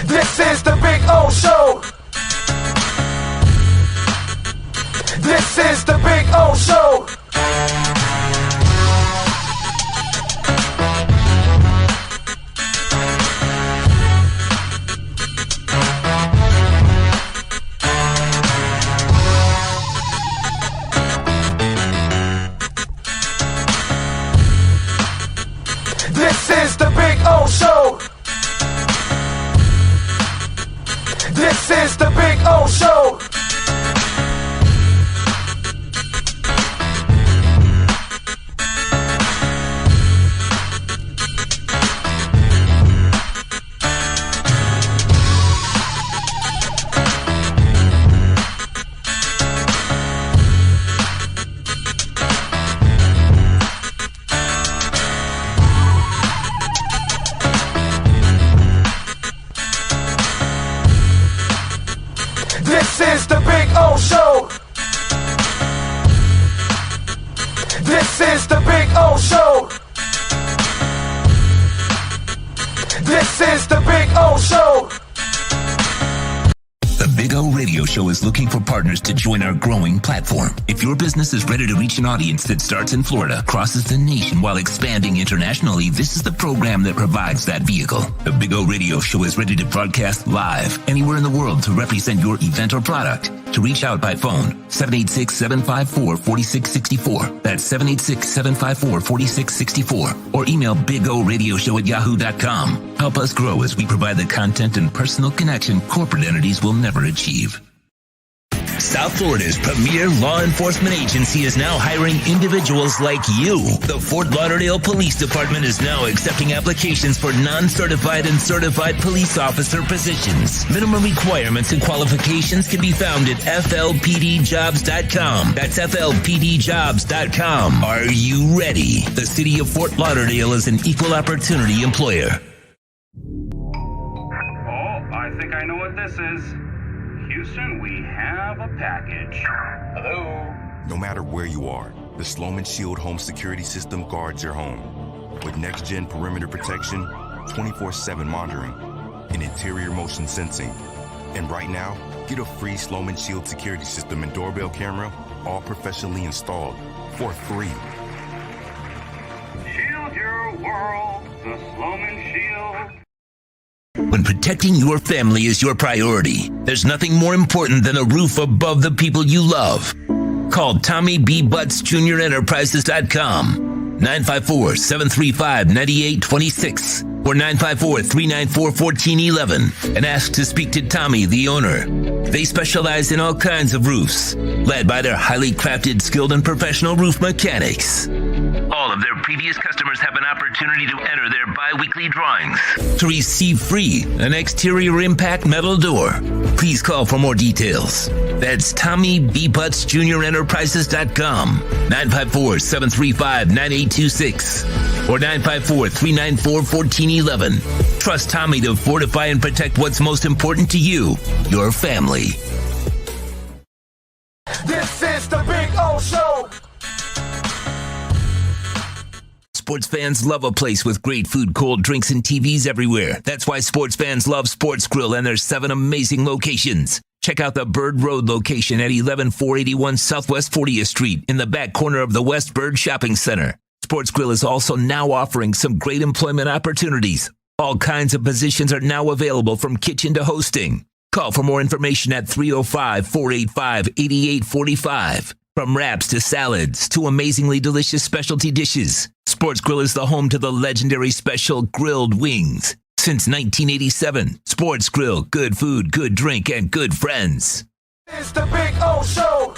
This is the Big O Show. This is the Big O Show. This is the Big O Show. This is the Big O Show. This is the Big O Show. This is the Big O Show. This is the Big O Show. The Big O Radio Show is looking for partners to join our growing platform. If your business is ready to reach an audience that starts in Florida, crosses the nation while expanding internationally, this is the program that provides that vehicle. The Big O Radio Show is ready to broadcast live anywhere in the world to represent your event or product. To reach out by phone, 786-754-4664. That's 786-754-4664. Or email bigoradioshow@yahoo.com. Help us grow as we provide the content and personal connection corporate entities will never achieve. South Florida's premier law enforcement agency is now hiring individuals like you. The Fort Lauderdale Police Department is now accepting applications for non-certified and certified police officer positions. Minimum requirements and qualifications can be found at flpdjobs.com. That's flpdjobs.com. Are you ready? The city of Fort Lauderdale is an equal opportunity employer. Oh, I think I know what this is. Houston, we have a package. Hello? No matter where you are, the Sloman Shield home security system guards your home. With next-gen perimeter protection, 24/7 monitoring, and interior motion sensing. And right now, get a free Sloman Shield security system and doorbell camera, all professionally installed, for free. Shield your world, the Sloman Shield. When protecting your family is your priority, there's nothing more important than a roof above the people you love. Call Tommy B. Butts Jr. Enterprises.com, 954-735-9826 or 954-394-1411 and ask to speak to Tommy, the owner. They specialize in all kinds of roofs, led by their highly crafted, skilled, and professional roof mechanics. All of their previous customers have an opportunity to enter their bi-weekly drawings to receive free an exterior impact metal door. Please call for more details. That's Tommy B. Butts Jr. Enterprises.com, 954-735-9826 or 954-394-1411. Trust Tommy to fortify and protect what's most important to you, your family. This is the Big O Show. Sports fans love a place with great food, cold drinks, and TVs everywhere. That's why sports fans love Sports Grill and their 7 amazing locations. Check out the Bird Road location at 11481 Southwest 40th Street in the back corner of the West Bird Shopping Center. Sports Grill is also now offering some great employment opportunities. All kinds of positions are now available from kitchen to hosting. Call for more information at 305-485-8845. From wraps to salads to amazingly delicious specialty dishes, Sports Grill is the home to the legendary special grilled wings. Since 1987, Sports Grill, good food, good drink, and good friends. It's the Big O Show.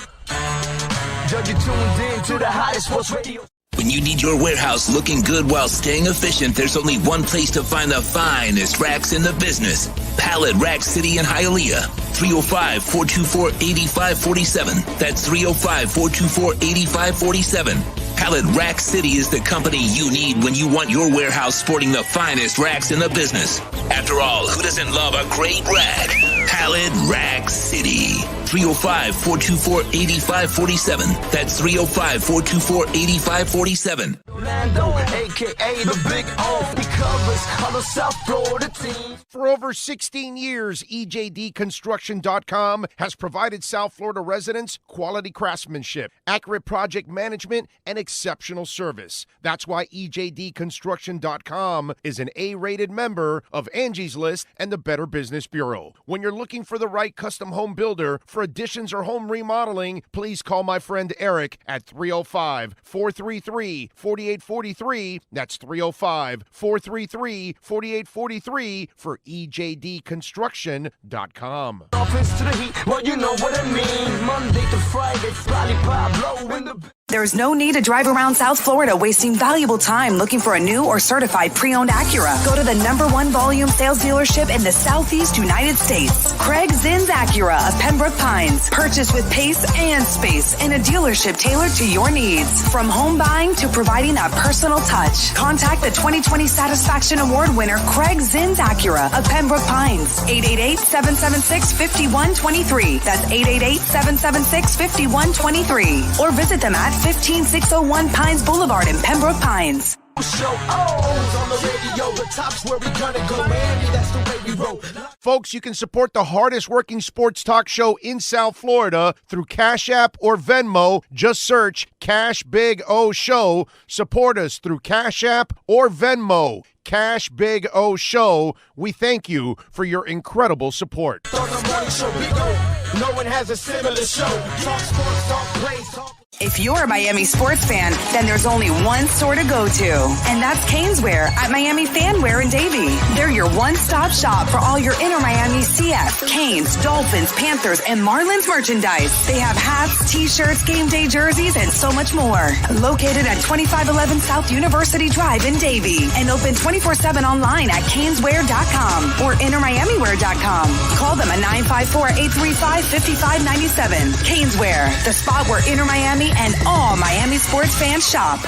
You're tuned in to the hottest sports radio. When you need your warehouse looking good while staying efficient, there's only one place to find the finest racks in the business. Pallet Rack City in Hialeah. 305-424-8547. That's 305-424-8547. Pallet Rack City is the company you need when you want your warehouse sporting the finest racks in the business. After all, who doesn't love a great rack? Pallet Rack City. 305-424-8547. That's 305-424-8547. Orlando, a.k.a. the Big O. He covers all the South Florida teams. For over 16 years, EJDConstruction.com has provided South Florida residents quality craftsmanship, accurate project management, and exceptional service. That's why EJDConstruction.com is an A-rated member of Angie's List and the Better Business Bureau. When you're looking for the right custom home builder for additions or home remodeling, please call my friend Eric at 305-433-4843. That's 305-433-4843 for EJDConstruction.com. Offense to the heat, well, you know what I mean. Monday to Friday, Fly Pablo in the... There's no need to drive around South Florida wasting valuable time looking for a new or certified pre-owned Acura. Go to the #1 volume sales dealership in the Southeast United States. Craig Zinn's Acura of Pembroke Pines. Purchase with pace and space in a dealership tailored to your needs. From home buying to providing a personal touch. Contact the 2020 Satisfaction Award winner Craig Zinn's Acura of Pembroke Pines. 888-776-5123. That's 888-776-5123. Or visit them at 15601 Pines Boulevard in Pembroke Pines. Show on the radio, the top's where we gonna go. Miami, that's the way we roll. Folks, you can support the hardest working sports talk show in South Florida through Cash App or Venmo. Just search Cash Big O Show. Support us through Cash App or Venmo. Cash Big O Show. We thank you for your incredible support. On the morning show, we go. No one has a similar show. Talk sports, talk plays, talk... If you're a Miami sports fan, then there's only one store to go to, and that's Caneswear at Miami Fanwear in Davie. They're your one-stop shop for all your inner Miami CF, Canes, Dolphins, Panthers, and Marlins merchandise. They have hats, t-shirts, game day jerseys, and so much more. Located at 2511 South University Drive in Davie, and open 24/7 online at caneswear.com or innermiamiwear.com. Call them at 954-835-5597. Caneswear, the spot where Inner Miami and all Miami sports fans shop.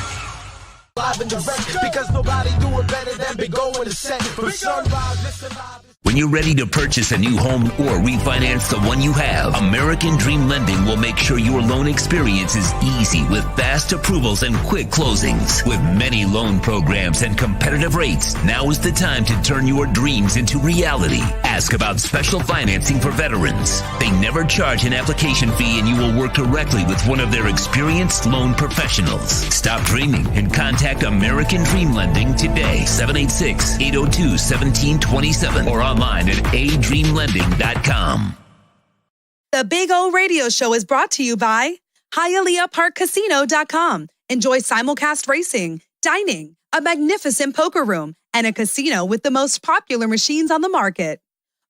Live and direct, because nobody do it better than Big O in the set. From sunrise, listen live. When you're ready to purchase a new home or refinance the one you have, American Dream Lending will make sure your loan experience is easy with fast approvals and quick closings. With many loan programs and competitive rates, now is the time to turn your dreams into reality. Ask about special financing for veterans. They never charge an application fee, and you will work directly with one of their experienced loan professionals. Stop dreaming and contact American Dream Lending today, 786-802-1727 or online at adreamlending.com. The Big O Radio Show is brought to you by HialeahParkCasino.com. Enjoy simulcast racing, dining, a magnificent poker room, and a casino with the most popular machines on the market.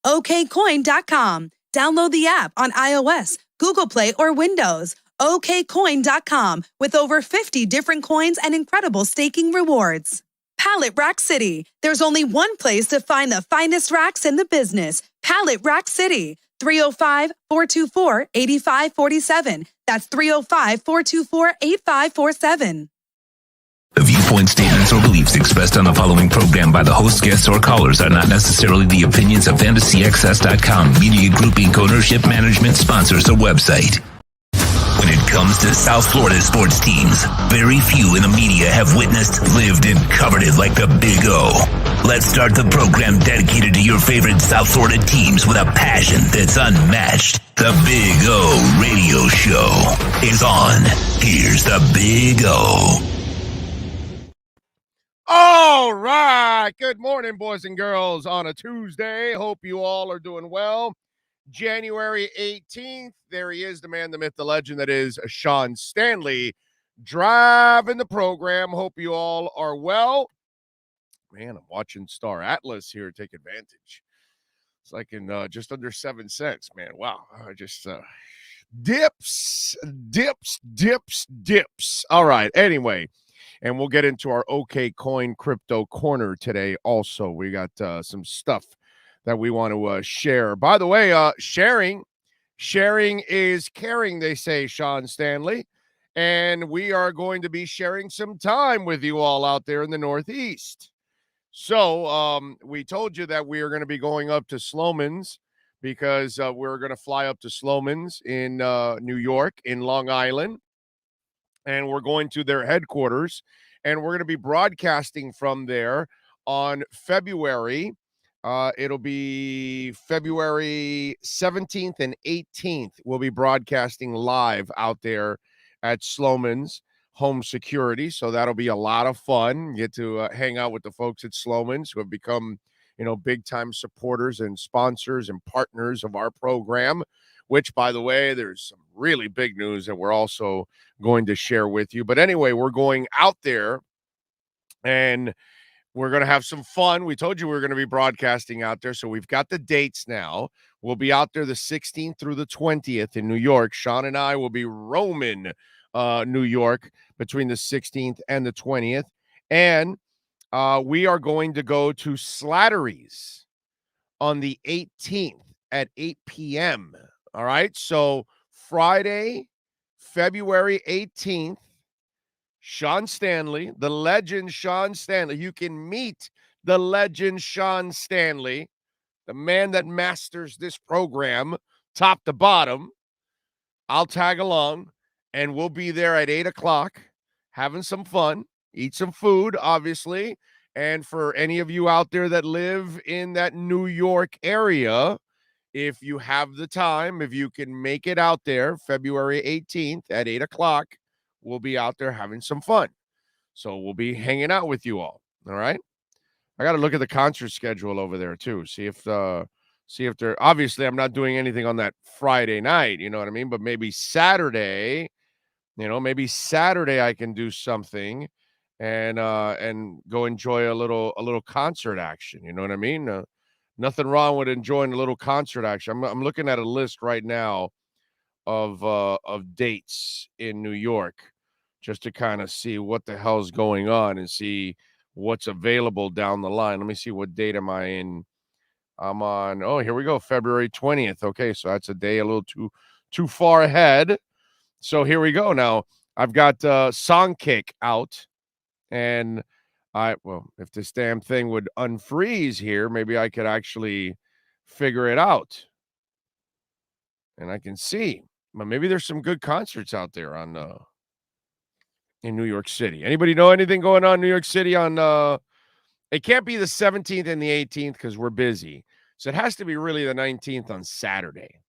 OKCoin.com. Download the app on iOS, Google Play, or Windows. OKCoin.com with over 50 different coins and incredible staking rewards. Pallet Rack City. There's only one place to find the finest racks in the business. Pallet Rack City. 305-424-8547. That's 305-424-8547. The viewpoint statements or beliefs expressed on the following program by the host, guests, or callers are not necessarily the opinions of FantasyXS.com, Media Group Inc. ownership, management, sponsors, or website. When it comes to South Florida sports teams, very few in the media have witnessed, lived, and covered it like the Big O. Let's start the program dedicated to your favorite South Florida teams with a passion that's unmatched. The Big O Radio Show is on. Here's the Big O. All right. Good morning, boys and girls, on a Tuesday. Hope you all are doing well. January 18th, there he is, the man, the myth, the legend that is Sean Stanley, driving the program. Hope you all are well. Man, I'm watching Star Atlas here take advantage. It's like in just under 7 cents, man. Wow. Just dips. All right. Anyway, and we'll get into our OK Coin Crypto Corner today also. We got some stuff that we want to share. By the way, sharing is caring, they say, Sean Stanley. And we are going to be sharing some time with you all out there in the Northeast. So we told you that we are going to be going up to Sloman's because we're going to fly up to Sloman's in New York, in Long Island. And we're going to their headquarters. and we're going to be broadcasting from there on February. It'll be February 17th and 18th. We'll be broadcasting live out there at Sloman's Home Security. So that'll be a lot of fun. Get to hang out with the folks at Sloman's who have become, big time supporters and sponsors and partners of our program, which, by the way, there's some really big news that we're also going to share with you. But anyway, we're going out there and we're going to have some fun. We told you we were going to be broadcasting out there, so we've got the dates now. We'll be out there the 16th through the 20th in New York. Sean and I will be roaming New York between the 16th and the 20th. And we are going to go to Slattery's on the 18th at 8 p.m. All right, so Friday, February 18th, Sean Stanley, the legend Sean Stanley. You can meet the legend Sean Stanley, the man that masters this program top to bottom. I'll tag along, and we'll be there at 8 o'clock having some fun, eat some food, obviously. And for any of you out there that live in that New York area, if you have the time, if you can make it out there, February 18th at 8 o'clock, we'll be out there having some fun. So we'll be hanging out with you all. All right. I got to look at the concert schedule over there too. See if they're, obviously I'm not doing anything on that Friday night, you know what I mean? But maybe Saturday I can do something and go enjoy a little concert action. You know what I mean? Nothing wrong with enjoying a little concert action. I'm looking at a list right now of dates in New York just to kind of see what the hell's going on and see what's available down the line. Let me see, what date am I in? I'm on, here we go, February 20th. Okay, so that's a day a little too far ahead. So here we go. Now, I've got Songcake out, and if this damn thing would unfreeze here, maybe I could actually figure it out. And I can see. But maybe there's some good concerts out there in New York City. Anybody know anything going on in New York City on it can't be the 17th and the 18th because we're busy. So it has to be really the 19th on Saturday.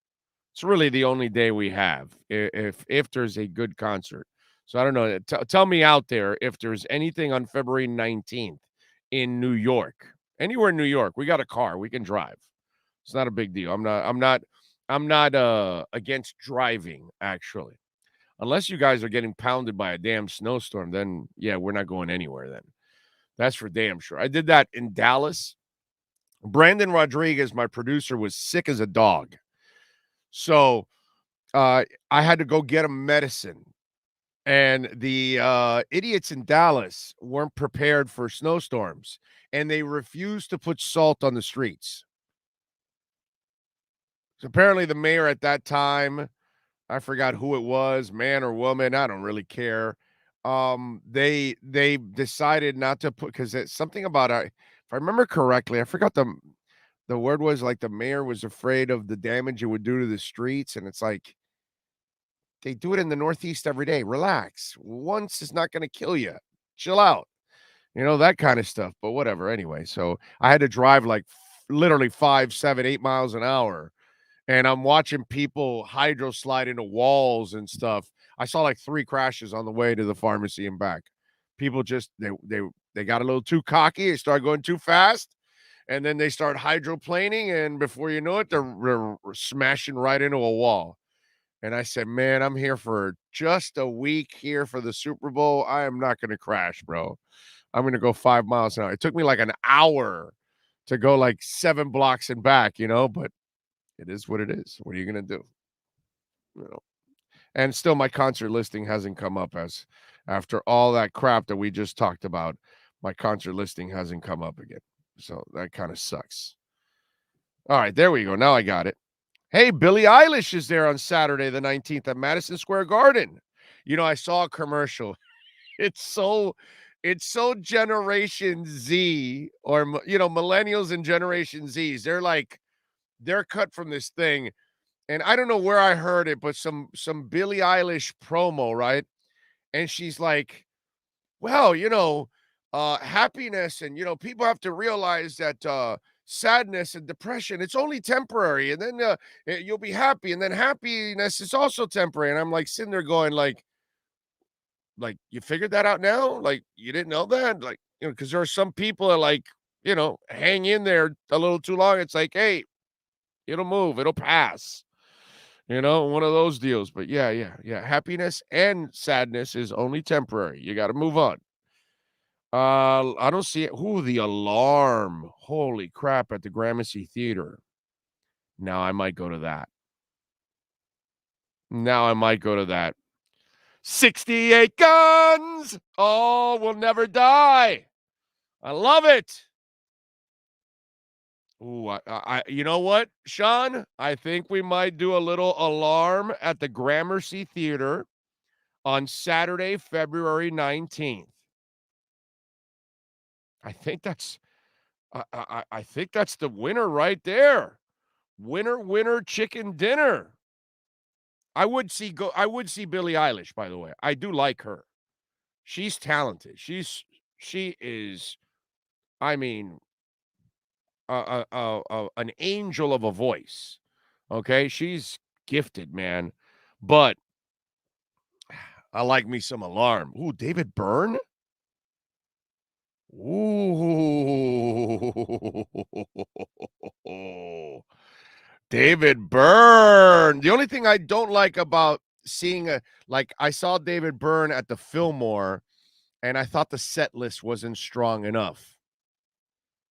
It's really the only day we have if there's a good concert. So I don't know. Tell me out there if there's anything on February 19th in New York. Anywhere in New York. We got a car. We can drive. It's not a big deal. I'm not against driving, actually. Unless you guys are getting pounded by a damn snowstorm, then, yeah, we're not going anywhere then. That's for damn sure. I did that in Dallas. Brandon Rodriguez, my producer, was sick as a dog. So I had to go get him medicine. And the idiots in Dallas weren't prepared for snowstorms, and they refused to put salt on the streets. So apparently the mayor at that time, I forgot who it was, man or woman, I don't really care. They decided not to put, because it's something about if I remember correctly, I forgot the word was like the mayor was afraid of the damage it would do to the streets, and it's like they do it in the Northeast every day. Relax. Once is not going to kill you. Chill out. That kind of stuff. But whatever. Anyway, so I had to drive like literally 5, 7, 8 miles an hour. And I'm watching people hydro slide into walls and stuff. I saw like 3 crashes on the way to the pharmacy and back. People just, they got a little too cocky. They started going too fast. And then they start hydroplaning. And before you know it, they're smashing right into a wall. And I said, man, I'm here for just a week here for the Super Bowl. I am not going to crash, bro. I'm going to go 5 miles an hour. It took me like an hour to go like 7 blocks and back, but it is what it is. What are you going to do? And still my concert listing hasn't come up after all that crap that we just talked about. My concert listing hasn't come up again. So that kind of sucks. All right, there we go. Now I got it. Hey, Billie Eilish is there on Saturday, the 19th at Madison Square Garden. I saw a commercial. It's so Generation Z or, millennials and Generation Zs. They're cut from this thing. And I don't know where I heard it, but some Billie Eilish promo, right? And she's like, well, happiness and, people have to realize that sadness and depression, it's only temporary. And then you'll be happy. And then happiness is also temporary. And I'm like sitting there going like, you figured that out now? Like, you didn't know that? Like, because there are some people that like, hang in there a little too long. It's like, hey, it'll move, it'll pass. One of those deals. But yeah. Happiness and sadness is only temporary. You got to move on. I don't see it. Who the alarm? Holy crap! At the Gramercy Theater. Now I might go to that. 68 guns. Oh, we'll never die. I love it. Ooh, you know what, Sean? I think we might do a little alarm at the Gramercy Theater on Saturday, February 19th. I think that's the winner right there. Winner, chicken dinner. I would see Billie Eilish, by the way. I do like her. She's talented. She is, I mean, an angel of a voice. Okay, she's gifted, man. But I like me some alarm. Ooh, David Byrne. Ooh, David Byrne. The only thing I don't like about seeing I saw David Byrne at the Fillmore, and I thought the set list wasn't strong enough.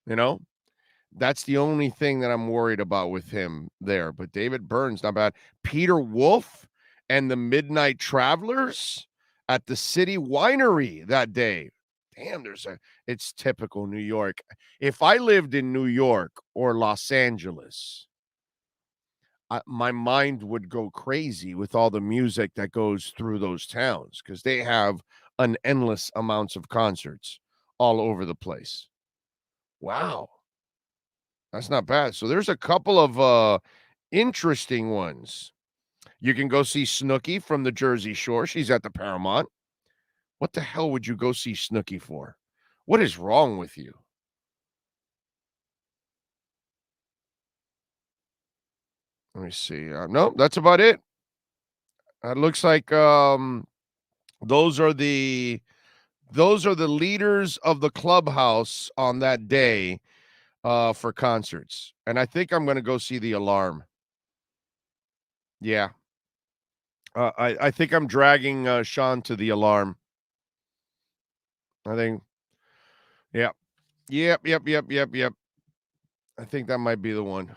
That's the only thing that I'm worried about with him there. But David Byrne's not bad. Peter Wolf and the Midnight Travelers at the City Winery that day. Damn, it's typical New York. If I lived in New York or Los Angeles, my mind would go crazy with all the music that goes through those towns because they have an endless amounts of concerts all over the place. Wow. That's not bad. So there's a couple of interesting ones. You can go see Snooki from the Jersey Shore. She's at the Paramount. What the hell would you go see Snooki for? What is wrong with you? Let me see. No, that's about it. It looks like those are the leaders of the clubhouse on that day for concerts. And I think I'm going to go see the Alarm. Yeah. I think I'm dragging Sean to the Alarm. I think. Yeah. Yep. I think that might be the one.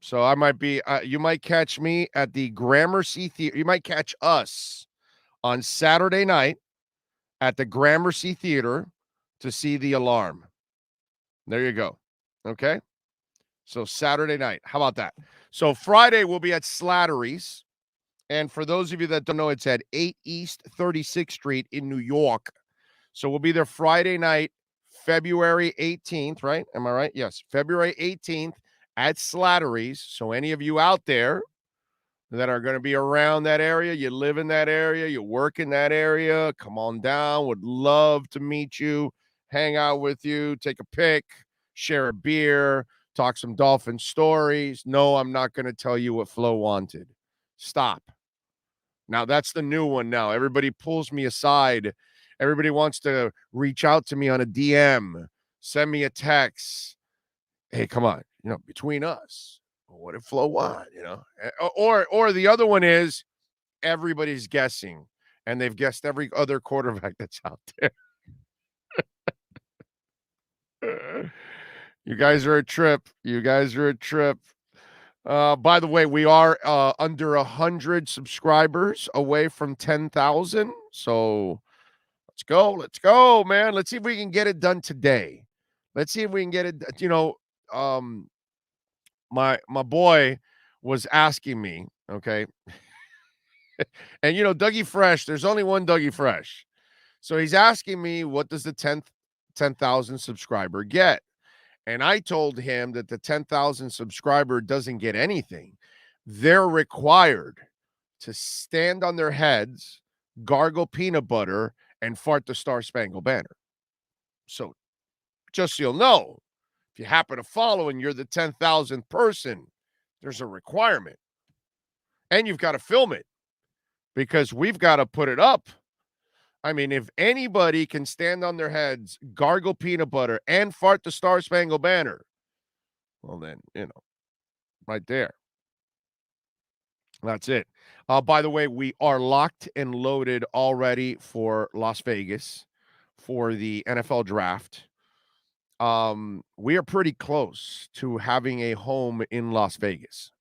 So I might be, you might catch me at the Gramercy Theater. You might catch us on Saturday night at the Gramercy Theater to see the Alarm. There you go. Okay. So Saturday night. How about that? So Friday we'll be at Slattery's. And for those of you that don't know, it's at 8 East 36th Street in New York. So we'll be there Friday night, February 18th, right? Am I right? Yes. February 18th. At Slattery's. So any of you out there that are going to be around that area, you live in that area, you work in that area, come on down. Would love to meet you, hang out with you, take a pic, share a beer, talk some Dolphin stories. No, I'm not going to tell you what Flo wanted. Stop. Now, that's the new one now. Everybody pulls me aside. Everybody wants to reach out to me on a DM, send me a text. Hey, come on. Between us, what did Flo want? Or the other one is everybody's guessing, and they've guessed every other quarterback that's out there. You guys are a trip. By the way, we are under 100 subscribers away from 10,000. So let's go, man. Let's see if we can get it done today. Let's see if we can get it. My boy was asking me, okay, and Dougie Fresh, there's only one Dougie Fresh, so he's asking me, what does the 10,000 subscriber get? And I told him that the 10,000 subscriber doesn't get anything. They're required to stand on their heads, gargle peanut butter, and fart the Star Spangled Banner. So just so you'll know, if you happen to follow and you're the 10,000th person, there's a requirement. And you've got to film it because we've got to put it up. I mean, if anybody can stand on their heads, gargle peanut butter, and fart the Star Spangled Banner, well then, right there. That's it. By the way, we are locked and loaded already for Las Vegas for the NFL draft. We are pretty close to having a home in Las Vegas.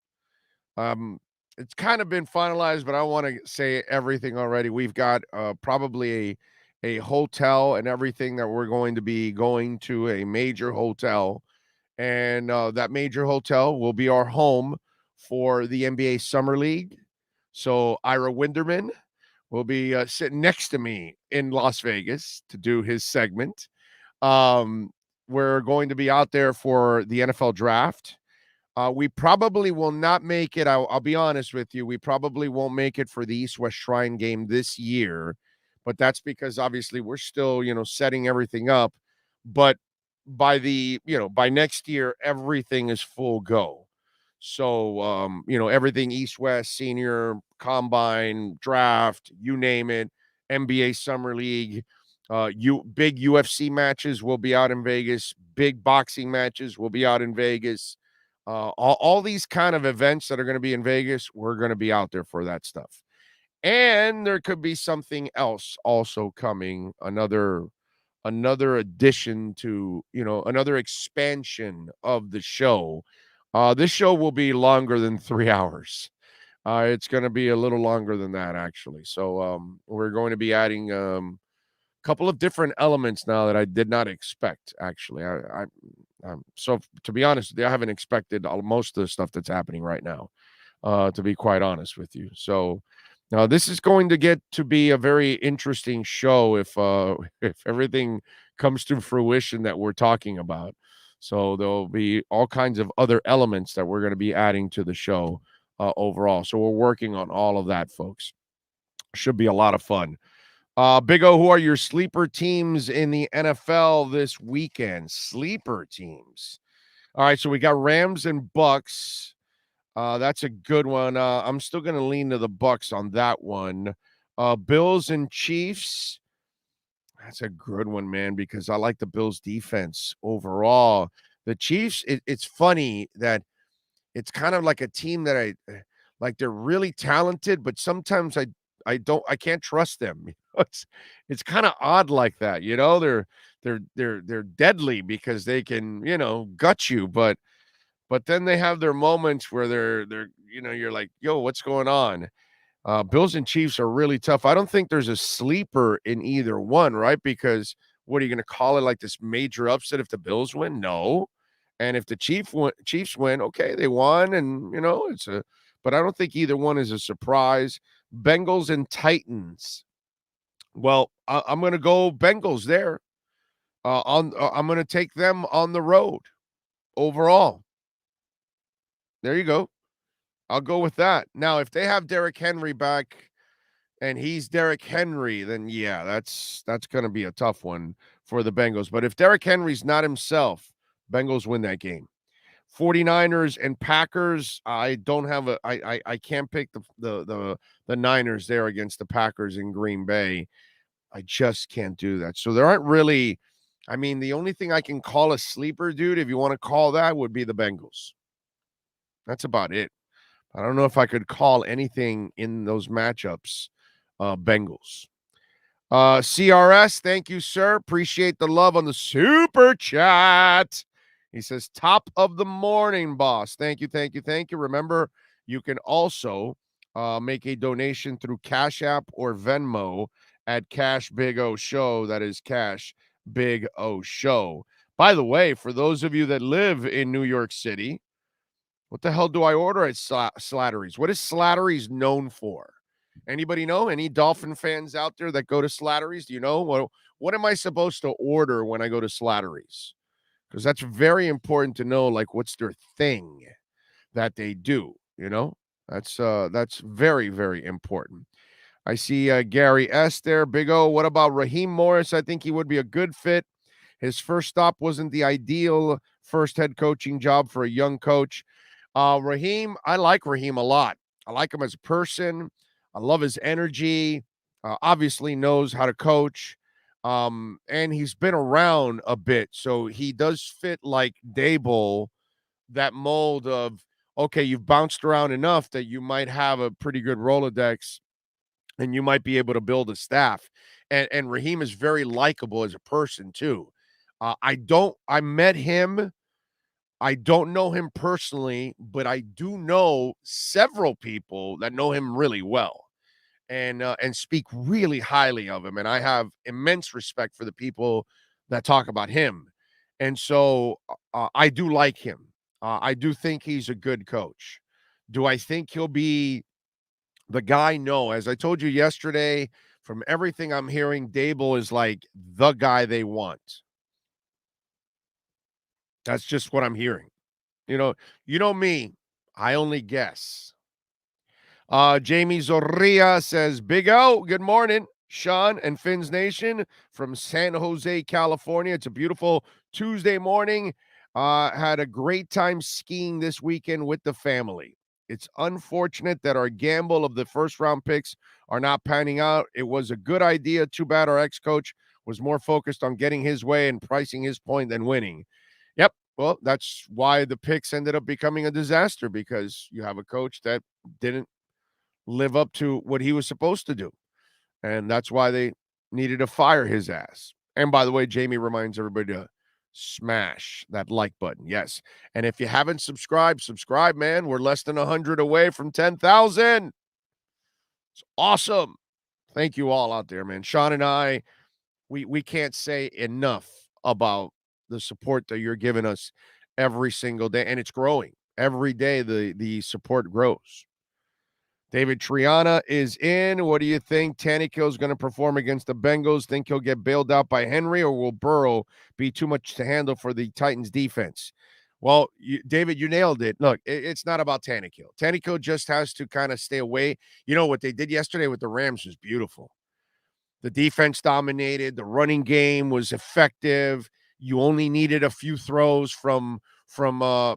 It's kind of been finalized, but I want to say everything already. We've got probably a hotel and everything that we're going to be going to a major hotel. And that major hotel will be our home for the NBA Summer League. So Ira Winderman will be sitting next to me in Las Vegas to do his segment. We're going to be out there for the NFL draft. We probably will not make it. I'll be honest with you. We probably won't make it for the East-West Shrine game this year, but that's because obviously we're still, setting everything up. But by next year, everything is full go. So, everything East-West, senior, combine, draft, you name it, NBA Summer League, big UFC matches will be out in Vegas. Big boxing matches will be out in Vegas. All these kind of events that are going to be in Vegas, we're going to be out there for that stuff. And there could be something else also coming, another addition to, another expansion of the show. This show will be longer than 3 hours. It's going to be a little longer than that, actually. So we're going to be adding a couple of different elements now that I did not expect, actually. So to be honest, I haven't expected most of the stuff that's happening right now, to be quite honest with you. So this is going to get to be a very interesting show if everything comes to fruition that we're talking about. So there'll be all kinds of other elements that we're going to be adding to the show overall. So we're working on all of that, folks. Should be a lot of fun. Big O, who are your sleeper teams in the NFL this weekend? Sleeper teams. All right, so we got Rams and Bucks. That's a good one. I'm still going to lean to the Bucks on that one. Bills and Chiefs. That's a good one, man, because I like the Bills defense overall. The Chiefs, it's funny that it's kind of like a team that they're really talented, but sometimes I can't trust them. It's kind of odd like that, they're deadly because they can, gut you, but then they have their moments where they're you're like, yo, what's going on? Bills and Chiefs are really tough. I don't think there's a sleeper in either one, right? Because what are you going to call it, like this major upset if the Bills win? No. And if the Chiefs win, okay, they won, and but I don't think either one is a surprise. Bengals and Titans. Well, I'm going to go Bengals there. I'm going to take them on the road overall. There you go. I'll go with that. Now, if they have Derrick Henry back and he's Derrick Henry, then yeah, that's going to be a tough one for the Bengals. But if Derrick Henry's not himself, Bengals win that game. 49ers and Packers, I can't pick the Niners there against the Packers in Green Bay. I just can't do that. So there aren't really, the only thing I can call a sleeper, dude, if you want to call that, would be the Bengals. That's about it. I don't know if I could call anything in those matchups Bengals. CRS, thank you, sir. Appreciate the love on the super chat. He says, top of the morning, boss. Thank you. Remember, you can also make a donation through Cash App or Venmo at Cash Big O Show. That is Cash Big O Show. By the way, for those of you that live in New York City, what the hell do I order at Slattery's? What is Slattery's known for? Anybody know? Any Dolphin fans out there that go to Slattery's? Do you know? What am I supposed to order when I go to Slattery's? Because that's very important to know, like, what's their thing that they do, That's very, very important. I see Gary S. there. Big O, what about Raheem Morris? I think he would be a good fit. His first stop wasn't the ideal first head coaching job for a young coach. Raheem, I like Raheem a lot. I like him as a person. I love his energy. Obviously knows how to coach. And he's been around a bit. So he does fit like Dable, that mold of, okay, you've bounced around enough that you might have a pretty good Rolodex and you might be able to build a staff. And Raheem is very likable as a person too. I met him. I don't know him personally, but I do know several people that know him really well and speak really highly of him. And I have immense respect for the people that talk about him. And so I do like him. I do think he's a good coach. Do I think he'll be the guy? No. As I told you yesterday, from everything I'm hearing, Dable is like the guy they want. That's just what I'm hearing. You know me. I only guess. Jamie Zorria says, Big O, good morning. Sean and Finn's Nation from San Jose, California. It's a beautiful Tuesday morning. Had a great time skiing this weekend with the family. It's unfortunate that our gamble of the first round picks are not panning out. It was a good idea. Too bad our ex-coach was more focused on getting his way and pricing his point than winning. Yep. Well, that's why the picks ended up becoming a disaster, because you have a coach that didn't live up to what he was supposed to do. And that's why they needed to fire his ass. And by the way, Jamie reminds everybody to smash that like button. Yes. And if you haven't subscribed, subscribe, man. We're less than 100 away from 10,000. It's awesome. Thank you all out there, man. Sean and I, we can't say enough about the support that you're giving us every single day. And it's growing. Every day the support grows. David Triana is in. What do you think? Tannehill is going to perform against the Bengals. Think he'll get bailed out by Henry, or will Burrow be too much to handle for the Titans defense? Well, David, you nailed it. Look, it's not about Tannehill. Tannehill just has to kind of stay away. You know, what they did yesterday with the Rams was beautiful. The defense dominated. The running game was effective. You only needed a few throws from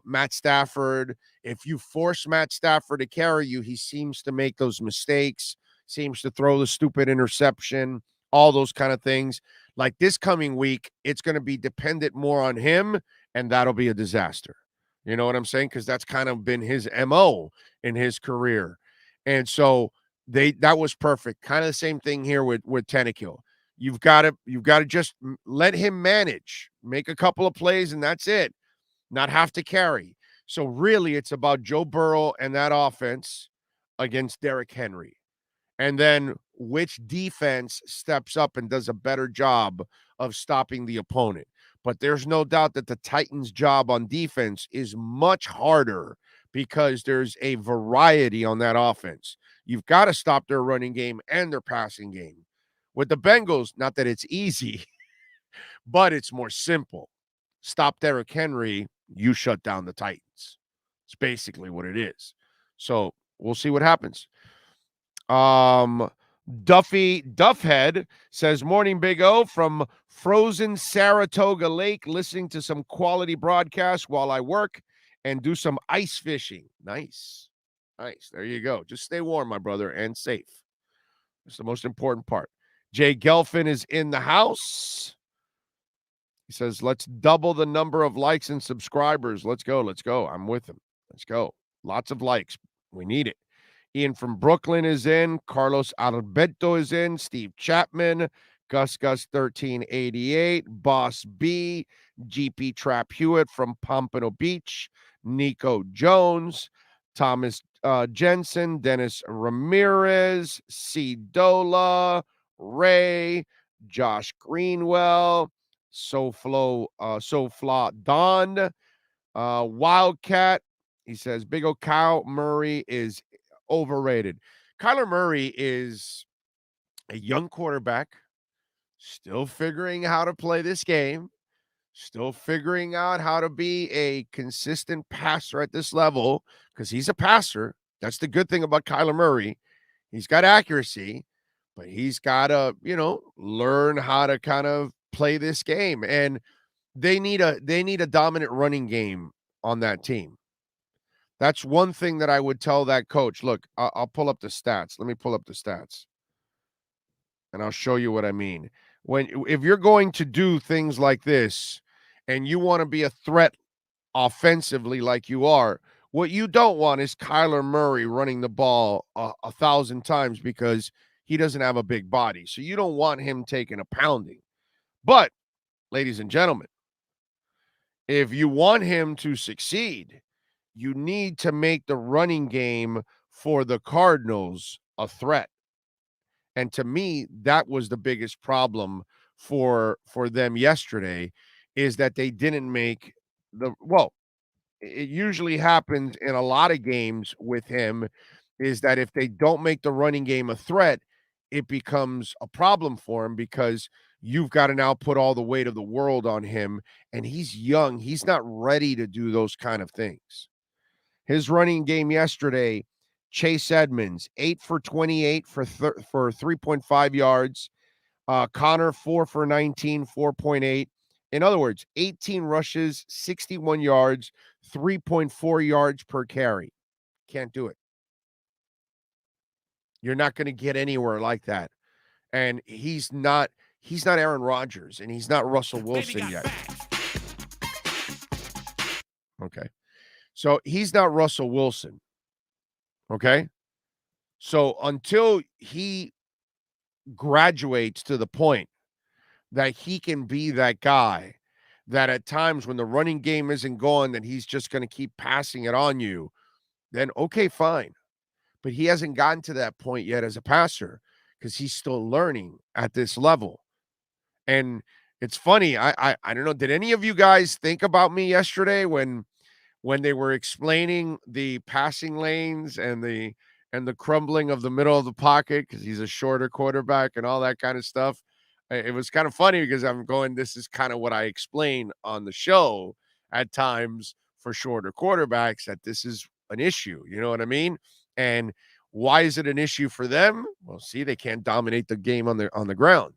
Matt Stafford. If you force Matt Stafford to carry you, he seems to make those mistakes, seems to throw the stupid interception, all those kind of things. Like this coming week, it's going to be dependent more on him, and that'll be a disaster. You know what I'm saying? Because that's kind of been his MO in his career. And so that was perfect. Kind of the same thing here with Tannehill. You've got to just let him manage, make a couple of plays, and that's it. Not have to carry. So really, it's about Joe Burrow and that offense against Derrick Henry. And then which defense steps up and does a better job of stopping the opponent. But there's no doubt that the Titans' job on defense is much harder because there's a variety on that offense. You've got to stop their running game and their passing game. With the Bengals, not that it's easy, but it's more simple. Stop Derrick Henry, you shut down the Titans. It's basically what it is. So we'll see what happens. Duffhead says, morning, Big O, from frozen Saratoga Lake, listening to some quality broadcasts while I work and do some ice fishing. Nice. There you go. Just stay warm, my brother, and safe. That's the most important part. Jay Gelfin is in the house. He says, let's double the number of likes and subscribers. Let's go. I'm with him. Let's go. Lots of likes. We need it. Ian from Brooklyn is in. Carlos Alberto is in. Steve Chapman. Gus 1388. Boss B. GP Trap Hewitt from Pompano Beach. Nico Jones. Thomas Jensen. Dennis Ramirez. C. Dola. Ray. Josh Greenwell. Sofla Don. Wildcat. He says, Big O, Kyle Murray is overrated. Kyler Murray is a young quarterback, still figuring how to play this game, still figuring out how to be a consistent passer at this level, because he's a passer. That's the good thing about Kyler Murray. He's got accuracy, But he's got to, learn how to kind of play this game. And they need a dominant running game on that team. That's one thing that I would tell that coach. Look, I'll pull up the stats. Let me pull up the stats, and I'll show you what I mean. If you're going to do things like this and you want to be a threat offensively like you are, what you don't want is Kyler Murray running the ball 1,000 times because he doesn't have a big body. So you don't want him taking a pounding. But, ladies and gentlemen, if you want him to succeed, you need to make the running game for the Cardinals a threat. And to me, that was the biggest problem for them yesterday, is that they didn't make it usually happens in a lot of games with him, is that if they don't make the running game a threat, it becomes a problem for him because you've got to now put all the weight of the world on him, and he's young. He's not ready to do those kind of things. His running game yesterday, Chase Edmonds, 8 for 28 for 3.5 yards. Connor, 4 for 19, 4.8. In other words, 18 rushes, 61 yards, 3.4 yards per carry. Can't do it. You're not going to get anywhere like that. And he's not Aaron Rodgers, and he's not Russell Wilson yet. Okay. So he's not Russell Wilson. Okay. So until he graduates to the point that he can be that guy, that at times when the running game isn't going, that he's just going to keep passing it on you, then okay, fine. But he hasn't gotten to that point yet as a passer because he's still learning at this level. And it's funny. I don't know. Did any of you guys think about me yesterday when they were explaining the passing lanes and the crumbling of the middle of the pocket because he's a shorter quarterback and all that kind of stuff? It was kind of funny because I'm going, this is kind of what I explain on the show at times for shorter quarterbacks, that this is an issue. You know what I mean? And why is it an issue for them? Well, see, they can't dominate the game on the ground.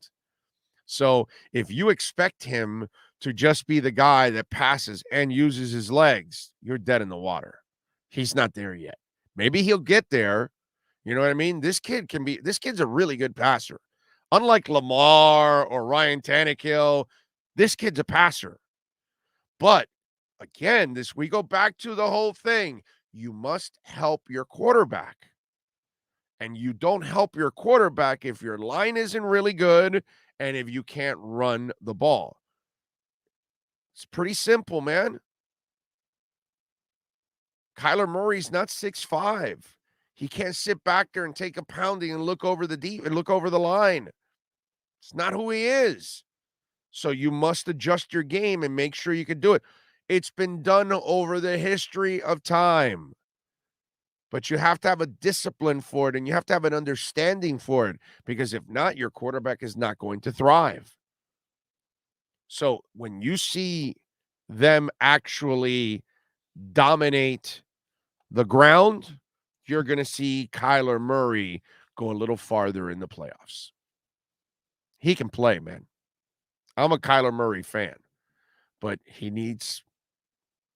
So if you expect him to just be the guy that passes and uses his legs, you're dead in the water. He's not there yet. Maybe he'll get there. You know what I mean? This kid's a really good passer. Unlike Lamar or Ryan Tannehill, this kid's a passer. But again, we go back to the whole thing. You must help your quarterback. And you don't help your quarterback if your line isn't really good and if you can't run the ball. It's pretty simple, man. Kyler Murray's not 6'5". He can't sit back there and take a pounding and look over the line. It's not who he is. So you must adjust your game and make sure you can do it. It's been done over the history of time. But you have to have a discipline for it, and you have to have an understanding for it, because if not, your quarterback is not going to thrive. So when you see them actually dominate the ground, you're going to see Kyler Murray go a little farther in the playoffs. He can play, man. I'm a Kyler Murray fan, but he needs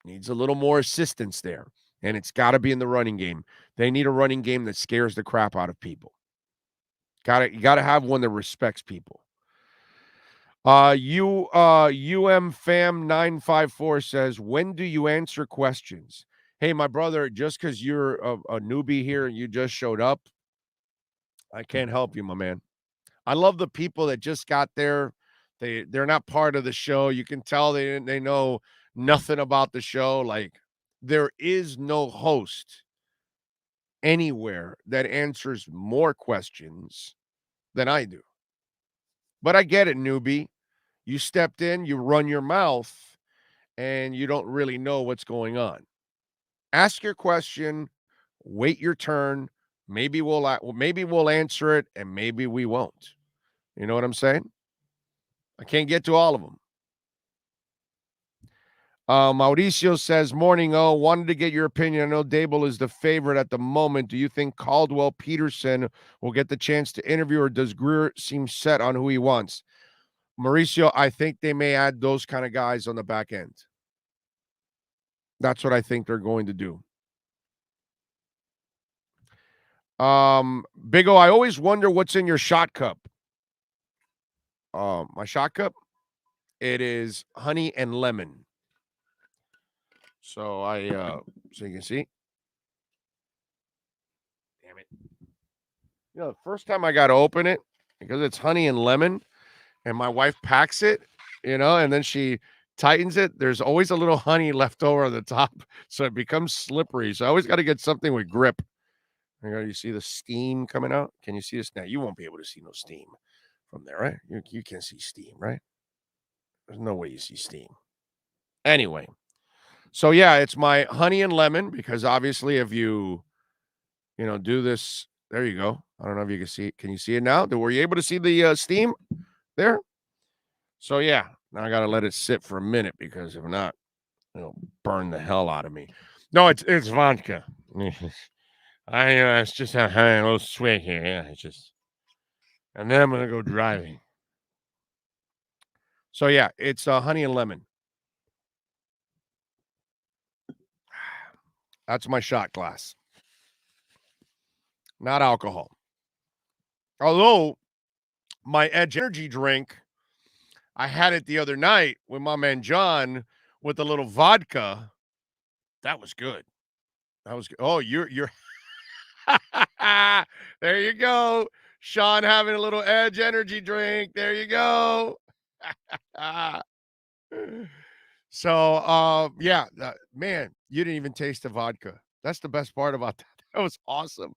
a little more assistance there, and it's got to be in the running game. They need a running game that scares the crap out of people. You got to have one that respects people. UM Fam 954 says, when do you answer questions? Hey, my brother, just because you're a newbie here and you just showed up, I can't help you, my man. I love the people that just got there. They're not part of the show. You can tell they know nothing about the show. Like, there is no host anywhere that answers more questions than I do. But I get it, newbie. You stepped in, you run your mouth, and you don't really know what's going on. Ask your question, wait your turn. Maybe we'll answer it, and maybe we won't. You know what I'm saying? I can't get to all of them. Mauricio says, morning, wanted to get your opinion. I know Dable is the favorite at the moment. Do you think Caldwell Peterson will get the chance to interview, or does Greer seem set on who he wants? Mauricio, I think they may add those kind of guys on the back end. That's what I think they're going to do. Big O, I always wonder what's in your shot cup. My shot cup, it is honey and lemon. So so you can see. Damn it. You know, the first time I got to open it, because it's honey and lemon, and my wife packs it, and then she tightens it, there's always a little honey left over on the top, so it becomes slippery. So I always got to get something with grip. You see the steam coming out? Can you see this? Now, you won't be able to see no steam from there, right? You can't see steam, right? There's no way you see steam. Anyway, so yeah, it's my honey and lemon, because obviously if you do this, there you go. I don't know if you can see it. Can you see it now? Were you able to see the steam there? So yeah, now I got to let it sit for a minute, because if not, it'll burn the hell out of me. No, it's vodka. It's just a little sweet here. Yeah, it's just, and then I'm gonna go driving. So yeah, it's honey and lemon. That's my shot glass. Not alcohol. Although my Edge energy drink, I had it the other night with my man John with a little vodka. That was good. That was good. Oh, you're there you go. Sean having a little Edge energy drink. There you go. So, yeah, man, you didn't even taste the vodka. That's the best part about that. That was awesome.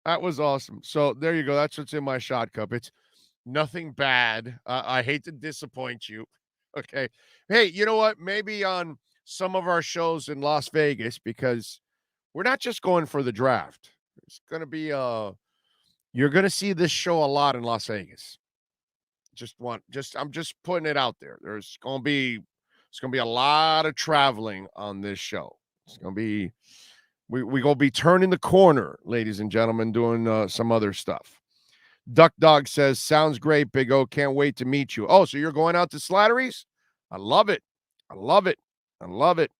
That was awesome. So there you go. That's what's in my shot cup. It's nothing bad. I hate to disappoint you. Okay. Hey, you know what? Maybe on some of our shows in Las Vegas, because we're not just going for the draft. It's going to be you're going to see this show a lot in Las Vegas. I'm just putting it out there. It's going to be a lot of traveling on this show. It's going to be we going to be turning the corner, ladies and gentlemen, doing some other stuff. Duck Dog says, sounds great, Big O. Can't wait to meet you. Oh, so you're going out to Slattery's? I love it. I love it. I love it.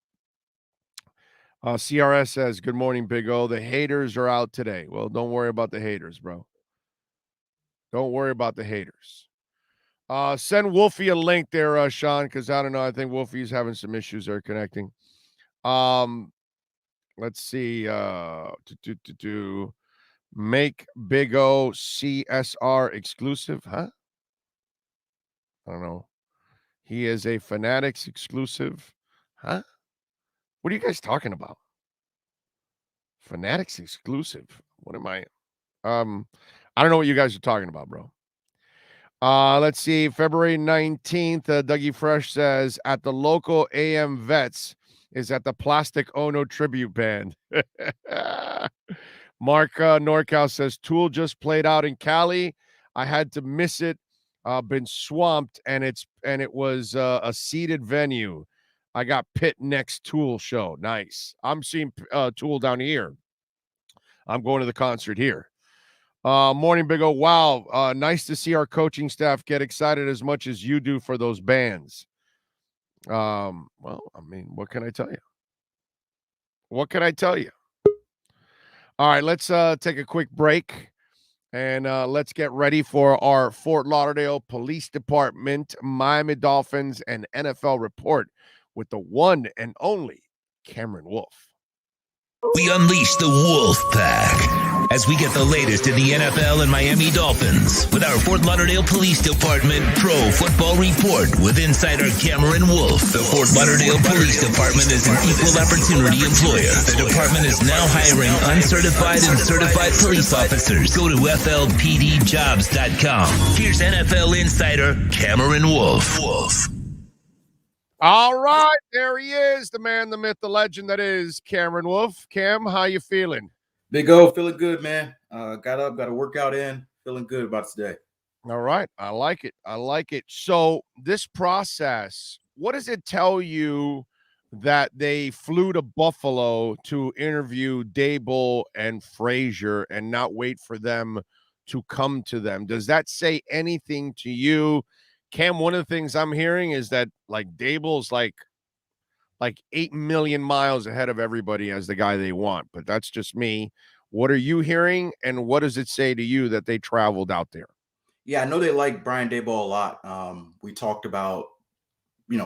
CRS says, good morning, Big O. The haters are out today. Well, don't worry about the haters, bro. Don't worry about the haters. Send Wolfie a link there, Sean, because I don't know. I think Wolfie's having some issues there connecting. Let's see. Make Big O CSR exclusive, huh? I don't know. He is a Fanatics exclusive, huh? What are you guys talking about? Fanatics exclusive. What am I? I don't know what you guys are talking about, bro. Let's see. February 19th, Dougie Fresh says, at the local AM Vets is at the Plastic Ono tribute band. Mark NorCal says, Tool just played out in Cali. I had to miss it. Been swamped, and it was a seated venue. I got Pitt next Tool show. Nice. I'm seeing Tool down here. I'm going to the concert here. Morning, Big O. Wow. Nice to see our coaching staff get excited as much as you do for those bands. Well, I mean, what can I tell you? What can I tell you? All right, let's take a quick break, and let's get ready for our Fort Lauderdale Police Department, Miami Dolphins, and NFL report with the one and only Cameron Wolf. We unleash the Wolf Pack as we get the latest in the NFL and Miami Dolphins with our Fort Lauderdale Police Department Pro Football Report with insider Cameron Wolf. The Fort Lauderdale Police Department is an equal opportunity employer. The department is now hiring uncertified and certified police officers. Go to FLPDjobs.com. Here's NFL insider Cameron Wolf. All right, there he is, the man, the myth, the legend that is Cameron Wolf. Cam, how you feeling? Big O, feeling good, man. Got up, got a workout in, feeling good about today. All right, I like it. I like it. So this process, what does it tell you that they flew to Buffalo to interview Dable and Frazier and not wait for them to come to them. Does that say anything to you? Cam, one of the things I'm hearing is that like Dable's like 8 million miles ahead of everybody as the guy they want, but that's just me. What are you hearing, and what does it say to you that they traveled out there? Yeah, I know they like Brian Daboll a lot. We talked about,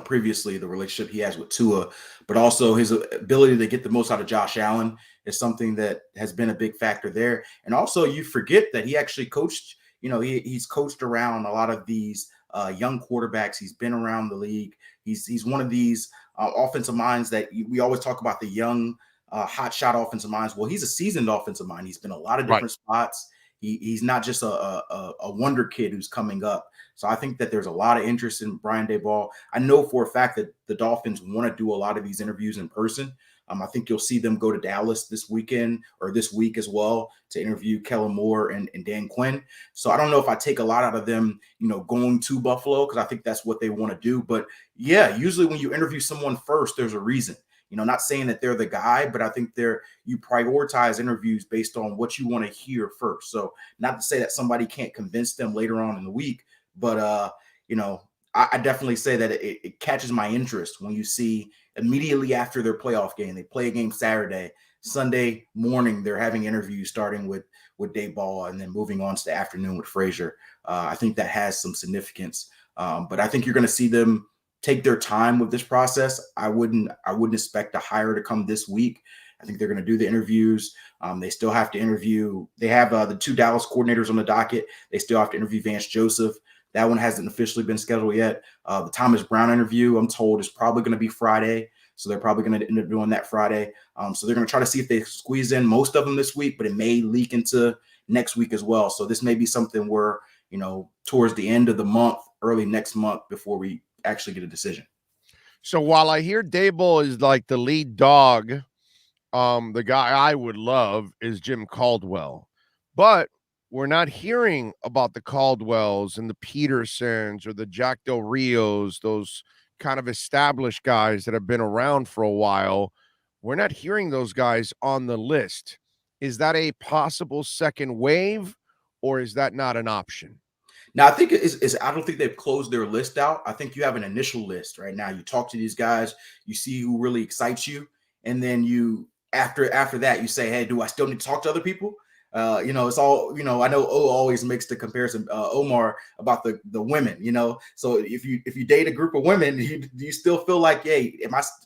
previously the relationship he has with Tua, but also his ability to get the most out of Josh Allen is something that has been a big factor there. And also, you forget that he actually coached. He's coached around a lot of these young quarterbacks. He's been around the league. He's one of these offensive minds that we always talk about, the young hot shot offensive minds. Well, he's a seasoned offensive mind. He's been a lot of Right. different spots. He's not just a wonder kid who's coming up. So I think that there's a lot of interest in Brian Daboll. I know for a fact that the Dolphins want to do a lot of these interviews in person. I think you'll see them go to Dallas this weekend or this week as well to interview Kellen Moore and Dan Quinn. So I don't know if I take a lot out of them, going to Buffalo, because I think that's what they want to do. But yeah, usually when you interview someone first, there's a reason. Not saying that they're the guy, but I think you prioritize interviews based on what you want to hear first. So not to say that somebody can't convince them later on in the week, but I definitely say that it catches my interest when you see immediately after their playoff game, they play a game Saturday, Sunday morning, they're having interviews starting with Daboll and then moving on to the afternoon with Frazier. I think that has some significance. But I think you're going to see them take their time with this process. I wouldn't expect a hire to come this week. I think they're going to do the interviews. They still have to interview. They have the 2 Dallas coordinators on the docket. They still have to interview Vance Joseph. That one hasn't officially been scheduled yet. The Thomas Brown interview, I'm told, is probably going to be Friday. So they're probably going to end up doing that Friday. So they're going to try to see if they squeeze in most of them this week, but it may leak into next week as well. So this may be something where, towards the end of the month, early next month, before we actually get a decision. So while I hear Dable is like the lead dog, the guy I would love is Jim Caldwell. But we're not hearing about the Caldwells and the Petersons or the Jack Del Rios, those kind of established guys that have been around for a while. We're not hearing those guys on the list. Is that a possible second wave, or is that not an option? Now, I think I don't think they've closed their list out. I think you have an initial list right now. You talk to these guys, you see who really excites you, and then after that, you say, hey, do I still need to talk to other people? It's all, I know O always makes the comparison, Omar, about the women, so if you date a group of women, do you still feel like, hey,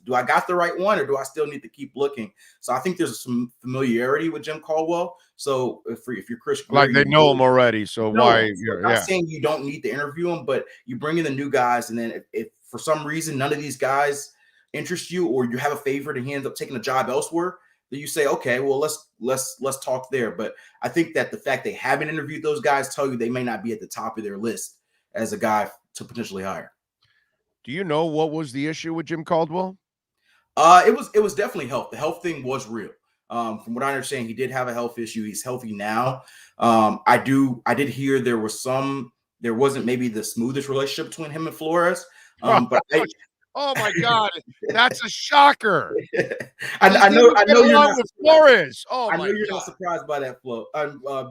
do I got the right one, or do I still need to keep looking? So I think there's some familiarity with Jim Caldwell. So if you're Chris Greer, like they know him already, so why? I'm not saying you don't need to interview him, but you bring in the new guys, and then if for some reason none of these guys interest you, or you have a favorite and he ends up taking a job elsewhere, then you say, okay, well, let's talk there. But I think that the fact they haven't interviewed those guys tell you they may not be at the top of their list as a guy to potentially hire. Do you know what was the issue with Jim Caldwell? It was definitely health. The health thing was real. From what I understand, he did have a health issue. He's healthy now. I did hear there wasn't maybe the smoothest relationship between him and Flores. Oh my God, that's a shocker. I know you're not with Flores. Oh, I know you're not surprised by that,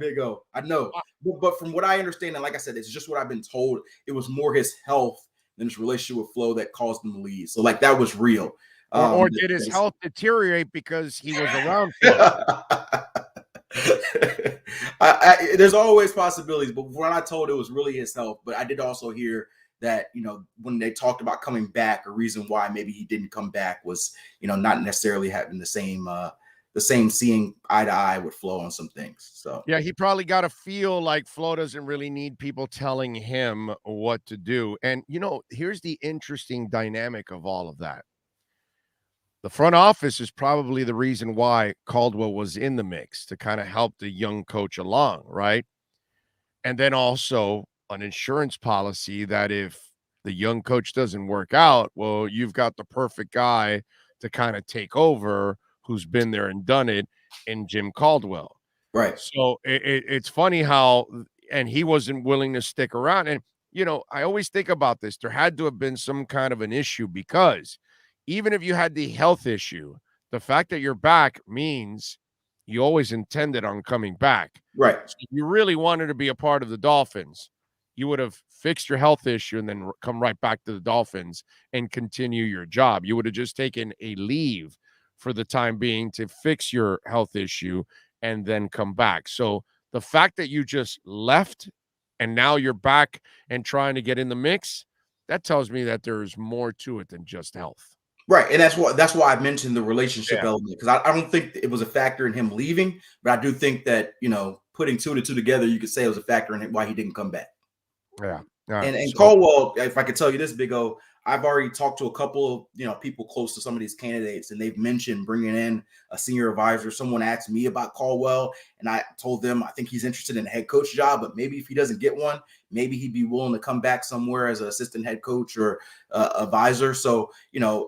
Big O. I know, but from what I understand, and like I said, it's just what I've been told. It was more his health than his relationship with Flo that caused him to leave. So like that was real. Or did his health deteriorate because he was around? There's always possibilities, but when I told it was really his health. But I did also hear that, when they talked about coming back, a reason why maybe he didn't come back was, not necessarily having the same seeing eye to eye with Flo on some things. So yeah, he probably got to feel like Flo doesn't really need people telling him what to do. And, here's the interesting dynamic of all of that. The front office is probably the reason why Caldwell was in the mix, to kind of help the young coach along, right? And then also an insurance policy that if the young coach doesn't work out, well, you've got the perfect guy to kind of take over, who's been there and done it, in Jim Caldwell. Right. So it's funny how, and he wasn't willing to stick around. And, I always think about this. There had to have been some kind of an issue, because even if you had the health issue, the fact that you're back means you always intended on coming back. Right. So if you really wanted to be a part of the Dolphins, you would have fixed your health issue and then come right back to the Dolphins and continue your job. You would have just taken a leave for the time being to fix your health issue and then come back. So the fact that you just left and now you're back and trying to get in the mix, that tells me that there's more to it than just health. Right, and that's why I mentioned the relationship Yeah. element, because I don't think it was a factor in him leaving, but I do think that, putting two to two together, you could say it was a factor in why he didn't come back. Yeah. And Caldwell, if I could tell you this, Big O, I've already talked to a couple of people close to some of these candidates, and they've mentioned bringing in a senior advisor. Someone asked me about Caldwell, and I told them I think he's interested in a head coach job, but maybe if he doesn't get one, maybe he'd be willing to come back somewhere as an assistant head coach or advisor. So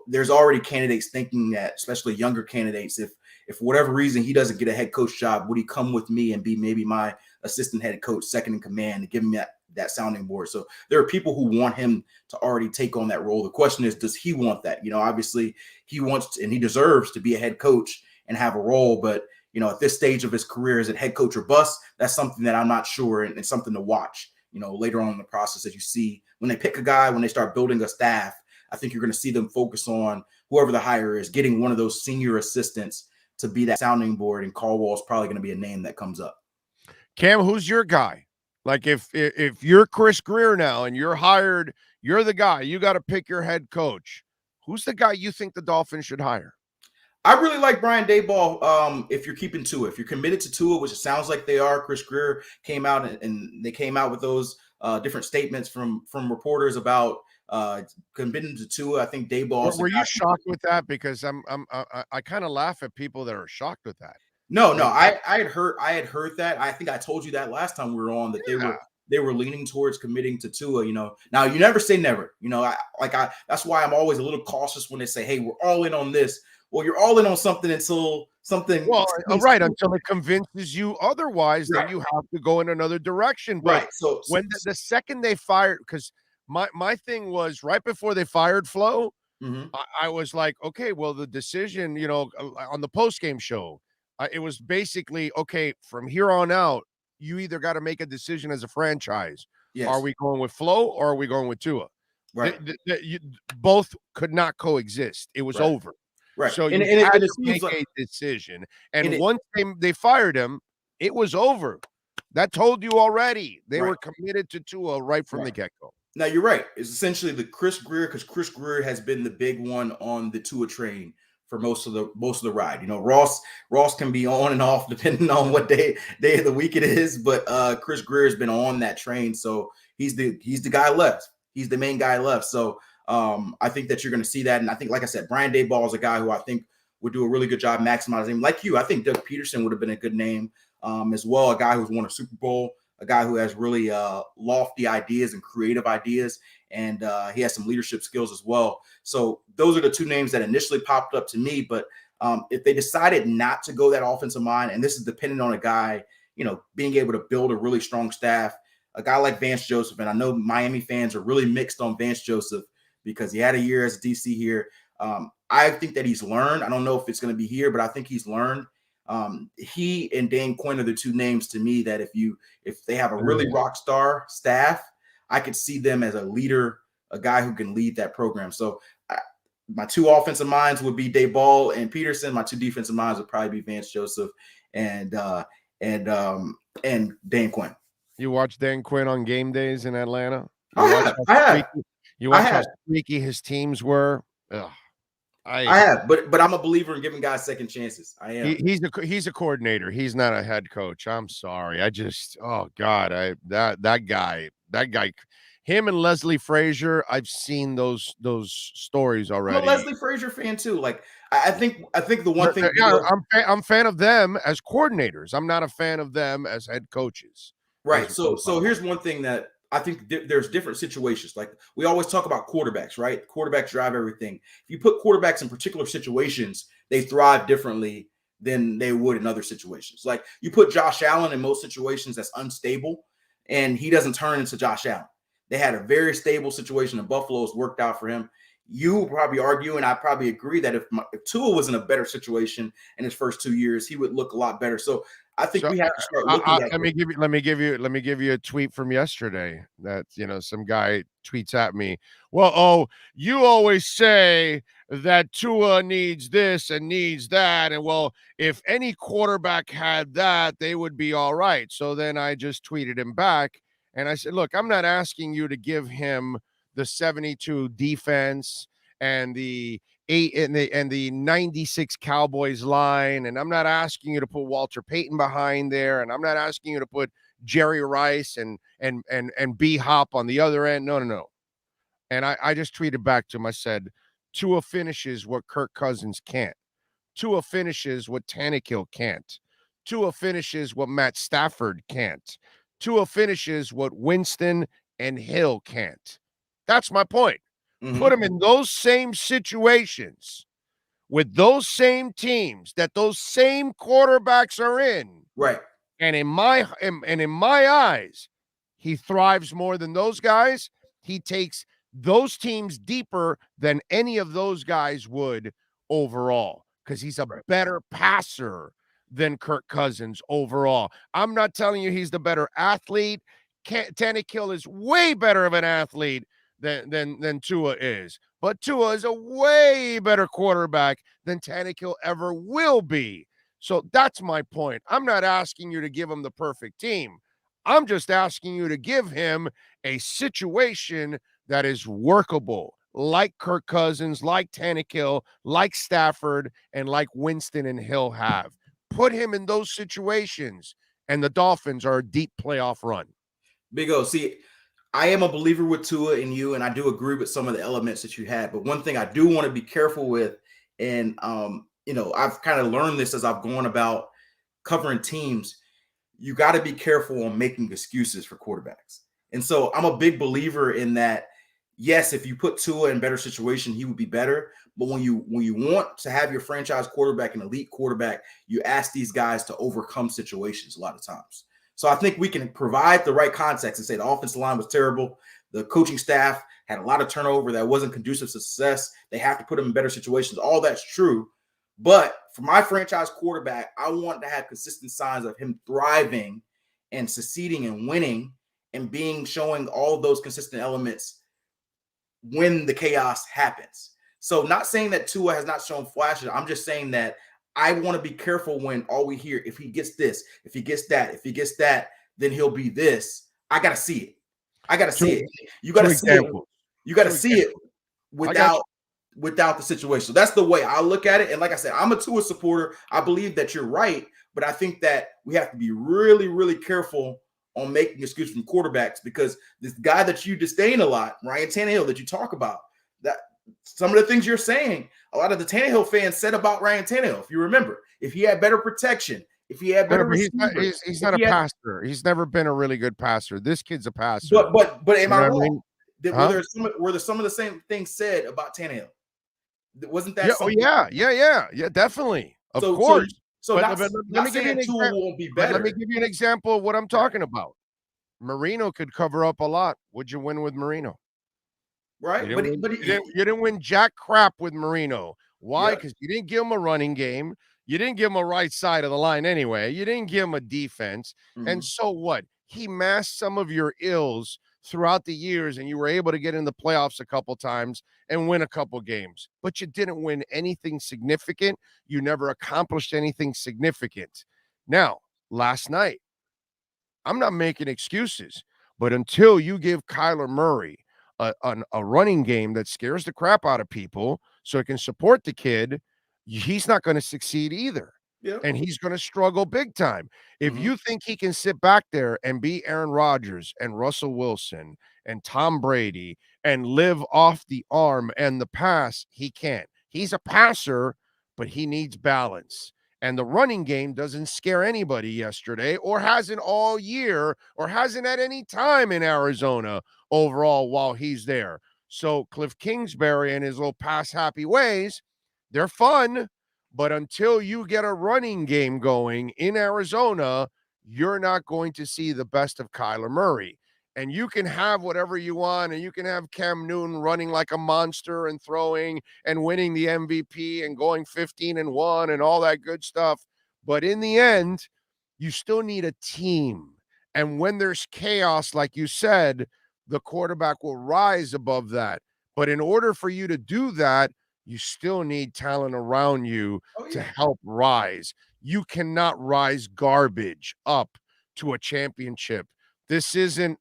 there's already candidates thinking that, especially younger candidates, if for whatever reason he doesn't get a head coach job, would he come with me and be maybe my assistant head coach, second in command, and give him that sounding board? So there are people who want him to already take on that role. The question is, does he want that? Obviously he wants and he deserves to be a head coach and have a role, but at this stage of his career, is it head coach or bust? That's something that I'm not sure, and it's something to watch later on in the process. As you see, when they pick a guy, when they start building a staff, I think you're going to see them focus on whoever the hire is, getting one of those senior assistants to be that sounding board, and Caldwell is probably going to be a name that comes up. Cam, who's your guy? Like if you're Chris Greer now and you're hired, you're the guy, you got to pick your head coach. Who's the guy you think the Dolphins should hire? I really like Brian Daboll. If you're keeping Tua, if you're committed to Tua, which it sounds like they are, Chris Greer came out and they came out with those different statements from reporters about committing to Tua. I think Daboll. Were you shocked with that? Because I kind of laugh at people that are shocked with that. No, I had heard that. I think I told you that last time we were on, that they were leaning towards committing to Tua. Now you never say never. That's why I'm always a little cautious when they say, "Hey, we're all in on this." Well, you're all in on something until something. Well, right, until it convinces you otherwise, right. Then you have to go in another direction. But right. So when the second they fired, because my thing was right before they fired Flo, I was like, okay, well, the decision, on the post-game show, it was basically, okay, from here on out, you either got to make a decision as a franchise. Yes. Are we going with Flo or are we going with Tua? Right. Both could not coexist. It was over. Right. So you had to make a decision. And once they fired him, it was over. That told you already. They were committed to Tua right from the get-go. Now, you're right. It's essentially the Chris Greer, because Chris Greer has been the big one on the Tua train for most of the ride. Ross can be on and off depending on what day of the week it is, but Chris Greer has been on that train, so he's the guy left. He's the main guy left. So I think that you're going to see that, and I think, like I said, Brian Daboll is a guy who I think would do a really good job maximizing him. Like you, I think Doug Peterson would have been a good name as well, a guy who's won a Super Bowl, a guy who has really lofty ideas and creative ideas, and he has some leadership skills as well. So those are the two names that initially popped up to me. But if they decided not to go that offensive mind, and this is dependent on a guy, being able to build a really strong staff, a guy like Vance Joseph, and I know Miami fans are really mixed on Vance Joseph because he had a year as a DC here. I think that he's learned. I don't know if it's going to be here, but I think he's learned. He and Dan Quinn are the two names to me that if they have a really rock star staff, I could see them as a leader, a guy who can lead that program. So my two offensive minds would be Daboll and Peterson. My two defensive minds would probably be Vance Joseph and Dan Quinn. You watch Dan Quinn on game days in Atlanta? You watch how streaky his teams were? Ugh. I have, but I'm a believer in giving guys second chances. I am. He's a coordinator. He's not a head coach. I'm sorry. That guy, him and Leslie Frazier. I've seen those stories already. I'm a Leslie Frazier fan too. Like I think the one thing. Yeah, I'm a fan of them as coordinators. I'm not a fan of them as head coaches. Right. So here's one thing that I think there's different situations. Like we always talk about quarterbacks, right? Quarterbacks drive everything. If you put quarterbacks in particular situations, they thrive differently than they would in other situations. Like you put Josh Allen in most situations that's unstable, and he doesn't turn into Josh Allen. They had a very stable situation in Buffalo. It's worked out for him. you will probably argue, and I probably agree, that if Tua was in a better situation in his first 2 years, he would look a lot better. So I think we have to start looking at. Let me give you a tweet from yesterday that, some guy tweets at me. Well, you always say that Tua needs this and needs that, and well, if any quarterback had that, they would be all right. So then I just tweeted him back, and I said, look, I'm not asking you to give him the 72 defense and the 96 Cowboys line, and I'm not asking you to put Walter Payton behind there, and I'm not asking you to put Jerry Rice and B Hop on the other end. No. And I just tweeted back to him. I said, Tua finishes what Kirk Cousins can't. Tua finishes what Tannehill can't. Tua finishes what Matt Stafford can't. Tua finishes what Winston and Hill can't. That's my point. Mm-hmm. Put them in those same situations with those same teams that those same quarterbacks are in. Right. And in my eyes, he thrives more than those guys. He takes those teams deeper than any of those guys would overall, because he's a better passer than Kirk Cousins overall. I'm not telling you he's the better athlete. Tannehill is way better of an athlete than Tua is. But Tua is a way better quarterback than Tannehill ever will be. So that's my point. I'm not asking you to give him the perfect team. I'm just asking you to give him a situation that is workable, like Kirk Cousins, like Tannehill, like Stafford, and like Winston and Hill have. Put him in those situations, and the Dolphins are a deep playoff run. Big O, see, I am a believer with Tua and you, and I do agree with some of the elements that you had. But one thing I do want to be careful with, and I've kind of learned this as I've gone about covering teams, you got to be careful on making excuses for quarterbacks. And so I'm a big believer in that. Yes, if you put Tua in a better situation, he would be better. But when you want to have your franchise quarterback, an elite quarterback, you ask these guys to overcome situations a lot of times. So I think we can provide the right context and say the offensive line was terrible. The coaching staff had a lot of turnover that wasn't conducive to success. They have to put him in better situations. All that's true. But for my franchise quarterback, I want to have consistent signs of him thriving and succeeding and winning and showing all of those consistent elements when the chaos happens. So not saying that Tua has not shown flashes. I'm just saying that I want to be careful when all we hear, if he gets this, if he gets that, then he'll be this. I got to see it. You got to see it. You got to see it without the situation. So that's the way I look at it. And like I said, I'm a Tua supporter. I believe that you're right, but I think that we have to be really, really careful on making excuses from quarterbacks, because this guy that you disdain a lot, Ryan Tannehill, that you talk about, that some of the things you're saying, a lot of the Tannehill fans said about Ryan Tannehill, if you remember, if he had better protection, if he had better he's not a passer. He's never been a really good passer. This kid's a passer. But am I wrong? I mean? Were there some of the same things said about Tannehill? Wasn't that? Yeah, definitely. Of course. Let me give you an example of what I'm talking about. Marino could cover up a lot. Would you win with Marino? Right, you didn't win jack crap with Marino. Why? Because you didn't give him a running game. You didn't give him a right side of the line anyway. You didn't give him a defense. Mm-hmm. And so what? He masked some of your ills throughout the years, and you were able to get in the playoffs a couple times and win a couple games. But you didn't win anything significant. You never accomplished anything significant. Now, last night, I'm not making excuses, but until you give Kyler Murray a running game that scares the crap out of people so it can support the kid, he's not going to succeed either. Yeah. And he's going to struggle big time. If you think he can sit back there and be Aaron Rodgers and Russell Wilson and Tom Brady and live off the arm and the pass, he can't. He's a passer, but he needs balance. And the running game doesn't scare anybody yesterday, or hasn't all year, or hasn't at any time in Arizona overall while he's there. So Cliff Kingsbury and his little pass-happy ways, they're fun, but until you get a running game going in Arizona, you're not going to see the best of Kyler Murray. And you can have whatever you want, and you can have Cam Newton running like a monster and throwing and winning the MVP and going 15-1 and all that good stuff. But in the end, you still need a team. And when there's chaos, like you said, the quarterback will rise above that. But in order for you to do that, you still need talent around you to help rise. You cannot rise garbage up to a championship. This isn't,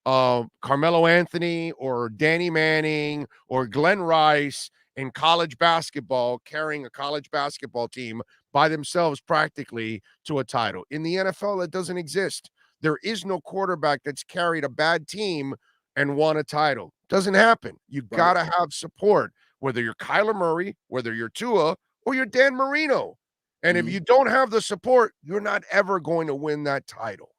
Carmelo Anthony or Danny Manning or Glenn Rice in college basketball carrying a college basketball team by themselves practically to a title. In the NFL, it doesn't exist. There is no quarterback that's carried a bad team and won a title. Doesn't happen. You got to have support, whether you're Kyler Murray, whether you're Tua, or you're Dan Marino. And if you don't have the support, you're not ever going to win that title.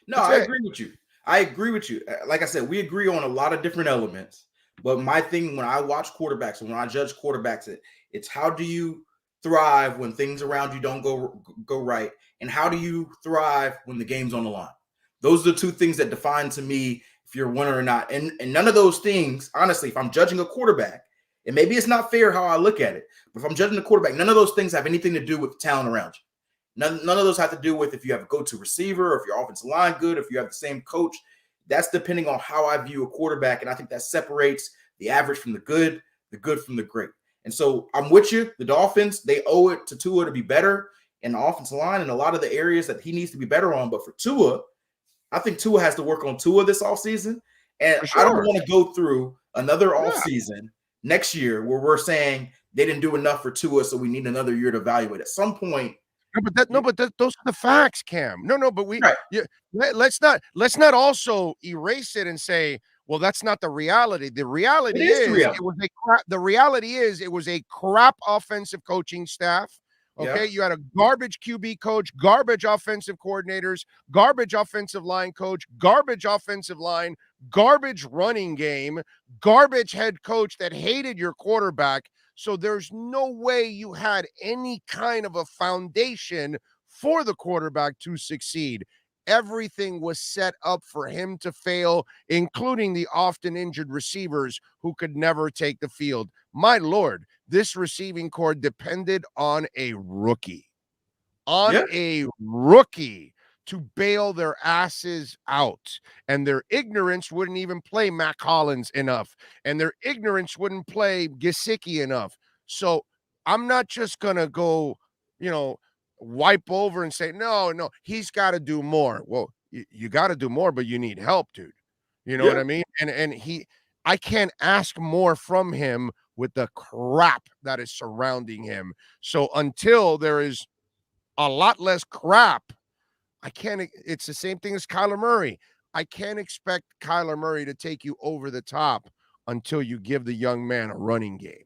No, I agree with you. I agree with you. Like I said, we agree on a lot of different elements. But my thing when I watch quarterbacks and when I judge quarterbacks, it's how do you thrive when things around you don't go right, and how do you thrive when the game's on the line? Those are the two things that define to me if you're a winner or not. And none of those things, honestly, if I'm judging a quarterback, and maybe it's not fair how I look at it, but if I'm judging a quarterback, none of those things have anything to do with the talent around you. None of those have to do with if you have a go-to receiver, or if your offensive line good, if you have the same coach. That's depending on how I view a quarterback, and I think that separates the average from the good from the great. And so I'm with you. The Dolphins, they owe it to Tua to be better in the offensive line and a lot of the areas that he needs to be better on. But for Tua, I think Tua has to work on Tua this offseason. And I don't want to go through another offseason next year where we're saying they didn't do enough for Tua, so we need another year to evaluate. At some point, those are the facts, Cam. But let's not also erase it and say, well, that's not the reality. The reality is it was a crap offensive coaching staff. Okay, you had a garbage QB coach, garbage offensive coordinators, garbage offensive line coach, garbage offensive line, garbage running game, garbage head coach that hated your quarterback. So there's no way you had any kind of a foundation for the quarterback to succeed. Everything was set up for him to fail, including the often injured receivers who could never take the field. My Lord, this receiving corps depended on a rookie. To bail their asses out. And their ignorance wouldn't even play Mac Hollins enough. And their ignorance wouldn't play Gesicki enough. So I'm not just going to go, wipe over and say, no, he's got to do more. Well, you got to do more, but you need help, dude. You know what I mean? And I can't ask more from him with the crap that is surrounding him. So until there is a lot less crap, it's the same thing as Kyler Murray. I can't expect Kyler Murray to take you over the top until you give the young man a running game.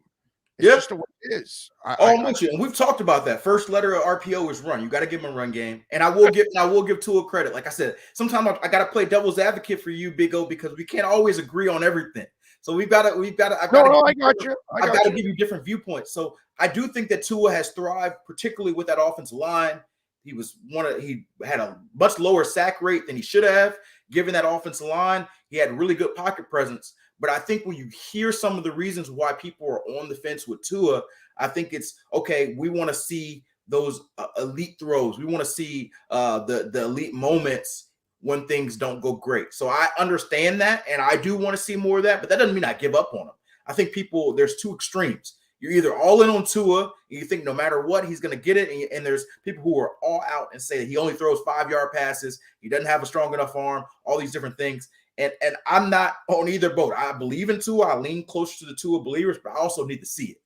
It's just the way it is. I'm with you. And we've talked about that. First letter of RPO is run. You got to give him a run game. And I will give Tua credit. Like I said, sometimes I got to play devil's advocate for you, Big O, because we can't always agree on everything. So I got to give you different viewpoints. So I do think that Tua has thrived, particularly with that offensive line. He had a much lower sack rate than he should have, given that offensive line. He had really good pocket presence. But I think when you hear some of the reasons why people are on the fence with Tua, I think it's, okay, we want to see those elite throws. We want to see the elite moments when things don't go great. So I understand that, and I do want to see more of that, but that doesn't mean I give up on him. I think there's two extremes. You're either all in on Tua, and you think no matter what, he's going to get it, and there's people who are all out and say that he only throws 5-yard passes, he doesn't have a strong enough arm, all these different things. And I'm not on either boat. I believe in Tua. I lean closer to the Tua believers, but I also need to see it.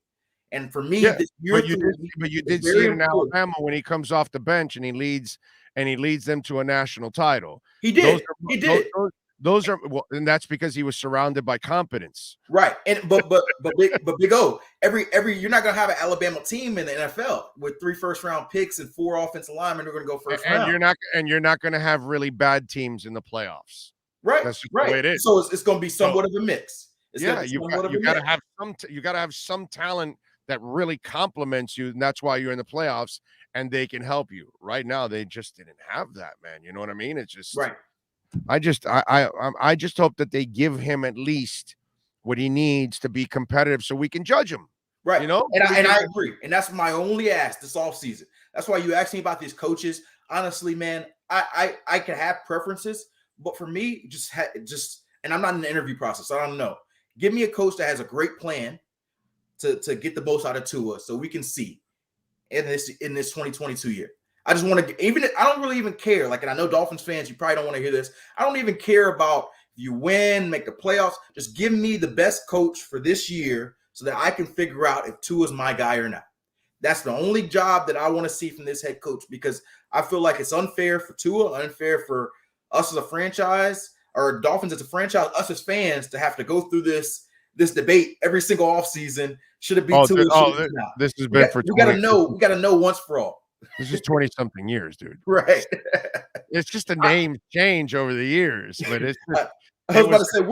And for me, this year, but you did see it in Alabama when he comes off the bench and he leads them to a national title. He did. Those are and that's because he was surrounded by competence. Right. And but Big O, every you're not gonna have an Alabama team in the NFL with 3 first-round picks and 4 offensive linemen who are gonna go first round. And you're not gonna have really bad teams in the playoffs. Right. That's just the way it is. So it's gonna be somewhat of a mix. You gotta have some talent that really complements you, and that's why you're in the playoffs and they can help you. Right now, they just didn't have that, man. You know what I mean? It's just right. I just hope that they give him at least what he needs to be competitive, so we can judge him. Right. You know, and I agree. And that's my only ask this offseason. That's why you asked me about these coaches. Honestly, man, I can have preferences, but for me, and I'm not in the interview process. So I don't know. Give me a coach that has a great plan to get the most out of Tua, so we can see in this 2022 year. I just want to I don't really even care. Like, and I know Dolphins fans, you probably don't want to hear this. I don't even care about if you win, make the playoffs. Just give me the best coach for this year so that I can figure out if Tua is my guy or not. That's the only job that I want to see from this head coach, because I feel like it's unfair for Tua, unfair for us as a franchise, or Dolphins as a franchise, us as fans, to have to go through this debate every single offseason. Should it be Tua? This has been for 20. We gotta know once for all. This is 20-something years, dude. Right. It's just a name change over the years, but it's just, it was a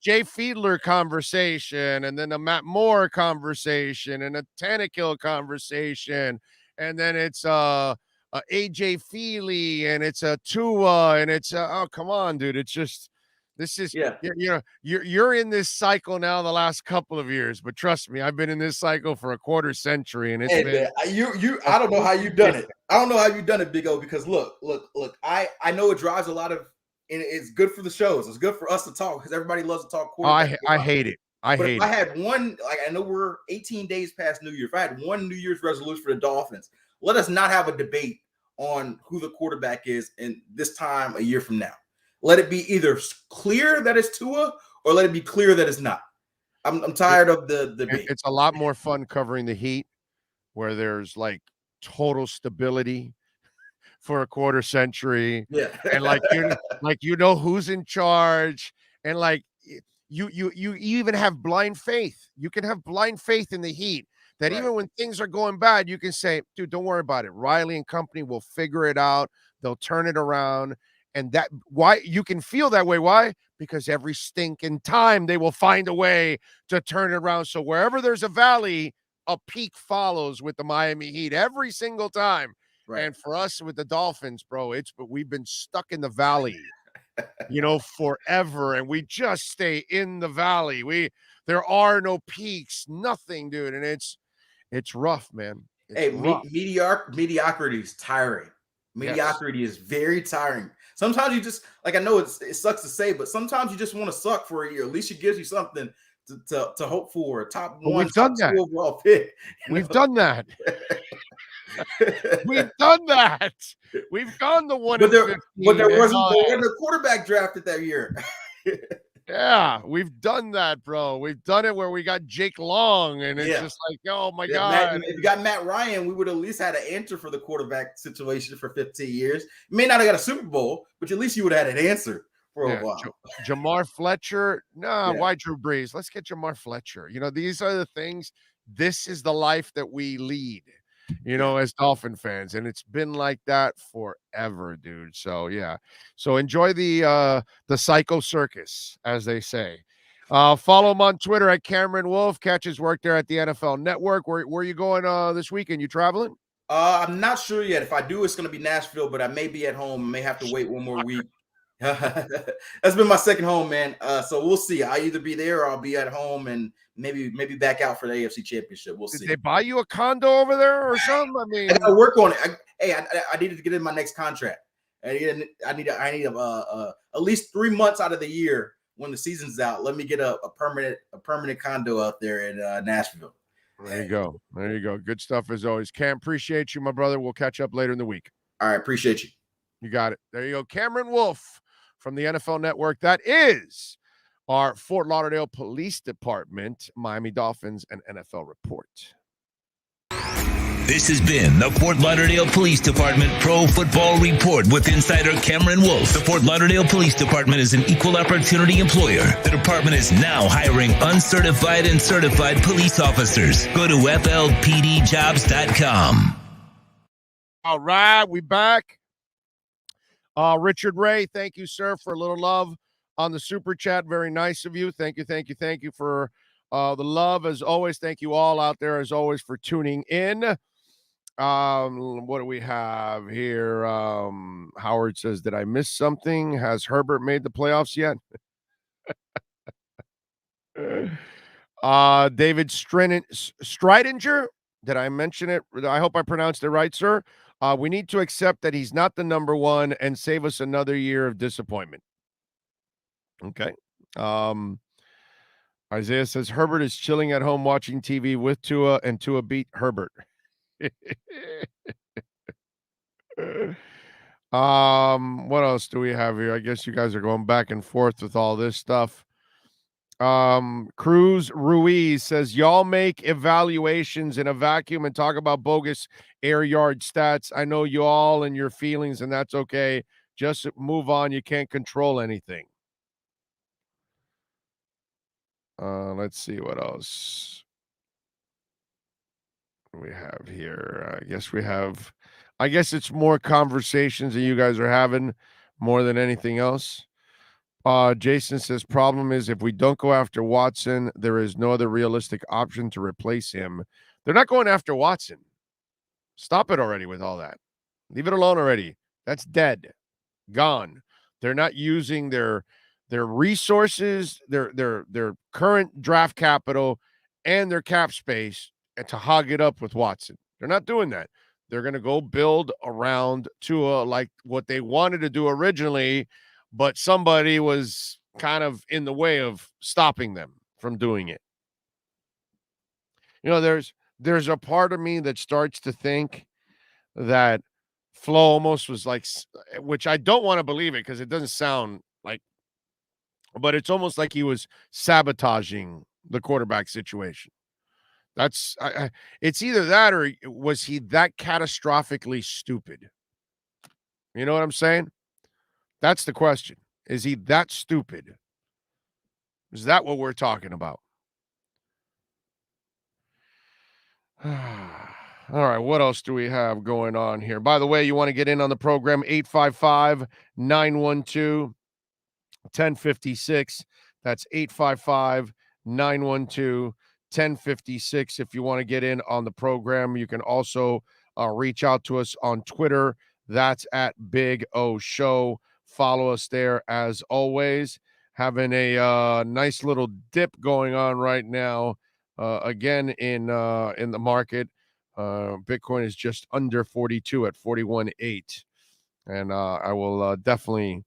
Jay Fiedler conversation, and then a Matt Moore conversation, and a Tannehill conversation, and then it's AJ Feely, and it's a Tua, and it's oh, come on, dude. It's just, this is, you're in this cycle now the last couple of years, but trust me, I've been in this cycle for a quarter century, and it's been, man, I don't know how you've done it. I don't know how you've done it, Big O, because look, I know it drives a lot of, and it's good for the shows. It's good for us to talk, because everybody loves to talk quarterback. I hate it. If I had one, like, I know we're 18 days past New Year. If I had one New Year's resolution for the Dolphins, let us not have a debate on who the quarterback is in this time a year from now. Let it be either clear that it's Tua, or let it be clear that it's not. I'm tired of the debate. It's a lot more fun covering the Heat, where there's like total stability for a quarter century. Yeah. And you know who's in charge, and like you even have blind faith. You can have blind faith in the Heat, that even when things are going bad, you can say, dude, don't worry about it. Riley and company will figure it out. They'll turn it around. And that, why you can feel that way. Why? Because every stinking time they will find a way to turn it around. So wherever there's a valley, a peak follows with the Miami Heat every single time. Right. And for us with the Dolphins, bro, we've been stuck in the valley, forever. And we just stay in the valley. There are no peaks, nothing, dude. And it's rough, man. Rough. Mediocrity is tiring. Mediocrity is very tiring. Sometimes you just, like, I know it sucks to say, but sometimes you just want to suck for a year. At least it gives you something to hope for. A top one, top two overall pick. We've done that. We've done that. We've gone to 1 but there wasn't a quarterback drafted that year. Yeah, we've done that, bro. We've done it where we got Jake Long, and it's just like, oh my God. If you got Matt Ryan, we would at least had an answer for the quarterback situation for 15 years. You may not have got a Super Bowl, but at least you would have had an answer for a while. Jamar Fletcher, why Drew Brees? Let's get Jamar Fletcher. These are the things. This is the life that we lead, as Dolphin fans, and it's been like that forever, dude. So so enjoy the psycho circus, as they say. Follow him on Twitter at Cameron Wolf. Catch his work there at the NFL Network. Where are you going this weekend? You traveling? I'm not sure yet. If I do, it's going to be Nashville, but I may be at home. I may have to wait one more week. That's been my second home, man. So we'll see. I'll either be there or I'll be at home, and maybe back out for the AFC Championship. We'll see. Did they buy you a condo over there or something? I mean, I got to work on it. I needed to get in my next contract. I need at least 3 months out of the year when the season's out. Let me get a permanent condo out there in Nashville. There you go. Good stuff as always. Cam, appreciate you, my brother. We'll catch up later in the week. All right, appreciate you. You got it. There you go. Cameron Wolf from the NFL Network. That is our Fort Lauderdale Police Department, Miami Dolphins, and NFL report. This has been the Fort Lauderdale Police Department Pro Football Report with insider Cameron Wolf. The Fort Lauderdale Police Department is an equal opportunity employer. The department is now hiring uncertified and certified police officers. Go to flpdjobs.com. All right, we back. Richard Ray, thank you, sir, for a little love on the super chat. Very nice of you. Thank you for the love as always. Thank you all out there as always for tuning in. What do we have here? Howard says, did I miss something? Has Herbert made the playoffs yet? David Stridinger, did I mention it? I hope I pronounced it right, sir. We need to accept that he's not the number one and save us another year of disappointment. Okay. Isaiah says Herbert is chilling at home watching TV with Tua, and Tua beat Herbert. What else do we have here? I guess you guys are going back and forth with all this stuff. Cruz Ruiz says, y'all make evaluations in a vacuum and talk about bogus air yard stats. I know you all and your feelings, and that's okay. Just move on. You can't control anything. Let's see what else we have here. I guess it's more conversations that you guys are having more than anything else. Jason says, problem is if we don't go after Watson, there is no other realistic option to replace him. They're not going after Watson. Stop it already with all that. Leave it alone already. That's dead. Gone. They're not using their resources, their current draft capital, and their cap space to hog it up with Watson. They're not doing that. They're going to go build around Tua like what they wanted to do originally, but somebody was kind of in the way of stopping them from doing it. You know, there's a part of me that starts to think that Flo almost was like, which I don't want to believe it because it doesn't sound like, but it's almost like he was sabotaging the quarterback situation. It's either that or was he that catastrophically stupid? You know what I'm saying? That's the question. Is he that stupid? Is that what we're talking about? All right, what else do we have going on here? By the way, you want to get in on the program, 855-912-1056. That's 855-912-1056. If you want to get in on the program, you can also reach out to us on Twitter. That's at Big O Show. Follow us there as always. Having a nice little dip going on right now. Again in the market. Bitcoin is just under 42 at 41.8. And I will definitely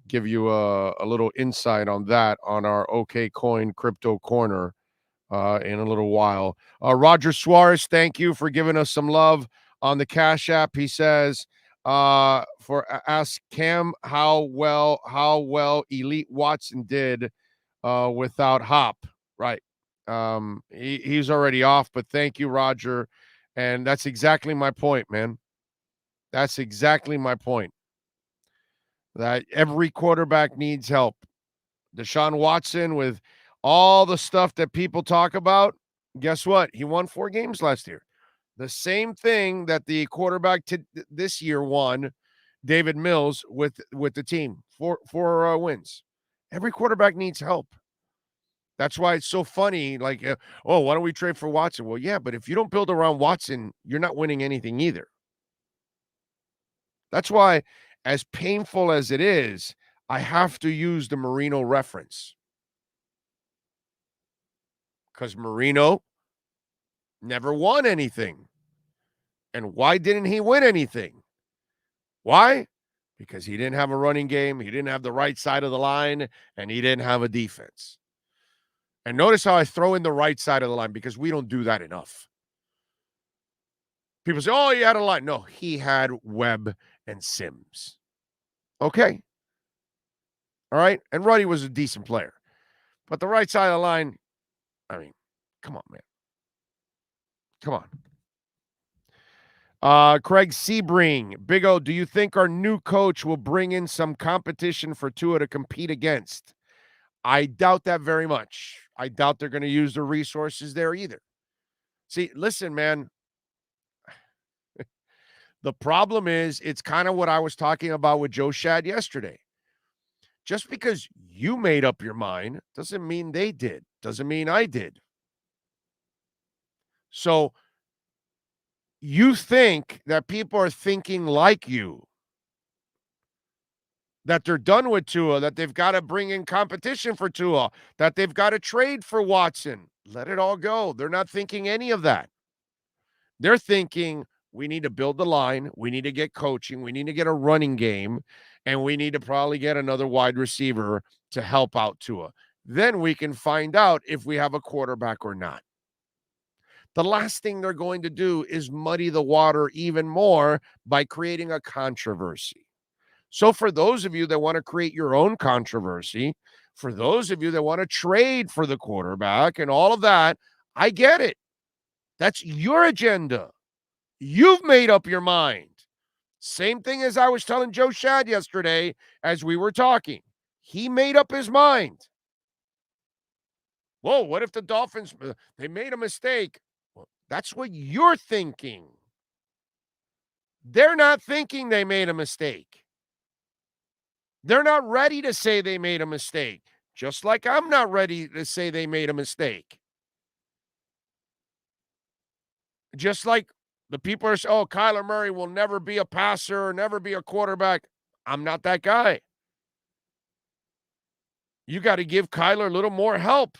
give you a little insight on that on our OK Coin Crypto Corner in a little while. Roger Suarez, thank you for giving us some love on the Cash App. He says, ask Cam how well Elite Watson did without Hop. Right. He's already off, but thank you, Roger. And that's exactly my point, man. That's exactly my point. That every quarterback needs help. Deshaun Watson, with all the stuff that people talk about, guess what? He won 4 games last year. The same thing that the quarterback this year won, David Mills, with the team. 4 wins. Every quarterback needs help. That's why it's so funny. Like, why don't we trade for Watson? Well, yeah, but if you don't build around Watson, you're not winning anything either. That's why, as painful as it is, I have to use the Marino reference. Because Marino never won anything. And why didn't he win anything? Why? Because he didn't have a running game, he didn't have the right side of the line, and he didn't have a defense. And notice how I throw in the right side of the line, because we don't do that enough. People say, he had a line. No, he had Webb and Sims. Okay. All right. And Ruddy was a decent player. But the right side of the line, I mean, come on, man. Come on. Craig Sebring, Big O, do you think our new coach will bring in some competition for Tua to compete against? I doubt that very much. I doubt they're going to use the resources there either. See, listen, man. The problem is, it's kind of what I was talking about with Joe Shad yesterday. Just because you made up your mind doesn't mean they did. Doesn't mean I did. So you think that people are thinking like you. that they're done with Tua, that they've got to bring in competition for Tua, that they've got to trade for Watson. Let it all go. They're not thinking any of that. They're thinking, we need to build the line, we need to get coaching, we need to get a running game, and we need to probably get another wide receiver to help out Tua. Then we can find out if we have a quarterback or not. The last thing they're going to do is muddy the water even more by creating a controversy. So for those of you that want to create your own controversy, for those of you that want to trade for the quarterback and all of that, I get it. That's your agenda. You've made up your mind. Same thing as I was telling Joe Shad yesterday as we were talking. He made up his mind. Whoa, what if the Dolphins, they made a mistake? Well, that's what you're thinking. They're not thinking they made a mistake. They're not ready to say they made a mistake, just like I'm not ready to say they made a mistake. Just like the people are saying, oh, Kyler Murray will never be a passer or never be a quarterback. I'm not that guy. You got to give Kyler a little more help.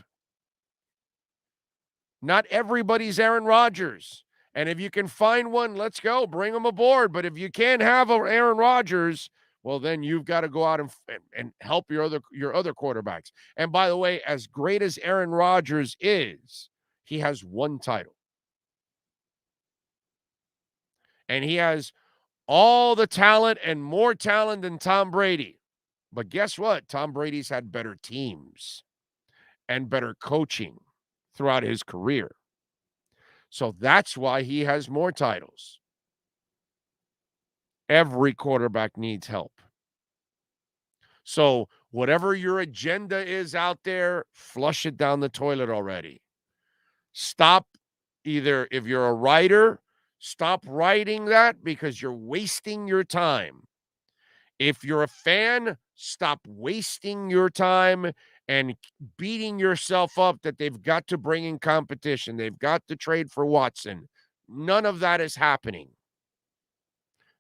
Not everybody's Aaron Rodgers. And if you can find one, let's go. Bring him aboard. But if you can't have an Aaron Rodgers, well, then you've got to go out and help your other quarterbacks. And by the way, as great as Aaron Rodgers is, he has one title. And he has all the talent and more talent than Tom Brady. But guess what? Tom Brady's had better teams and better coaching throughout his career. So that's why he has more titles. Every quarterback needs help. So whatever your agenda is out there, flush it down the toilet already. Stop either, if you're a writer, stop writing that because you're wasting your time. If you're a fan, stop wasting your time and beating yourself up that they've got to bring in competition. They've got to trade for Watson. None of that is happening.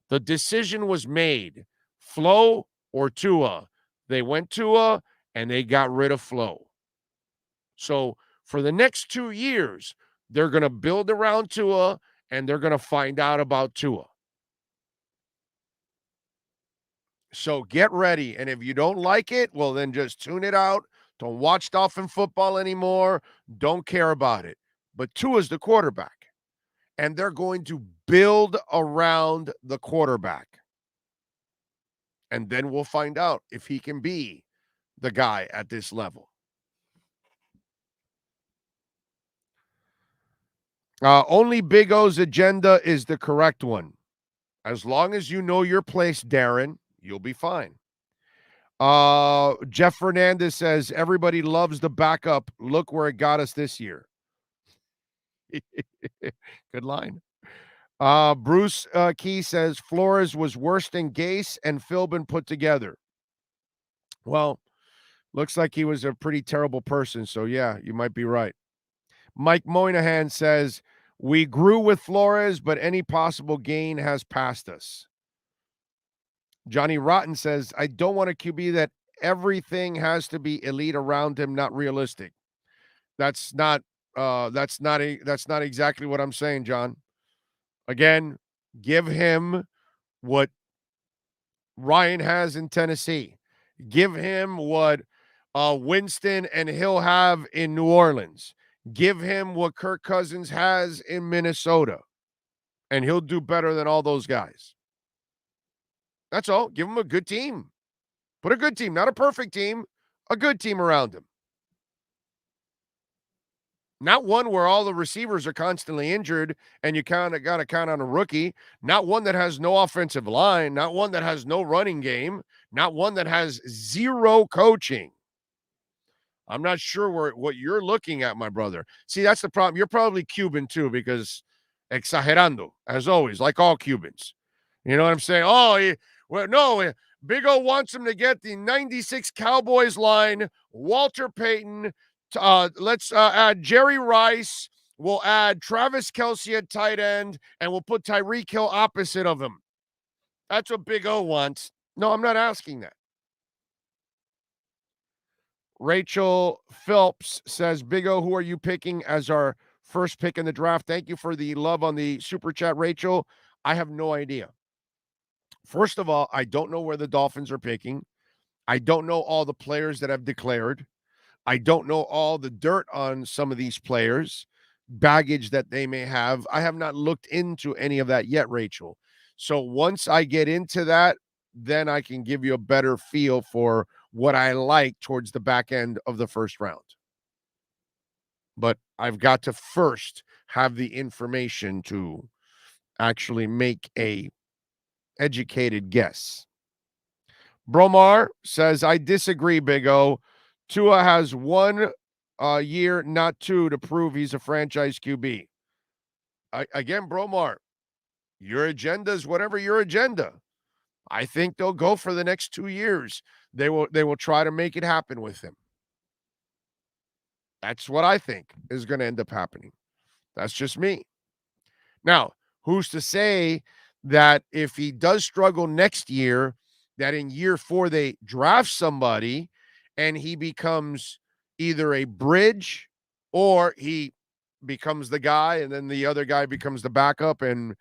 The decision was made, Flo or Tua. They went Tua and they got rid of Flo. So for the next 2 years, they're going to build around Tua and they're going to find out about Tua. So get ready. And if you don't like it, well, then just tune it out. Don't watch Dolphin football anymore. Don't care about it. But Tua's the quarterback. And they're going to build around the quarterback. And then we'll find out if he can be the guy at this level. Only Big O's agenda is the correct one. As long as you know your place, Darren, you'll be fine. Jeff Fernandez says, everybody loves the backup. Look where it got us this year. Good line. Bruce Key says, Flores was worse than Gase and Philbin put together. Well, looks like he was a pretty terrible person. So, yeah, you might be right. Mike Moynihan says, we grew with Flores, but any possible gain has passed us. Johnny Rotten says, I don't want a QB that everything has to be elite around him, not realistic. That's not exactly what I'm saying, John. Again, give him what Ryan has in Tennessee. Give him what Winston and Hill have in New Orleans. Give him what Kirk Cousins has in Minnesota. And he'll do better than all those guys. That's all. Give him a good team. Put a good team, not a perfect team, a good team around him. Not one where all the receivers are constantly injured and you kind of got to count on a rookie. Not one that has no offensive line. Not one that has no running game. Not one that has zero coaching. I'm not sure what you're looking at, my brother. See, that's the problem. You're probably Cuban too, because exagerando, as always, like all Cubans. You know what I'm saying? Oh, no, Big O wants him to get the 96 Cowboys line, Walter Payton. Let's add Jerry Rice. We'll add Travis Kelce at tight end, and we'll put Tyreek Hill opposite of him. That's what Big O wants. No, I'm not asking that. Rachel Phelps says, Big O, who are you picking as our first pick in the draft? Thank you for the love on the super chat, Rachel. I have no idea. First of all, I don't know where the Dolphins are picking. I don't know all the players that have declared. I don't know all the dirt on some of these players, baggage that they may have. I have not looked into any of that yet, Rachel. So once I get into that, then I can give you a better feel for what I like towards the back end of the first round. But I've got to first have the information to actually make a educated guess. Bromar says, I disagree, Big O. Tua has 1 year, not 2, to prove he's a franchise QB. Again, Bromar, your agenda is whatever your agenda. I think they'll go for the next 2 years. They will try to make it happen with him. That's what I think is going to end up happening. That's just me. Now, who's to say that if he does struggle next year, that in year 4 they draft somebody and he becomes either a bridge or he becomes the guy and then the other guy becomes the backup and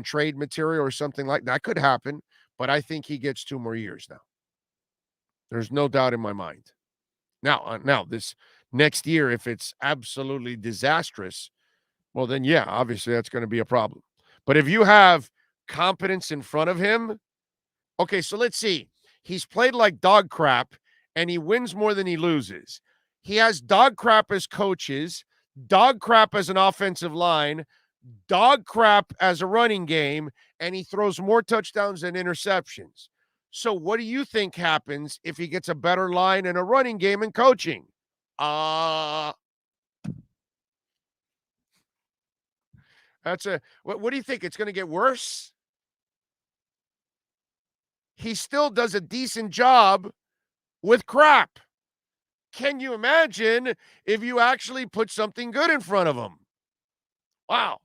trade material or something like that? Could happen, but I think he gets 2 more years now. There's no doubt in my mind. Now this next year, if it's absolutely disastrous, well then, yeah, obviously that's going to be a problem. But if you have competence in front of him, okay, so let's see. He's played like dog crap, and he wins more than he loses. He has dog crap as coaches, dog crap as an offensive line, dog crap as a running game, and he throws more touchdowns than interceptions. So what do you think happens if he gets a better line and a running game and coaching? What do you think? It's going to get worse? He still does a decent job with crap. Can you imagine if you actually put something good in front of him? Wow.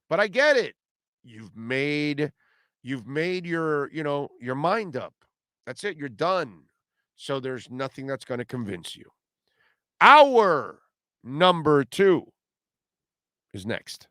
But I get it. You've made your mind up. That's it. You're done. So there's nothing that's going to convince you. Our number 2 is next.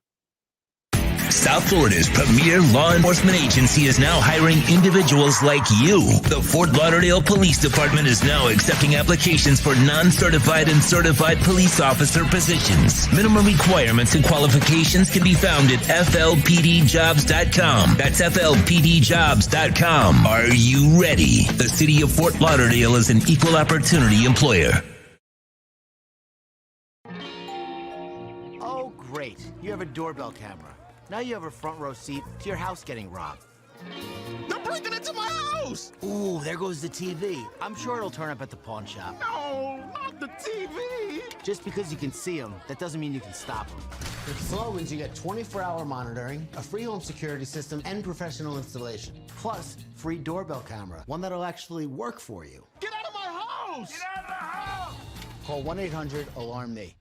South Florida's premier law enforcement agency is now hiring individuals like you. The Fort Lauderdale Police Department is now accepting applications for non-certified and certified police officer positions. Minimum requirements and qualifications can be found at flpdjobs.com. That's flpdjobs.com. Are you ready? The city of Fort Lauderdale is an equal opportunity employer. Oh, great. You have a doorbell camera. Now you have a front row seat to your house getting robbed. They're breaking into my house! Ooh, there goes the TV. I'm sure it'll turn up at the pawn shop. No, not the TV! Just because you can see them, that doesn't mean you can stop them. With Slogans, you get 24-hour monitoring, a free home security system, and professional installation. Plus, free doorbell camera, one that'll actually work for you. Get out of my house! Get out of the house! Call 1-800-ALARM-ME.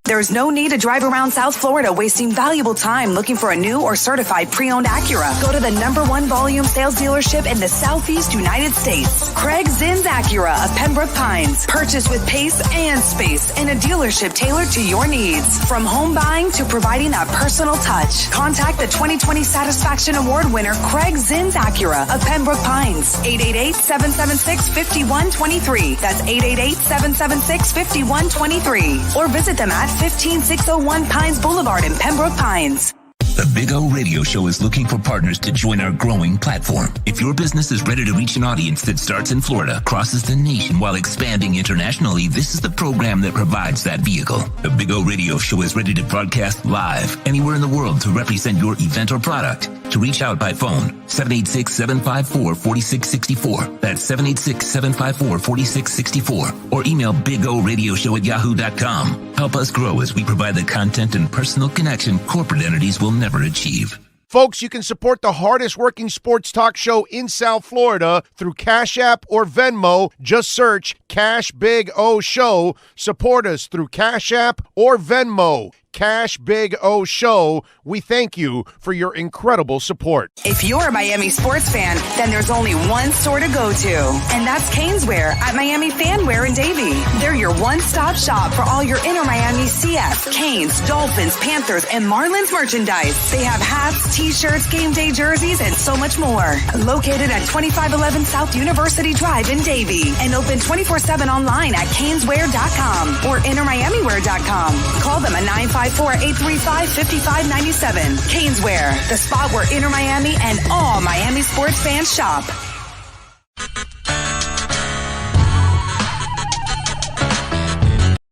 There's no need to drive around South Florida wasting valuable time looking for a new or certified pre-owned Acura. Go to the #1 volume sales dealership in the Southeast United States. Craig Zinn's Acura of Pembroke Pines. Purchase with pace and space in a dealership tailored to your needs. From home buying to providing that personal touch. Contact the 2020 Satisfaction Award winner Craig Zinn's Acura of Pembroke Pines. 888-776-5123. That's 888-776-5123. Or visit them at 15601 Pines Boulevard in Pembroke Pines. The Big O Radio Show is looking for partners to join our growing platform. If your business is ready to reach an audience that starts in Florida, crosses the nation while expanding internationally, this is the program that provides that vehicle. The Big O Radio Show is ready to broadcast live anywhere in the world to represent your event or product. To reach out by phone, 786-754-4664. That's 786-754-4664. Or email bigoradioshow@yahoo.com. Help us grow as we provide the content and personal connection corporate entities will never achieve. Folks, you can support the hardest working sports talk show in South Florida through Cash App or Venmo. Just search Cash Big O Show. Support us through Cash App or Venmo. Cash Big O Show. We thank you for your incredible support. If you're a Miami sports fan, then there's only one store to go to, and that's Caneswear at Miami Fanwear in Davie. They're your one-stop shop for all your inner Miami CF, Canes, Dolphins, Panthers, and Marlins merchandise. They have hats, t-shirts, game day jerseys, and so much more. Located at 2511 South University Drive in Davie, and open 24/7 online at caneswear.com or innermiamiwear.com. Call them at 954-835-5597. Caneswear, the spot where Inner Miami and all Miami sports fans shop.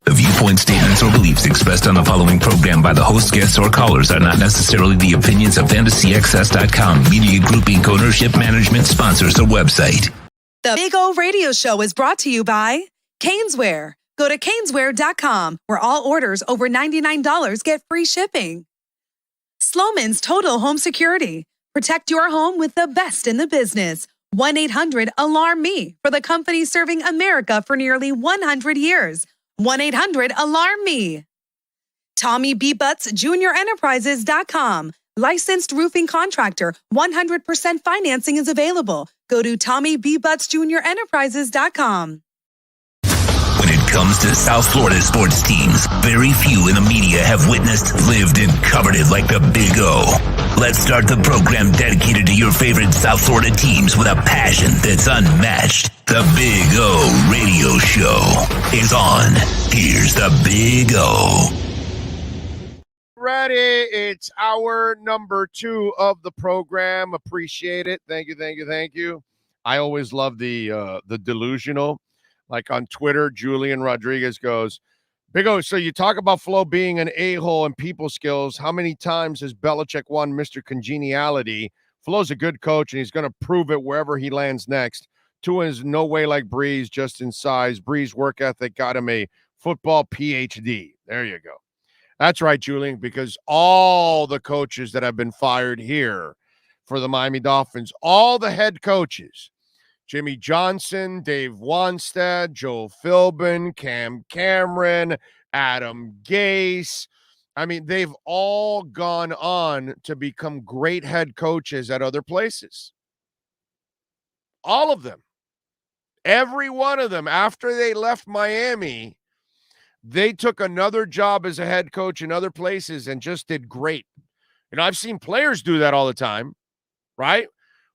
The viewpoint statements or beliefs expressed on the following program by the host, guests, or callers are not necessarily the opinions of fantasyxs.com, media group, Inc., ownership, management, sponsors, or website. The Big O Radio Show is brought to you by Caneswear. Go to caneswear.com, where all orders over $99 get free shipping. Sloman's Total Home Security. Protect your home with the best in the business. 1-800-ALARM-ME for the company serving America for nearly 100 years. 1-800-ALARM-ME. Tommy B. Butts Junior Enterprises.com. Licensed roofing contractor. 100% financing is available. Go to Tommy B. Butts Junior Enterprises.com. When it comes to South Florida sports teams, very few in the media have witnessed, lived, and covered it like the Big O. Let's start the program dedicated to your favorite South Florida teams with a passion that's unmatched. The Big O Radio Show is on. Here's the Big O. Ready. It's hour number 2 of the program. Appreciate it. Thank you. I always love the delusional. Like on Twitter, Julian Rodriguez goes, Big O, so you talk about Flo being an a-hole and people skills. How many times has Belichick won Mr. Congeniality? Flo's a good coach, and he's going to prove it wherever he lands next. Tua is no way like Breeze, just in size. Breeze work ethic got him a football PhD. There you go. That's right, Julian, because all the coaches that have been fired here for the Miami Dolphins, all the head coaches, Jimmy Johnson, Dave Wanstead, Joe Philbin, Cam Cameron, Adam Gase. I mean, they've all gone on to become great head coaches at other places. All of them. Every one of them, after they left Miami, they took another job as a head coach in other places and just did great. And I've seen players do that all the time, right?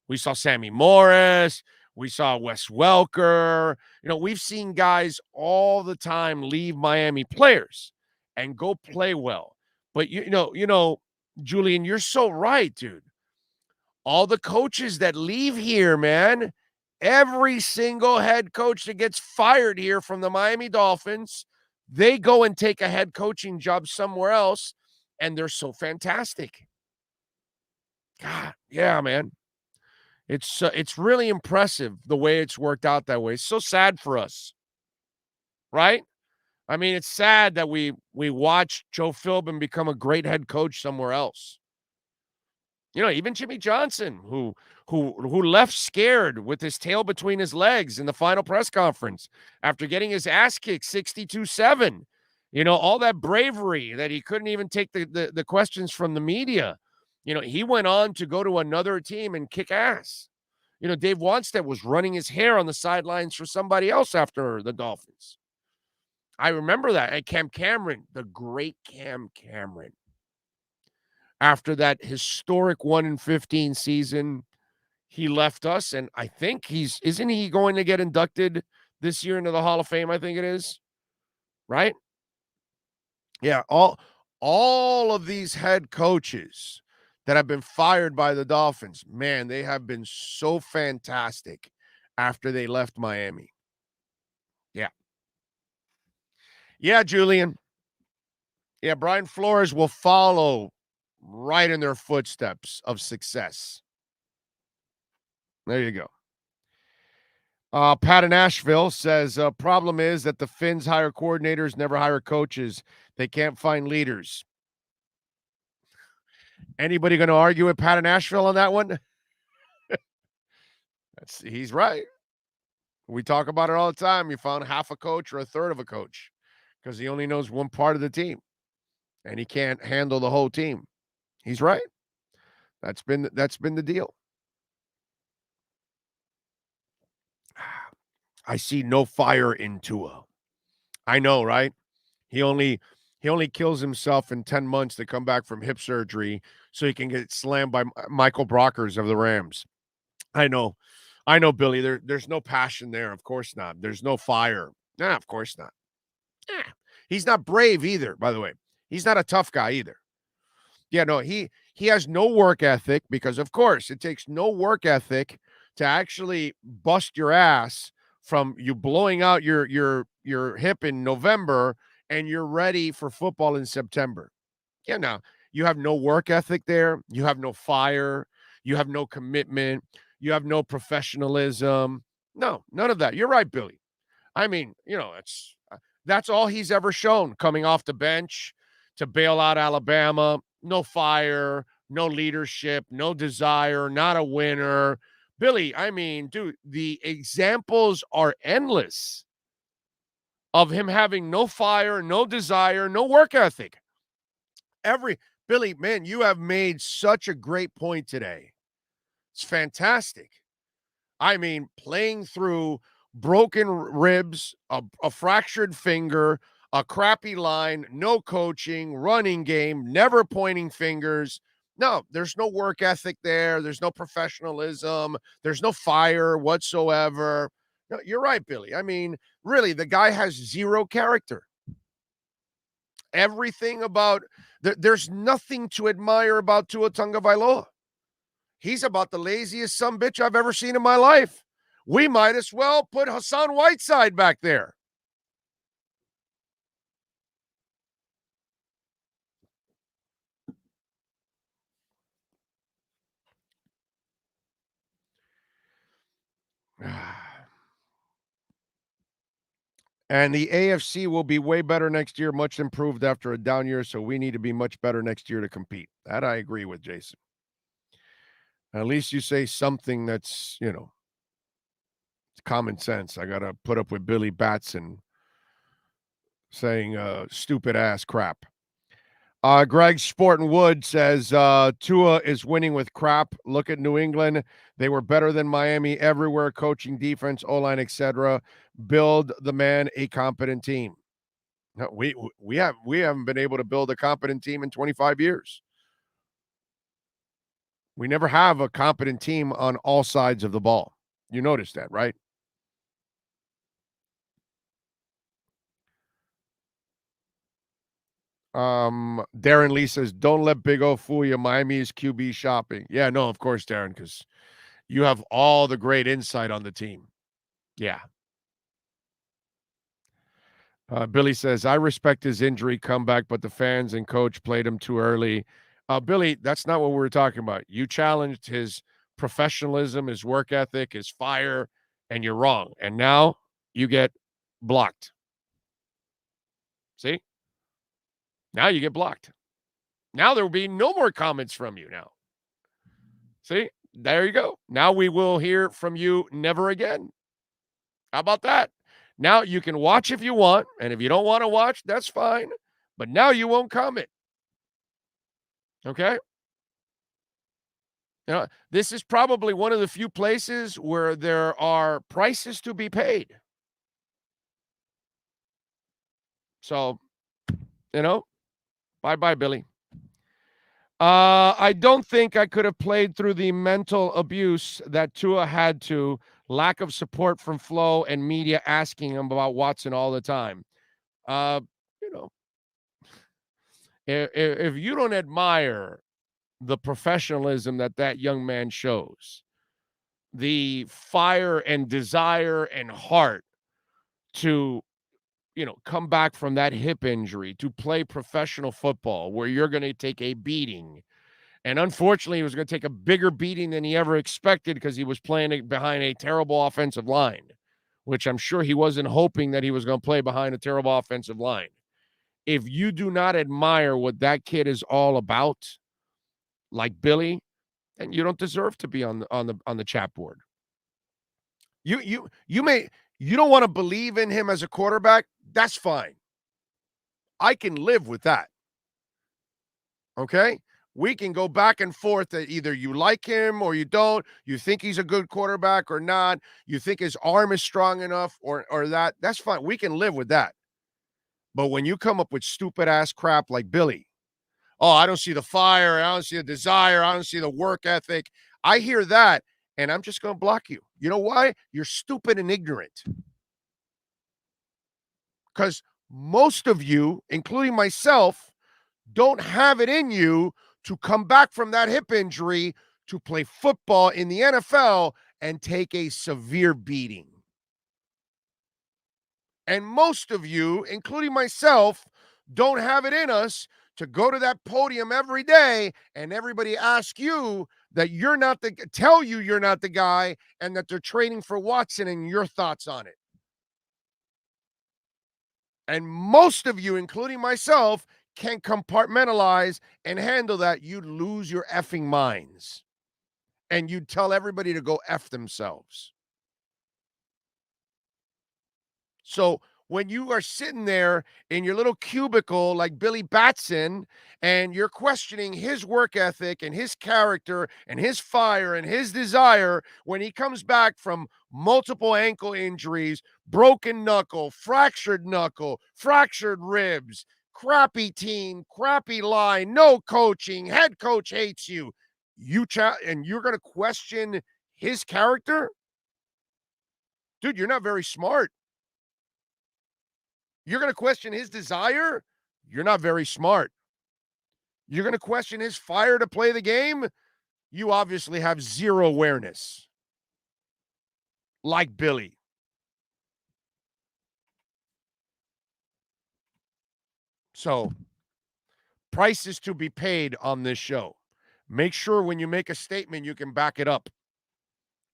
We saw Sammy Morris. We saw Wes Welker. We've seen guys all the time leave Miami, players, and go play well. But, Julian, you're so right, dude. All the coaches that leave here, man, every single head coach that gets fired here from the Miami Dolphins, they go and take a head coaching job somewhere else, and they're so fantastic. God, yeah, man. It's really impressive the way it's worked out that way. It's so sad for us, right? I mean, it's sad that we watched Joe Philbin become a great head coach somewhere else. Even Jimmy Johnson, who left scared with his tail between his legs in the final press conference after getting his ass kicked 62-7. All that bravery that he couldn't even take the questions from the media. He went on to go to another team and kick ass. Dave Wanstead was running his hair on the sidelines for somebody else after the Dolphins. I remember that. And Cam Cameron, the great Cam Cameron. After that historic 1-15 season, he left us, and I think isn't he going to get inducted this year into the Hall of Fame? I think it is, right? Yeah, all of these head coaches that have been fired by the Dolphins, man, they have been so fantastic after they left Miami. Yeah. Yeah, Julian. Yeah, Brian Flores will follow right in their footsteps of success. There you go. Pat in Asheville says, problem is that the Finns hire coordinators, never hire coaches. They can't find leaders. Anybody going to argue with Pat in Asheville on that one? He's right. We talk about it all the time. You found half a coach or a third of a coach because he only knows one part of the team. and he can't handle the whole team. He's right. That's been the deal. I see no fire in Tua. I know, right? He only kills himself in 10 months to come back from hip surgery so he can get slammed by Michael Brockers of the Rams. I know, Billy. There's no passion there. Of course not. There's no fire. Nah, of course not. He's not brave either, by the way. He's not a tough guy either. Yeah, no, he has no work ethic because, of course, it takes no work ethic to actually bust your ass from you blowing out your hip in November and you're ready for football in September. Yeah, no, you have no work ethic there. You have no fire. You have no commitment. You have no professionalism. No, none of that. You're right, Billy. I mean, that's all he's ever shown coming off the bench to bail out Alabama. No fire, no leadership, no desire, not a winner. Billy, I mean, dude, the examples are endless of him having no fire, no desire, no work ethic. Billy, man, you have made such a great point today. It's fantastic. I mean, playing through broken ribs, a fractured finger, a crappy line, no coaching, running game, never pointing fingers. No, there's no work ethic there. There's no professionalism. There's no fire whatsoever. No, you're right, Billy. I mean, really, the guy has zero character. Everything about there's nothing to admire about Tua Tagovailoa. He's about the laziest sumbitch I've ever seen in my life. We might as well put Hassan Whiteside back there. And the AFC will be way better next year, much improved after a down year, so we need to be much better next year to compete. That I agree with, Jason. At least you say something that's, it's common sense. I got to put up with Billy Batson saying stupid ass crap. Greg Sporting says Tua is winning with crap. Look at New England. They were better than Miami everywhere, coaching, defense, O-line, etc. Build the man a competent team. No, we haven't been able to build a competent team in 25 years. We never have a competent team on all sides of the ball. You notice that, right? Darren Lee says, don't let Big O fool you. Miami is QB shopping. Yeah, no, of course, Darren, because you have all the great insight on the team. Yeah. Billy says, I respect his injury comeback, but the fans and coach played him too early. Billy, that's not what we were talking about. You challenged his professionalism, his work ethic, his fire, and you're wrong. And now you get blocked. See? Now you get blocked. Now there will be no more comments from you now. See? There you go. Now we will hear from you never again. How about that? Now you can watch if you want, and if you don't want to watch, that's fine. But now you won't comment. Okay? This is probably one of the few places where there are prices to be paid. So, bye-bye, Billy. I don't think I could have played through the mental abuse that Tua had to, lack of support from Flo and media asking him about Watson all the time. If you don't admire the professionalism that young man shows, the fire and desire and heart to come back from that hip injury to play professional football where you're going to take a beating. And unfortunately, he was going to take a bigger beating than he ever expected because he was playing behind a terrible offensive line, which I'm sure he wasn't hoping that he was going to play behind a terrible offensive line. If you do not admire what that kid is all about, like Billy, then you don't deserve to be on the chat board. You don't want to believe in him as a quarterback. That's fine. I can live with that. Okay? We can go back and forth that either you like him or you don't. You think he's a good quarterback or not. You think his arm is strong enough or that. That's fine. We can live with that. But when you come up with stupid ass crap like Billy, oh, I don't see the fire. I don't see the desire. I don't see the work ethic. I hear that, and I'm just going to block you. You know why? You're stupid and ignorant. Because most of you, including myself, don't have it in you to come back from that hip injury to play football in the NFL and take a severe beating. And most of you, including myself, don't have it in us to go to that podium every day and everybody ask you that you're not the, tell you you're not the guy and that they're trading for Watson and your thoughts on it. And most of you, including myself, can't compartmentalize and handle that. You'd lose your effing minds. And you'd tell everybody to go F themselves. So when you are sitting there in your little cubicle like Billy Batson and you're questioning his work ethic and his character and his fire and his desire when he comes back from multiple ankle injuries, broken knuckle, fractured ribs, crappy team, crappy line, no coaching, head coach hates you, and you're going to question his character? Dude, you're not very smart. You're going to question his desire? You're not very smart. You're going to question his fire to play the game? You obviously have zero awareness. Like Billy. So, prices to be paid on this show. Make sure when you make a statement, you can back it up.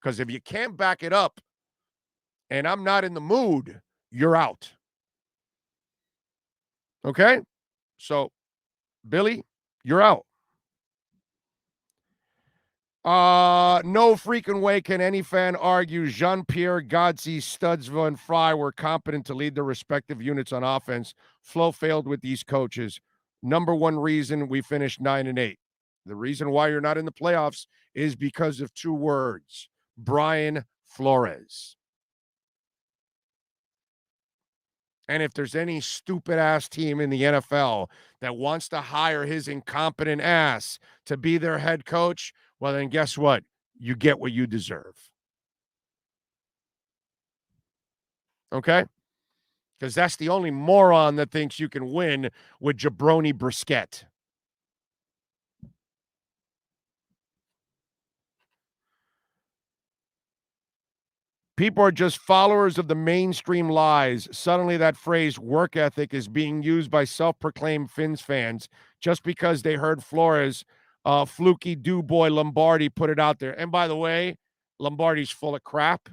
Because if you can't back it up and I'm not in the mood, you're out. Okay? So, Billy, you're out. No freaking way can any fan argue Jean-Pierre, Godsey, Studsville, and Fry were competent to lead their respective units on offense. Flo failed with these coaches. Number one reason we finished 9-8. The reason why you're not in the playoffs is because of two words. Brian Flores. And if there's any stupid-ass team in the NFL that wants to hire his incompetent ass to be their head coach, well, then guess what? You get what you deserve. Okay? Because that's the only moron that thinks you can win with jabroni brisket. People are just followers of the mainstream lies. Suddenly that phrase work ethic is being used by self-proclaimed Finns fans just because they heard Flores, fluky do-boy Lombardi put it out there. And by the way, Lombardi's full of crap,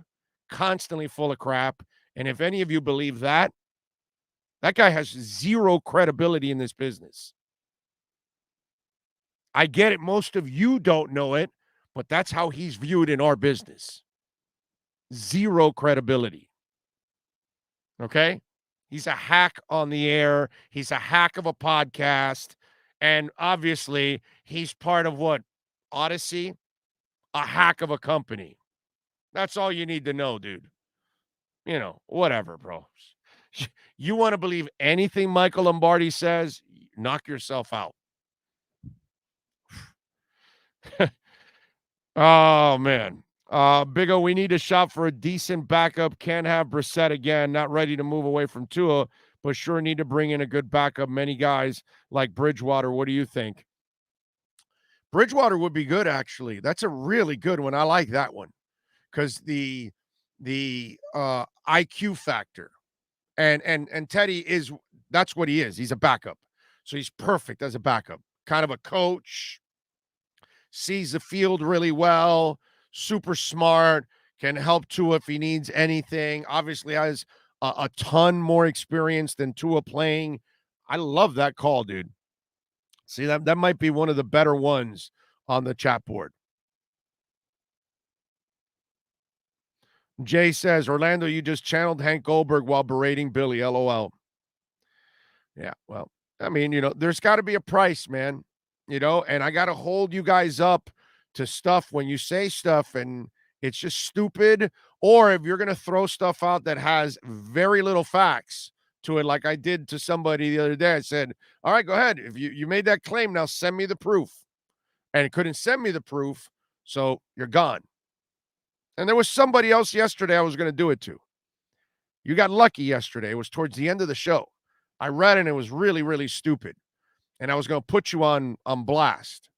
constantly full of crap. And if any of you believe that, that guy has zero credibility in this business. I get it. Most of you don't know it, but that's how he's viewed in our business. Zero credibility. Okay? He's a hack on the air. He's a hack of a podcast. And obviously, he's part of what? Odyssey? A hack of a company. That's all you need to know, dude. You know, whatever, bro. You want to believe anything Michael Lombardi says, knock yourself out. Oh, man. Big O, we need to shop for a decent backup. Can't have Brissett again. Not ready to move away from Tua, but sure need to bring in a good backup. Many guys like Bridgewater. What do you think? Bridgewater would be good, actually. That's a really good one. I like that one because the IQ factor, and Teddy that's what he is. He's a backup, so he's perfect as a backup. Kind of a coach, sees the field really well. Super smart, can help Tua if he needs anything. Obviously has a ton more experience than Tua playing. I love that call, dude. See, that might be one of the better ones on the chat board. Jay says, Orlando, you just channeled Hank Goldberg while berating Billy. LOL. Yeah, well, I mean, you know, there's got to be a price, man. and I got to hold you guys up to stuff when you say stuff and it's just stupid, or if you're going to throw stuff out that has very little facts to it, like I did to somebody the other day. I said, all right, go ahead. If you made that claim, now send me the proof. And it couldn't send me the proof, so you're gone. And there was somebody else yesterday I was going to do it to. You got lucky yesterday. It was towards the end of the show. I read it and it was really, really stupid. And I was going to put you on blast.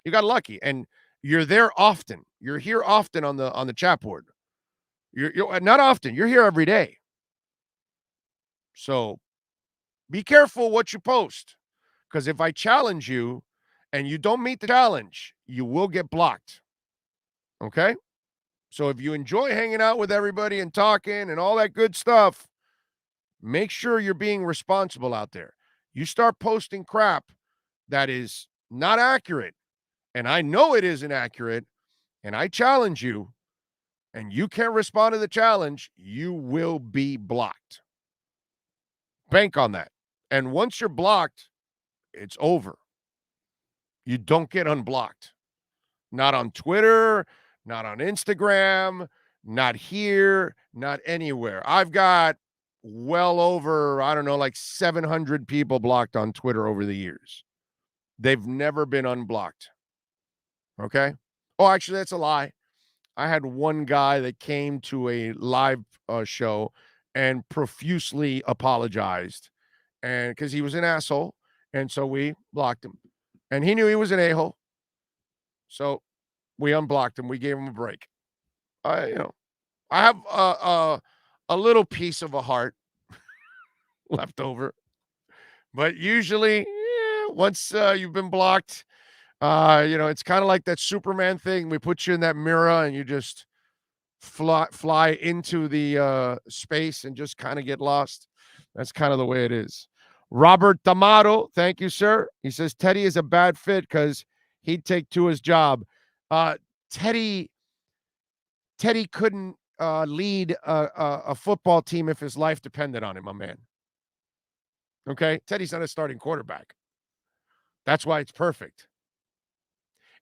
You got lucky. And you're there often. You're here often on the chat board. You're not often. You're here every day. So be careful what you post. Because if I challenge you and you don't meet the challenge, you will get blocked. Okay? So if you enjoy hanging out with everybody and talking and all that good stuff, make sure you're being responsible out there. You start posting crap that is not accurate, and I know it isn't accurate, and I challenge you, and you can't respond to the challenge, you will be blocked. Bank on that. And once you're blocked, it's over. You don't get unblocked. Not on Twitter, not on Instagram, not here, not anywhere. I've got well over, I don't know, like 700 people blocked on Twitter over the years. They've never been unblocked. Okay? Oh, actually, that's a lie. I had one guy that came to a live show and profusely apologized, and because he was an asshole, and so we blocked him. And he knew he was an a-hole, so we unblocked him. We gave him a break. I have a little piece of a heart left over, but usually, once you've been blocked, it's kind of like that Superman thing. We put you in that mirror and you just fly into the space and just kind of get lost. That's kind of the way it is. Robert D'Amato, thank you, sir. He says Teddy is a bad fit because he'd take Tua's job. Teddy couldn't lead a football team if his life depended on it, my man. Okay? Teddy's not a starting quarterback. That's why it's perfect.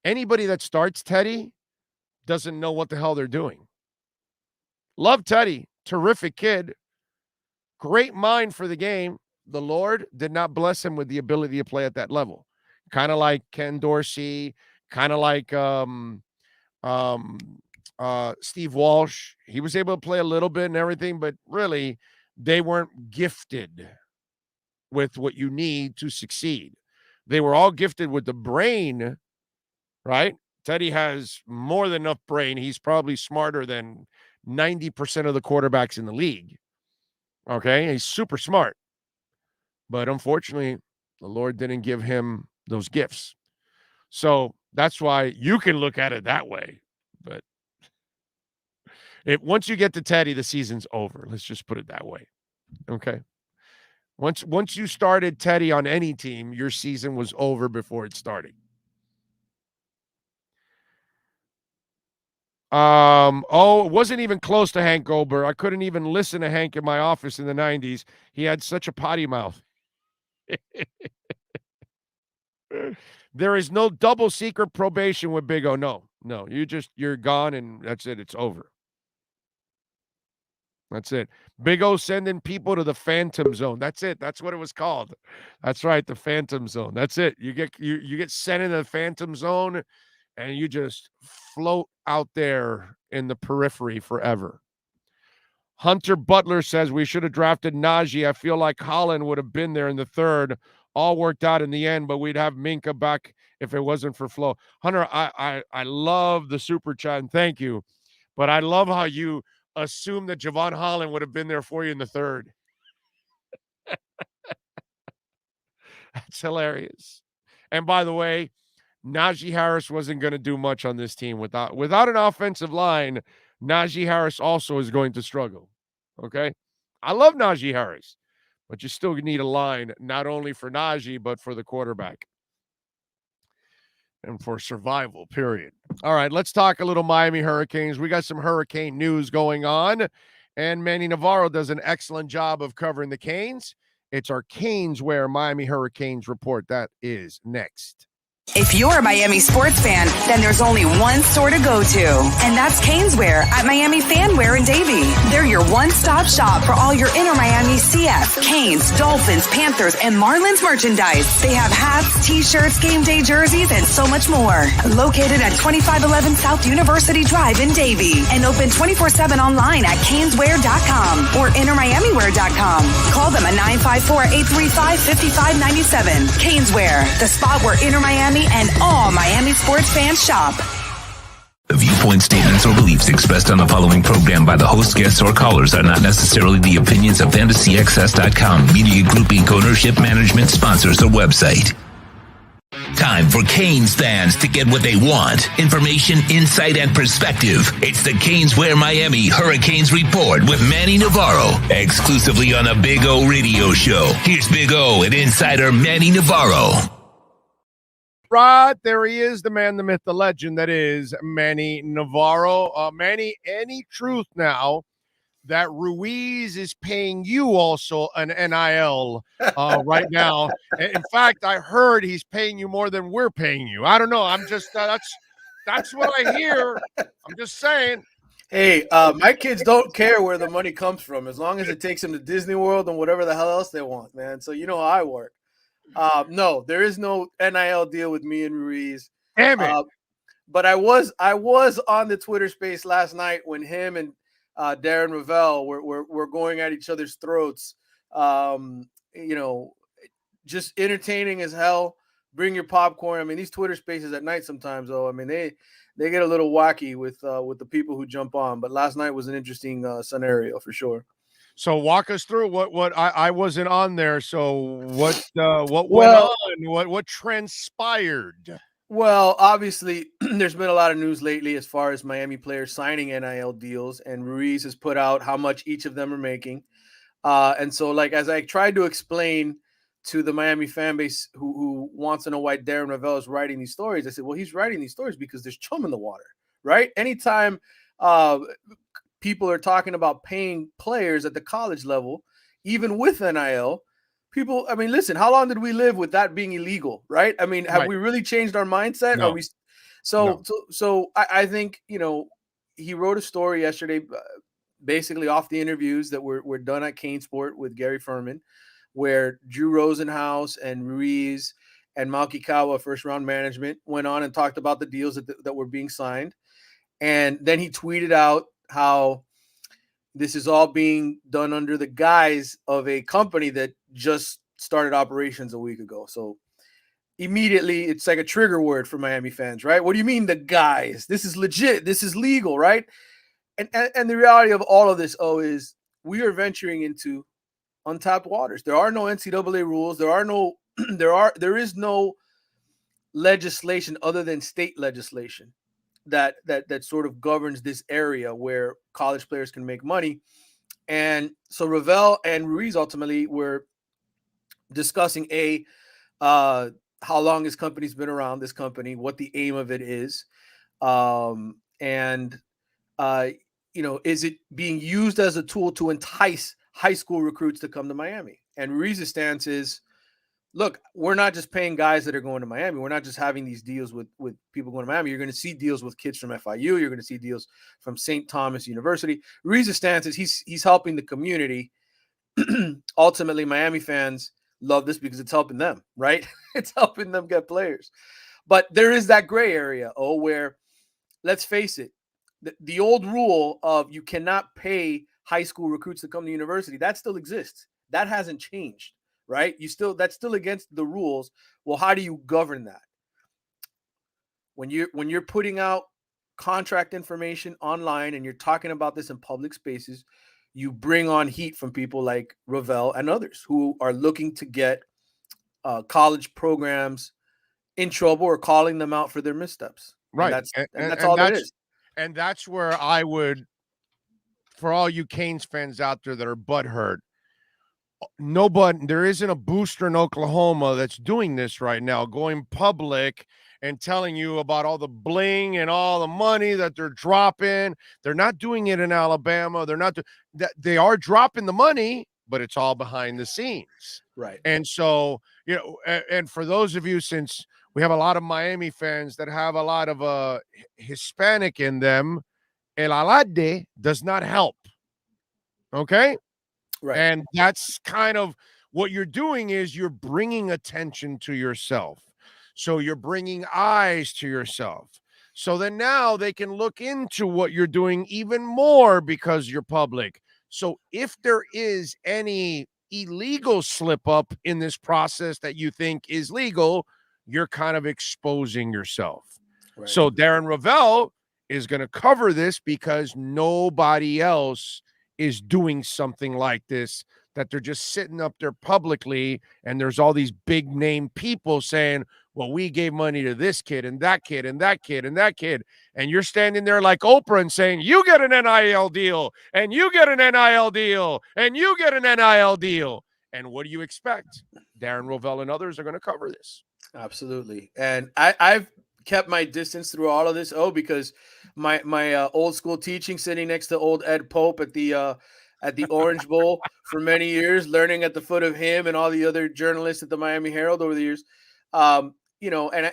Anybody that starts Teddy doesn't know what the hell they're doing. Love Teddy. Terrific kid. Great mind for the game. The Lord did not bless him with the ability to play at that level. Kind of like Ken Dorsey, kind of like Steve Walsh. He was able to play a little bit and everything, but really, they weren't gifted with what you need to succeed. They were all gifted with the brain, right? Teddy has more than enough brain. He's probably smarter than 90% of the quarterbacks in the league. Okay? He's super smart. But unfortunately, the Lord didn't give him those gifts. So that's why you can look at it that way. But once you get to Teddy, the season's over. Let's just put it that way. Okay? Once you started Teddy on any team, your season was over before it started. It wasn't even close to Hank Goldberg. I couldn't even listen to Hank in my office in the 90s. He had such a potty mouth. There is no double secret probation with Big O. No. You're gone and that's it. It's over. That's it. Big O sending people to the Phantom Zone. That's it. That's what it was called. That's right, the Phantom Zone. That's it. You get sent into the Phantom Zone and you just float out there in the periphery forever. Hunter Butler says we should have drafted Najee. I feel like Holland would have been there in the third. All worked out in the end, but we'd have Minka back if it wasn't for Flo. Hunter, I love the super chat, and thank you. But I love how you assume that Javon Holland would have been there for you in the third. That's hilarious. And by the way, Najee Harris wasn't going to do much on this team. Without an offensive line, Najee Harris also is going to struggle. Okay? I love Najee Harris, but you still need a line, not only for Najee, but for the quarterback. And for survival, period. All right, let's talk a little Miami Hurricanes. We got some hurricane news going on, and Manny Navarro does an excellent job of covering the Canes. It's our Canes Wear Miami Hurricanes report. That is next. If you're a Miami sports fan, then there's only one store to go to, and that's Caneswear at Miami Fanwear in Davie. They're your one-stop shop for all your inner Miami CF, Canes, Dolphins, Panthers, and Marlins merchandise. They have hats, t-shirts, game day jerseys, and so much more. Located at 2511 South University Drive in Davie, and open 24/7 online at caneswear.com or innermiamiwear.com. Call them at 954-835-5597. Caneswear, the spot where inner Miami and all Miami sports fans shop. The viewpoint, statements, or beliefs expressed on the following program by the host, guests, or callers are not necessarily the opinions of FantasyXS.com, Media Group Inc. ownership, management, sponsors, or website. Time for Canes fans to get what they want. Information, insight, and perspective. It's the Caneswear Miami Hurricanes Report with Manny Navarro, exclusively on the Big O Radio Show. Here's Big O and insider Manny Navarro. Right, there he is, the man, the myth, the legend that is Manny Navarro. Manny, any truth now that Ruiz is paying you also an NIL right now? In fact, I heard he's paying you more than we're paying you. I don't know. I'm just that's what I hear. I'm just saying. Hey, my kids don't care where the money comes from as long as it takes them to Disney World and whatever the hell else they want, man. So you know how I work. No, there is no NIL deal with me and Ruiz. Damn it. But I was on the Twitter space last night when him and Darren Ravel were going at each other's throats. Just entertaining as hell. Bring your popcorn. I mean, these Twitter spaces at night sometimes, though, I mean, they get a little wacky with the people who jump on. But last night was an interesting scenario for sure. So walk us through what I wasn't on there. So what went on? What transpired? Well, obviously, there's been a lot of news lately as far as Miami players signing NIL deals, and Ruiz has put out how much each of them are making. And so, like, as I tried to explain to the Miami fan base who wants to know why Darren Ravel is writing these stories, I said, well, he's writing these stories because there's chum in the water, right? Anytime people are talking about paying players at the college level, even with NIL, people, I mean, listen, how long did we live with that being illegal, right? I mean, have we really changed our mindset? No. Are we? So I think, he wrote a story yesterday, basically off the interviews that were done at CaneSport with Gary Furman, where Drew Rosenhaus and Ruiz and Malkikawa, first round management, went on and talked about the deals that were being signed. And then he tweeted out how this is all being done under the guise of a company that just started operations a week ago. So immediately it's like a trigger word for Miami fans, right? What do you mean the guys? This is legit. This is legal, right? And the reality of all of this, is we are venturing into untapped waters. There are no NCAA rules. There is no legislation other than state legislation that sort of governs this area where college players can make money. And so Ravel and Ruiz ultimately were discussing how long this company's been around, this company, what the aim of it is. Is it being used as a tool to entice high school recruits to come to Miami? And Ruiz's stance is, look, we're not just paying guys that are going to Miami. We're not just having these deals with people going to Miami. You're going to see deals with kids from FIU. You're going to see deals from St. Thomas University. Ruiz's stance is he's helping the community. Ultimately, Miami fans love this because it's helping them, right? It's helping them get players. But there is that gray area, where, let's face it, the old rule of you cannot pay high school recruits to come to university, that still exists. That hasn't changed. Right? That's still against the rules. Well, how do you govern that? When you're putting out contract information online and you're talking about this in public spaces, you bring on heat from people like Ravel and others who are looking to get college programs in trouble or calling them out for their missteps. Right. And that's all that is. And that's where I would, for all you Canes fans out there that are butthurt, there isn't a booster in Oklahoma that's doing this right now, going public and telling you about all the bling and all the money that they're dropping. They're not doing it in Alabama. They are dropping the money, but it's all behind the scenes. Right. And so, and for those of you, since we have a lot of Miami fans that have a lot of Hispanic in them. El Alade does not help. Okay? Right. And that's kind of what you're doing is you're bringing attention to yourself. So you're bringing eyes to yourself. So then now they can look into what you're doing even more because you're public. So if there is any illegal slip up in this process that you think is legal, you're kind of exposing yourself. Right. So Darren Ravel is going to cover this because nobody else is doing something like this, that they're just sitting up there publicly and there's all these big name people saying, well, we gave money to this kid and that kid and that kid and that kid. And you're standing there like Oprah and saying, you get an NIL deal and you get an NIL deal and you get an NIL deal. And what do you expect? Darren Rovell and others are going to cover this. Absolutely. And I've kept my distance through all of this. Because my old school teaching, sitting next to old Ed Pope at the Orange Bowl for many years, learning at the foot of him and all the other journalists at the Miami Herald over the years. And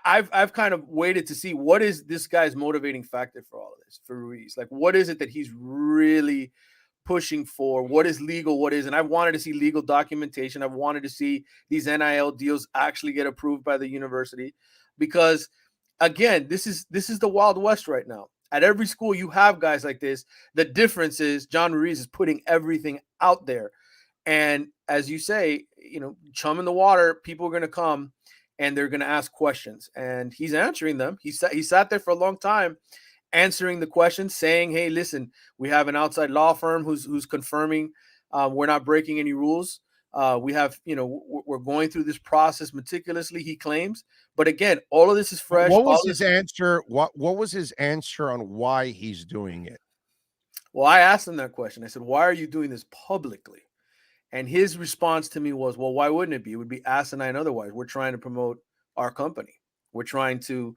I've kind of waited to see what is this guy's motivating factor for all of this, for Ruiz. Like, what is it that he's really pushing for? What is legal? What is, and I've wanted to see legal documentation. I've wanted to see these NIL deals actually get approved by the university, because again, this is the Wild West right now. At every school, you have guys like this. The difference is John Ruiz is putting everything out there. And as you say, chum in the water, people are going to come and they're going to ask questions. And he's answering them. He sat there for a long time answering the questions, saying, hey, listen, we have an outside law firm who's confirming we're not breaking any rules. We have, we're going through this process meticulously, he claims. But again, all of this is fresh. What was his answer? What was his answer on why he's doing it? Well, I asked him that question. I said, why are you doing this publicly? And his response to me was, well, why wouldn't it be? It would be asinine otherwise. We're trying to promote our company. We're trying to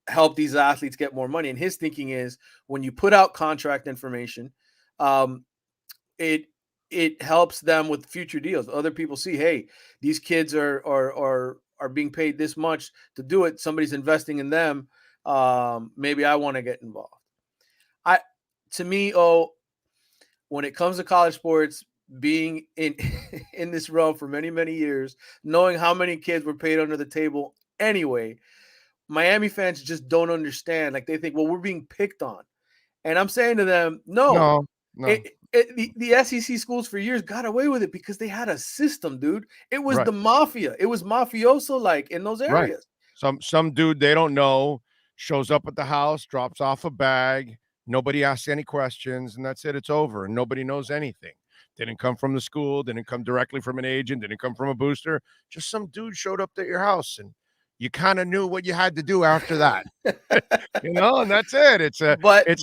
help these athletes get more money. And his thinking is, when you put out contract information, it helps them with future deals. Other people see, hey, these kids are being paid this much to do it. Somebody's investing in them. Maybe I want to get involved. To me, when it comes to college sports, being in this realm for many, many years, knowing how many kids were paid under the table anyway, Miami fans just don't understand. Like, they think, well, we're being picked on. And I'm saying to them, no. The SEC schools for years got away with it because they had a system, dude. It was the mafia. It was mafioso-like in those areas. Right. Some dude they don't know shows up at the house, drops off a bag. Nobody asks any questions, and that's it. It's over, and nobody knows anything. Didn't come from the school, didn't come directly from an agent, didn't come from a booster. Just some dude showed up at your house, and you kind of knew what you had to do after that. And that's it. It's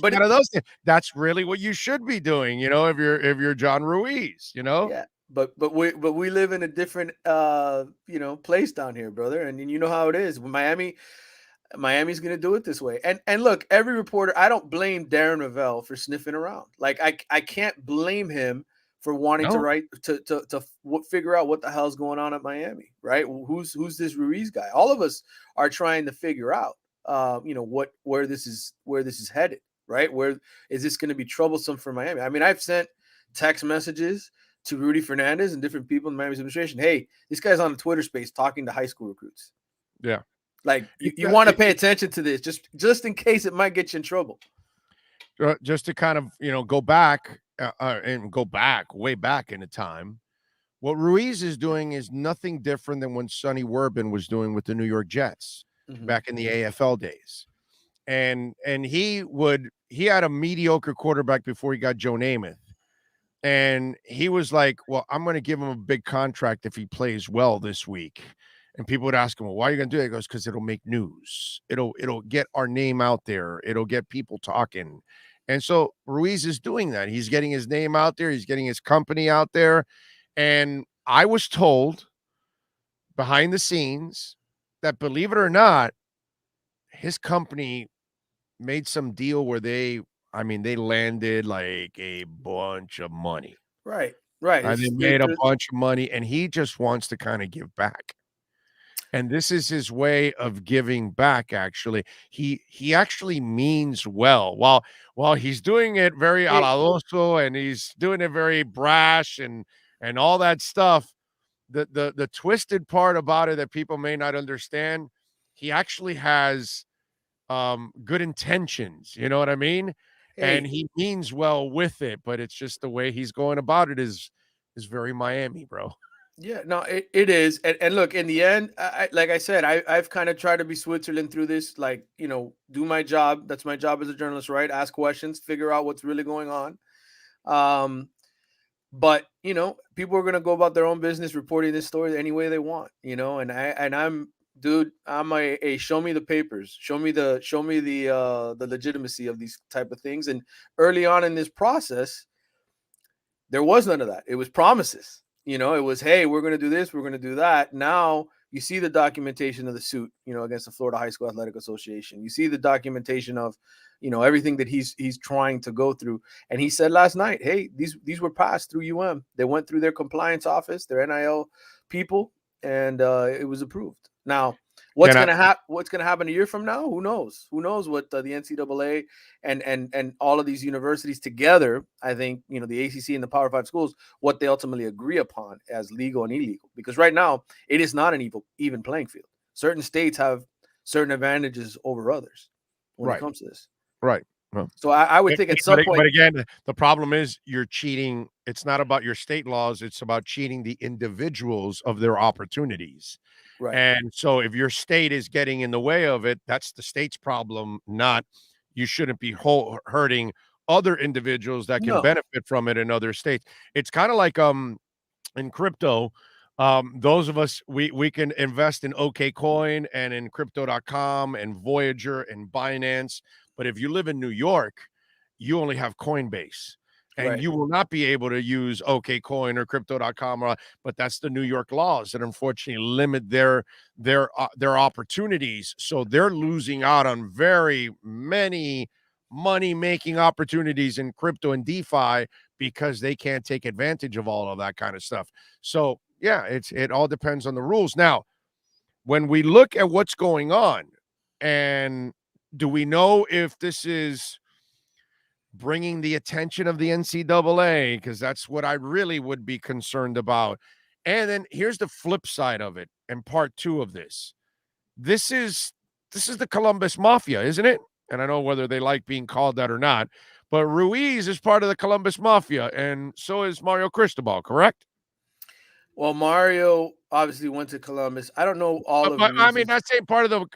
one of those things. That's really what you should be doing, if you're John Ruiz, Yeah. But we live in a different place down here, brother. And you know how it is. Miami's going to do it this way. And look, every reporter, I don't blame Darren Ravel for sniffing around. Like, I can't blame him for wanting to write to figure out what the hell's going on at Miami, right? Who's this Ruiz guy? All of us are trying to figure out, where this is headed, right? Where is this going to be troublesome for Miami? I mean, I've sent text messages to Rudy Fernandez and different people in Miami's administration. Hey, this guy's on a Twitter space talking to high school recruits. Yeah. Like, you want to pay attention to this just in case it might get you in trouble. Just to kind of, go back and go back way back into time. What Ruiz is doing is nothing different than when Sonny Werbin was doing with the New York Jets back in the AFL days. And he had a mediocre quarterback before he got Joe Namath. And he was like, well, I'm going to give him a big contract if he plays well this week. And people would ask him, well, why are you going to do that? He goes, because it'll make news. It'll get our name out there. It'll get people talking. And so Ruiz is doing that. He's getting his name out there. He's getting his company out there. And I was told behind the scenes that, believe it or not, his company made some deal where they landed like a bunch of money. Right. And they made a bunch of money, and he just wants to kind of give back. And this is his way of giving back. Actually, he actually means well. While he's doing it very aladoso and he's doing it very brash and all that stuff, the twisted part about it that people may not understand, he actually has good intentions. You know what I mean? And Hey, he means well with it, but it's just the way he's going about it is very Miami, bro. yeah, no, it is. And look, in the end, like I said, I've kind of tried to be Switzerland through this, like, do my job. That's my job as a journalist, right? Ask questions, figure out what's really going on. But people are gonna go about their own business reporting this story any way they want, I'm a show me the papers, show me the legitimacy of these type of things. And early on in this process, there was none of that. It was promises. It was, hey, we're going to do this, we're going to do that. Now you see the documentation of the suit, against the Florida High School Athletic Association. You see the documentation of, everything that he's trying to go through. And he said last night, hey, these were passed through They went through their compliance office, their NIL people, and it was approved. Now, what's going to happen a year from now? Who knows? Who knows what the NCAA and all of these universities together, I think, the ACC and the Power 5 schools, what they ultimately agree upon as legal and illegal. Because right now, it is not an even playing field. Certain states have certain advantages over others when it comes to this. Right. Well, so I would think at some point. But again, the problem is you're cheating. It's not about your state laws. It's about cheating the individuals of their opportunities. Right. And so if your state is getting in the way of it, that's the state's problem, not you shouldn't be hurting other individuals that can benefit from it in other states. It's kind of like in crypto, those of us, we can invest in OKCoin and in crypto.com and Voyager and Binance. But if you live in New York, you only have Coinbase. And you will not be able to use OKCoin or crypto.com, but that's the New York laws that unfortunately limit their opportunities. So they're losing out on very many money-making opportunities in crypto and DeFi because they can't take advantage of all of that kind of stuff. So yeah, it all depends on the rules. Now, when we look at what's going on, and do we know if this is bringing the attention of the NCAA? Because that's what I really would be concerned about. And then here's the flip side of it, and part two of this. This is the Columbus Mafia, isn't it? And I know whether they like being called that or not, but Ruiz is part of the Columbus Mafia, and so is Mario Cristobal, correct? Well, Mario obviously went to Columbus. I don't know all of the reasons. I mean, not saying part of the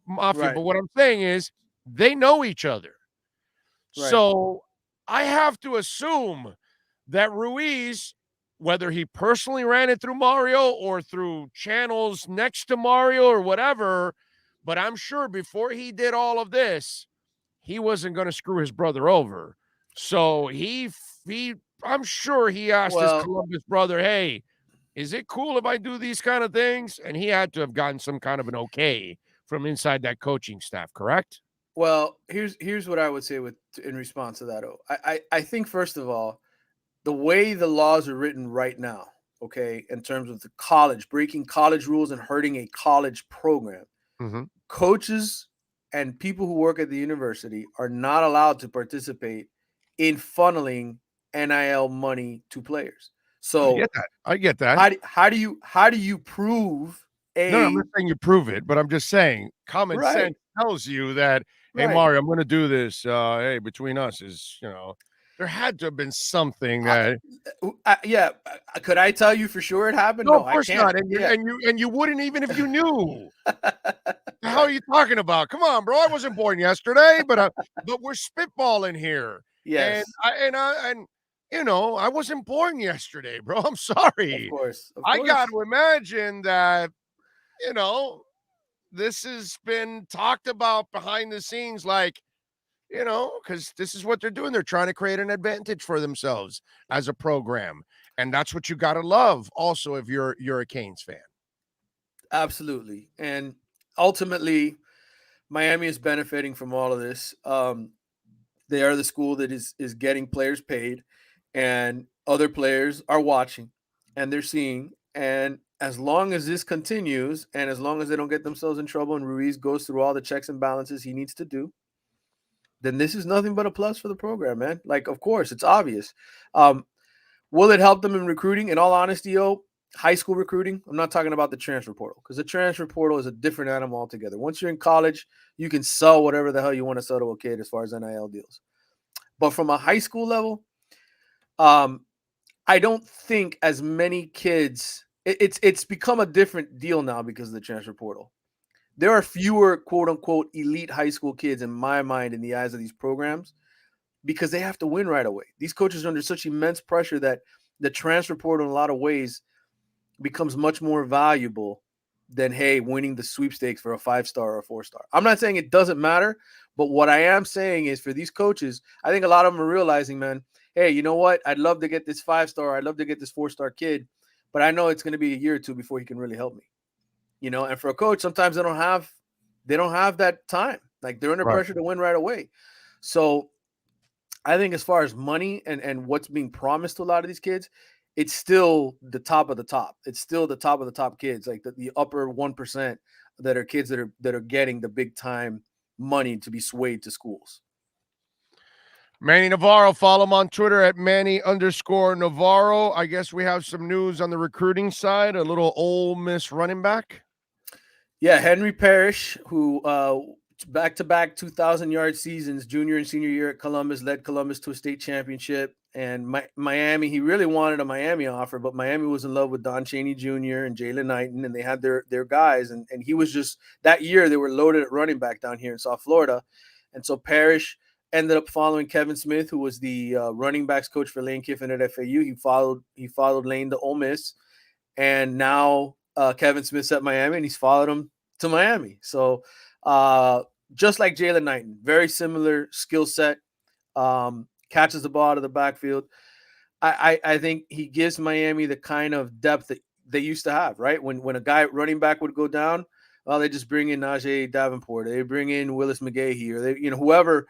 Mafia, but what I'm saying is they know each other. Right. So I have to assume that Ruiz, whether he personally ran it through Mario or through channels next to Mario or whatever, but I'm sure before he did all of this, he wasn't going to screw his brother over. So I'm sure he asked his Columbus brother, hey, is it cool if I do these kind of things? And he had to have gotten some kind of an okay from inside that coaching staff, correct? Well, here's what I would say in response to that. I think, first of all, the way the laws are written right now, okay, in terms of the college, breaking college rules and hurting a college program, coaches and people who work at the university are not allowed to participate in funneling NIL money to players. So I get that. How do you prove No, I'm not saying you prove it, but I'm just saying common sense tells you that, hey, Mario, I'm going to do this. Hey, between us is, there had to have been something that. Yeah. Could I tell you for sure it happened? No, of course I can't. not. And you wouldn't even if you knew. The hell are you talking about? Come on, bro. I wasn't born yesterday, but we're spitballing here. Yes. And I wasn't born yesterday, bro. I'm sorry. Of course. I got to imagine that, this has been talked about behind the scenes, like, because this is what they're doing. They're trying to create an advantage for themselves as a program. And that's what you got to love also if you're a Canes fan. Absolutely. And ultimately, Miami is benefiting from all of this. They are the school that is getting players paid, and other players are watching and they're seeing. And as long as this continues and as long as they don't get themselves in trouble and Ruiz goes through all the checks and balances he needs to do, then this is nothing but a plus for the program, man. Like, of course, it's obvious. Will it help them in recruiting? In all honesty, high school recruiting, I'm not talking about the transfer portal, because the transfer portal is a different animal altogether. Once you're in college, you can sell whatever the hell you want to sell to a kid as far as NIL deals. But from a high school level, I don't think as many kids, it's become a different deal now because of the transfer portal. There are fewer quote unquote elite high school kids in my mind in the eyes of these programs because they have to win right away. These coaches are under such immense pressure that the transfer portal in a lot of ways becomes much more valuable than, hey, winning the sweepstakes for a 5-star or a 4-star. I'm not saying it doesn't matter, but what I am saying is for these coaches, I think a lot of them are realizing, man, hey, you know what? I'd love to get this 5-star. I'd love to get this 4-star kid, but I know it's going to be a year or two before he can really help me. You know, and for a coach, sometimes they don't have that time. Like they're under pressure to win right away. So I think as far as money and what's being promised to a lot of these kids, it's still the top of the top. It's still the top of the top kids, like the upper 1% that are kids that are getting the big time money to be swayed to schools. Manny Navarro, follow him on Twitter at Manny_Navarro. I guess we have some news on the recruiting side, a little Ole Miss running back. Yeah, Henry Parrish, who back-to-back 2,000-yard seasons, junior and senior year at Columbus, led Columbus to a state championship. And Miami, he really wanted a Miami offer, but Miami was in love with Don Chaney Jr. and Jalen Knighton, and they had their guys. And he was just – that year they were loaded at running back down here in South Florida. And so Parrish ended up following Kevin Smith, who was the running backs coach for Lane Kiffin at FAU. He followed Lane to Ole Miss. And now Kevin Smith's at Miami, and he's followed him to Miami. So just like Jalen Knighton, very similar skill set, catches the ball out of the backfield. I think he gives Miami the kind of depth that they used to have, right? When a guy running back would go down, well, they just bring in Najee Davenport. They bring in Willis McGahee, or they, whoever.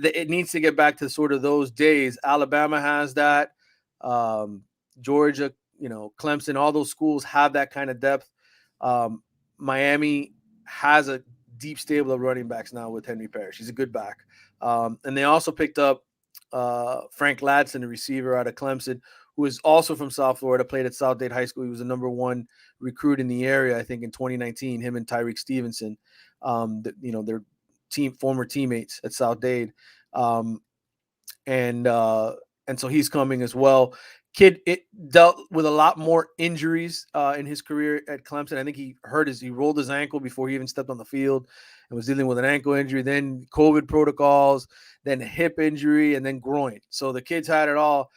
It needs to get back to sort of those days. Alabama has that. Georgia, Clemson, all those schools have that kind of depth. Miami has a deep stable of running backs now with Henry Parrish. He's a good back. And they also picked up Frank Ladson, the receiver out of Clemson, who is also from South Florida, played at South Dade High School. He was the number 1 recruit in the area, I think, in 2019, him and Tyreek Stevenson, their former teammates at South Dade. And so he's coming as well. Kid, it dealt with a lot more injuries in his career at Clemson. I think he rolled his ankle before he even stepped on the field and was dealing with an ankle injury, then COVID protocols, then a hip injury, and then groin. So the kid's had it all,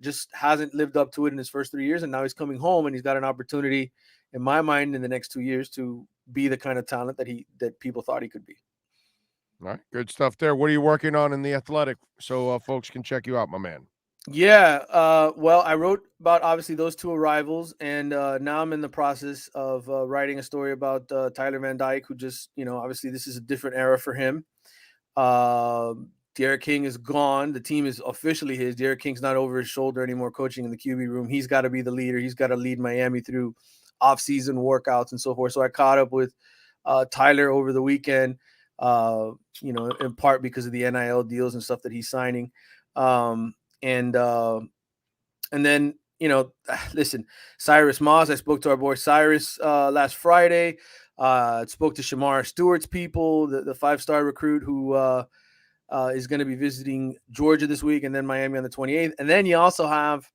just hasn't lived up to it in his first 3 years. And now he's coming home and he's got an opportunity, in my mind, in the next 2 years to be the kind of talent that people thought he could be. All right. Good stuff there. What are you working on in the Athletic so folks can check you out, my man? Yeah, well, I wrote about obviously those two arrivals, and now I'm in the process of writing a story about Tyler Van Dyke, who just, obviously this is a different era for him. Derek King is gone. The team is officially his. Derek King's not over his shoulder anymore coaching in the QB room. He's got to be the leader. He's got to lead Miami through off-season workouts and so forth. So I caught up with Tyler over the weekend, in part because of the NIL deals and stuff that he's signing. And then, listen, Cyrus Moss, I spoke to our boy Cyrus last Friday. Spoke to Shamar Stewart's people, the 5-star recruit who is going to be visiting Georgia this week and then Miami on the 28th. And then you also have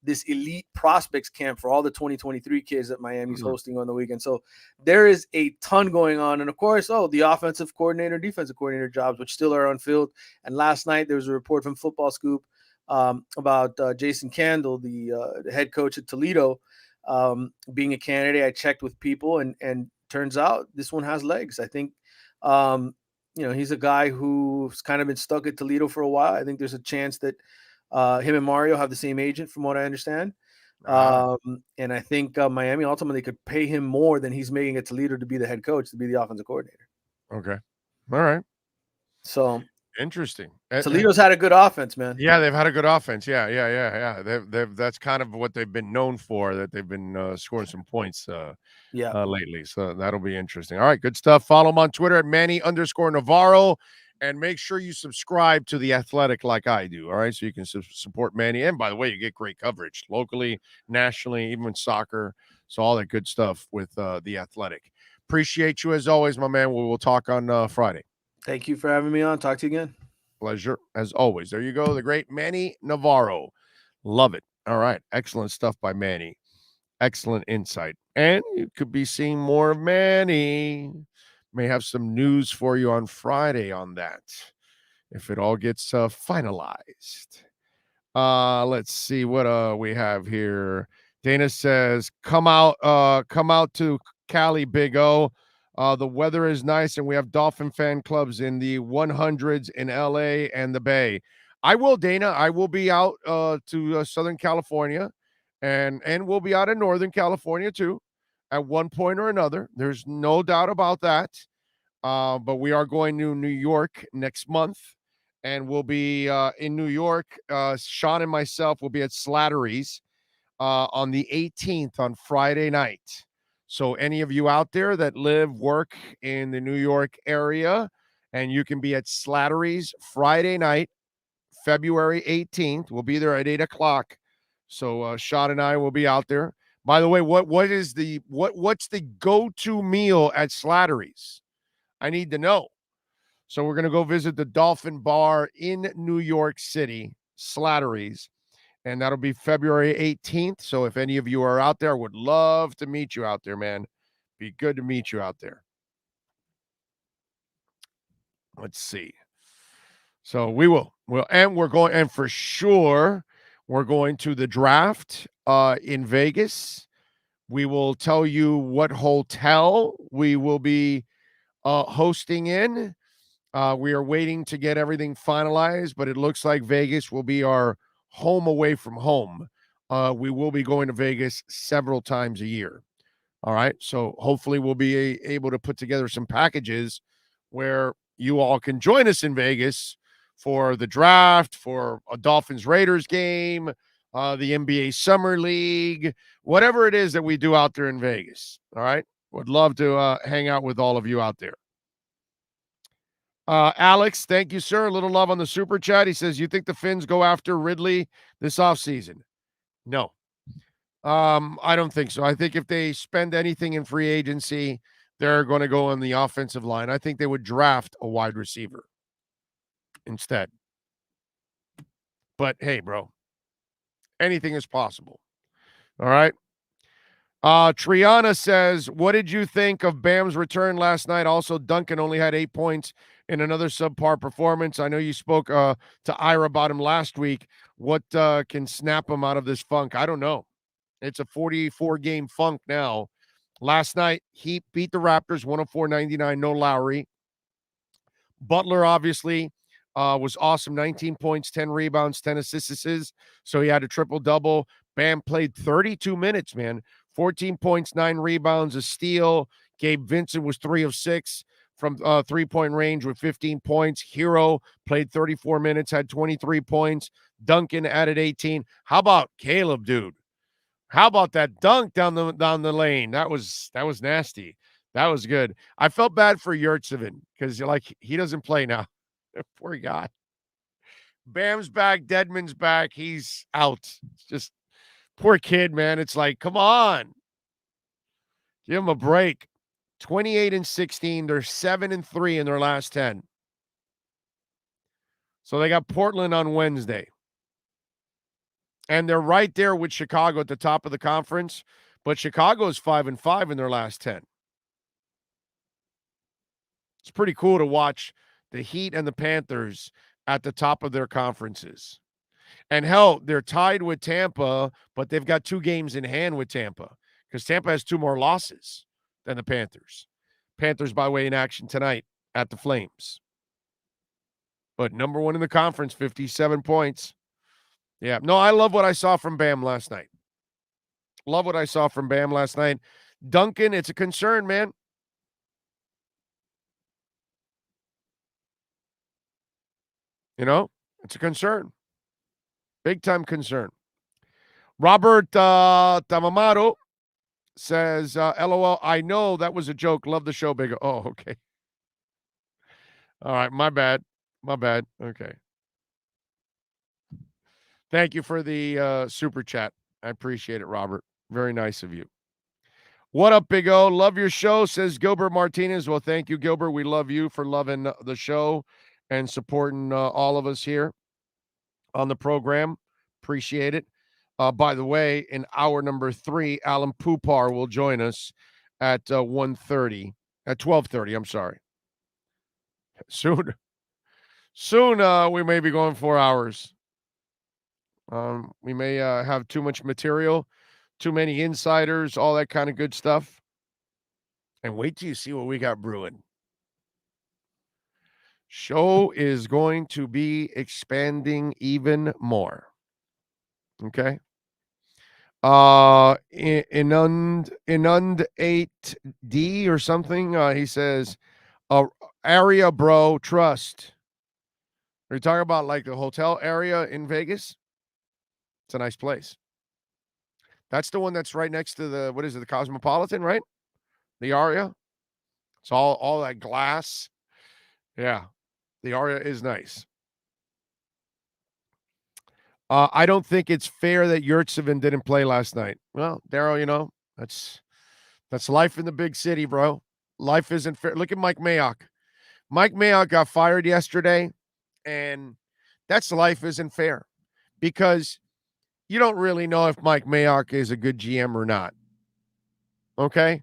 this elite prospects camp for all the 2023 kids that Miami's hosting on the weekend. So there is a ton going on. And of course, the offensive coordinator, defensive coordinator jobs, which still are unfilled. And last night there was a report from Football Scoop about Jason Candle, the head coach at Toledo, being a candidate. I checked with people and turns out this one has legs. I think, he's a guy who's kind of been stuck at Toledo for a while. I think there's a chance that him and Mario have the same agent from what I understand. And I think Miami ultimately could pay him more than he's making at Toledo to be the head coach, to be the offensive coordinator. Okay. All right. So Interesting. Toledo's had a good offense, man. Yeah, they've had a good offense. Yeah. They've that's kind of what they've been known for. That they've been scoring some points lately. So that'll be interesting. All right, good stuff. Follow him on Twitter at Manny_Navarro, and make sure you subscribe to The Athletic like I do. All right, so you can support Manny. And by the way, you get great coverage locally, nationally, even with soccer. So all that good stuff with The Athletic. Appreciate you as always, my man. We will talk on Friday. Thank you for having me on. Talk to you again. Pleasure as always. There you go, the great Manny Navarro. Love it. All right, excellent stuff by Manny. Excellent insight. And you could be seeing more of Manny. May have some news for you on Friday on that, if it all gets finalized. Let's see what we have here. Dana says, come out to Cali, Big O. The weather is nice, and we have Dolphin fan clubs in the 100s in LA and the Bay. I will, Dana. I will be out to Southern California, and we'll be out in Northern California too, at one point or another. There's no doubt about that. But we are going to New York next month, and we'll be in New York. Sean and myself will be at Slattery's on the 18th on Friday night. So any of you out there that live, work in the New York area, and you can be at Slattery's Friday night, February 18th. We'll be there at 8 o'clock. So Sean and I will be out there. By the way, what's the go-to meal at Slattery's? I need to know. So we're going to go visit the Dolphin Bar in New York City, Slattery's. And that'll be February 18th. So if any of you are out there, I would love to meet you out there, man. Be good to meet you out there. Let's see. So we will. And we're going, and for sure, we're going to the draft in Vegas. We will tell you what hotel we will be hosting in. We are waiting to get everything finalized, but it looks like Vegas will be our home away from home. We will be going to Vegas several times a year. All right. So hopefully we'll be able to put together some packages where you all can join us in Vegas for the draft, for a Dolphins Raiders game, the NBA Summer League, whatever it is that we do out there in Vegas. All right. Would love to hang out with all of you out there. Alex, thank you, sir. A little love on the super chat. He says, you think the Finns go after Ridley this offseason? No. I don't think so. I think if they spend anything in free agency, they're going to go on the offensive line. I think they would draft a wide receiver instead. But hey, bro, anything is possible. All right. Triana says, what did you think of Bam's return last night? Also, Duncan only had 8 points in another subpar performance. I know you spoke to Ira about him last week. What can snap him out of this funk? I don't know. It's a 44-game funk now. Last night, he beat the Raptors 104-99, no Lowry. Butler, obviously, was awesome. 19 points, 10 rebounds, 10 assists. So he had a triple-double. Bam played 32 minutes, man. 14 points, 9 rebounds, a steal. Gabe Vincent was 3 of 6 from three-point range with 15 points. Hero played 34 minutes, had 23 points. Duncan added 18. How about Caleb, dude? How about that dunk down the lane? That was nasty. That was good. I felt bad for Yurtsevin because he doesn't play now. Poor guy. Bam's back. Deadman's back. He's out. It's just poor kid, man. It's like, come on. Give him a break. 28-16. They're 7-3 in their last 10. So they got Portland on Wednesday. And they're right there with Chicago at the top of the conference. But Chicago is 5-5 in their last 10. It's pretty cool to watch the Heat and the Panthers at the top of their conferences. And hell, they're tied with Tampa, but they've got 2 games in hand with Tampa because Tampa has 2 more losses than the Panthers. Panthers, by the way, in action tonight at the Flames. But number 1 in the conference, 57 points. Yeah. No, I love what I saw from Bam last night. Love what I saw from Bam last night. Duncan, it's a concern, man. It's a concern. Big time concern. Robert Tamamato says, LOL, I know that was a joke. Love the show, Big. Oh, okay. All right, my bad. Okay. Thank you for the super chat. I appreciate it, Robert. Very nice of you. What up, Big O? Love your show, says Gilbert Martinez. Well, thank you, Gilbert. We love you for loving the show and supporting all of us here on the program. Appreciate it. By the way, in hour number 3, Alan Pupar will join us at 1:30, at 12:30. I'm sorry. Soon, we may be going 4 hours. We may have too much material, too many insiders, all that kind of good stuff. And wait till you see what we got brewing. Show is going to be expanding even more. Okay. Inund 8D or something. He says, area, bro, trust. Are you talking about like the hotel area in Vegas? It's a nice place. That's the one that's right next to the Cosmopolitan, right? The Aria. It's all that glass. Yeah. The Aria is nice. I don't think it's fair that Yurtseven didn't play last night. Well, Daryl, that's life in the big city, bro. Life isn't fair. Look at Mike Mayock. Mike Mayock got fired yesterday, and that's life isn't fair because you don't really know if Mike Mayock is a good GM or not. Okay?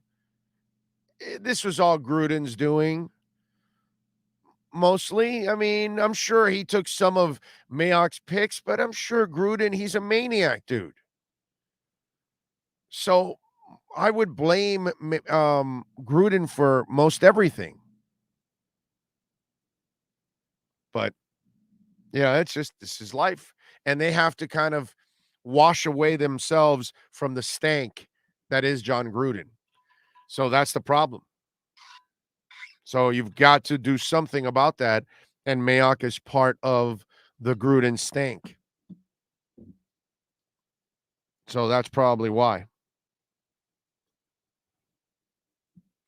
This was all Gruden's doing. Mostly. I mean, I'm sure he took some of Mayock's picks, but I'm sure Gruden, he's a maniac, dude. So I would blame Gruden for most everything. But, yeah, this is life. And they have to kind of wash away themselves from the stank that is John Gruden. So that's the problem. So you've got to do something about that. And Mayock is part of the Gruden stank. So that's probably why.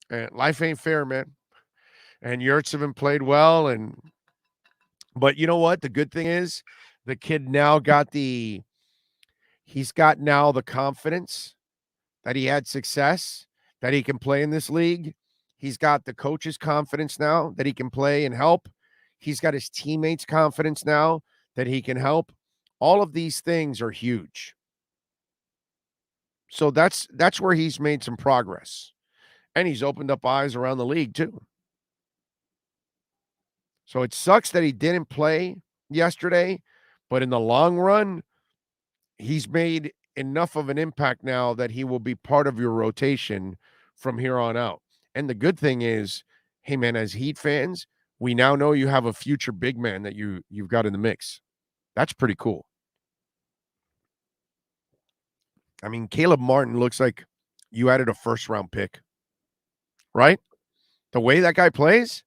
And life ain't fair, man. And Yurtseven played well. But you know what? The good thing is the kid now he's got now the confidence that he had success, that he can play in this league. He's got the coach's confidence now that he can play and help. He's got his teammates' confidence now that he can help. All of these things are huge. So that's where he's made some progress. And he's opened up eyes around the league too. So it sucks that he didn't play yesterday, but in the long run, he's made enough of an impact now that he will be part of your rotation from here on out. And the good thing is, hey man, as Heat fans, we now know you have a future big man that you've got in the mix. That's pretty cool. I mean, Caleb Martin looks like you added a first-round pick, right? The way that guy plays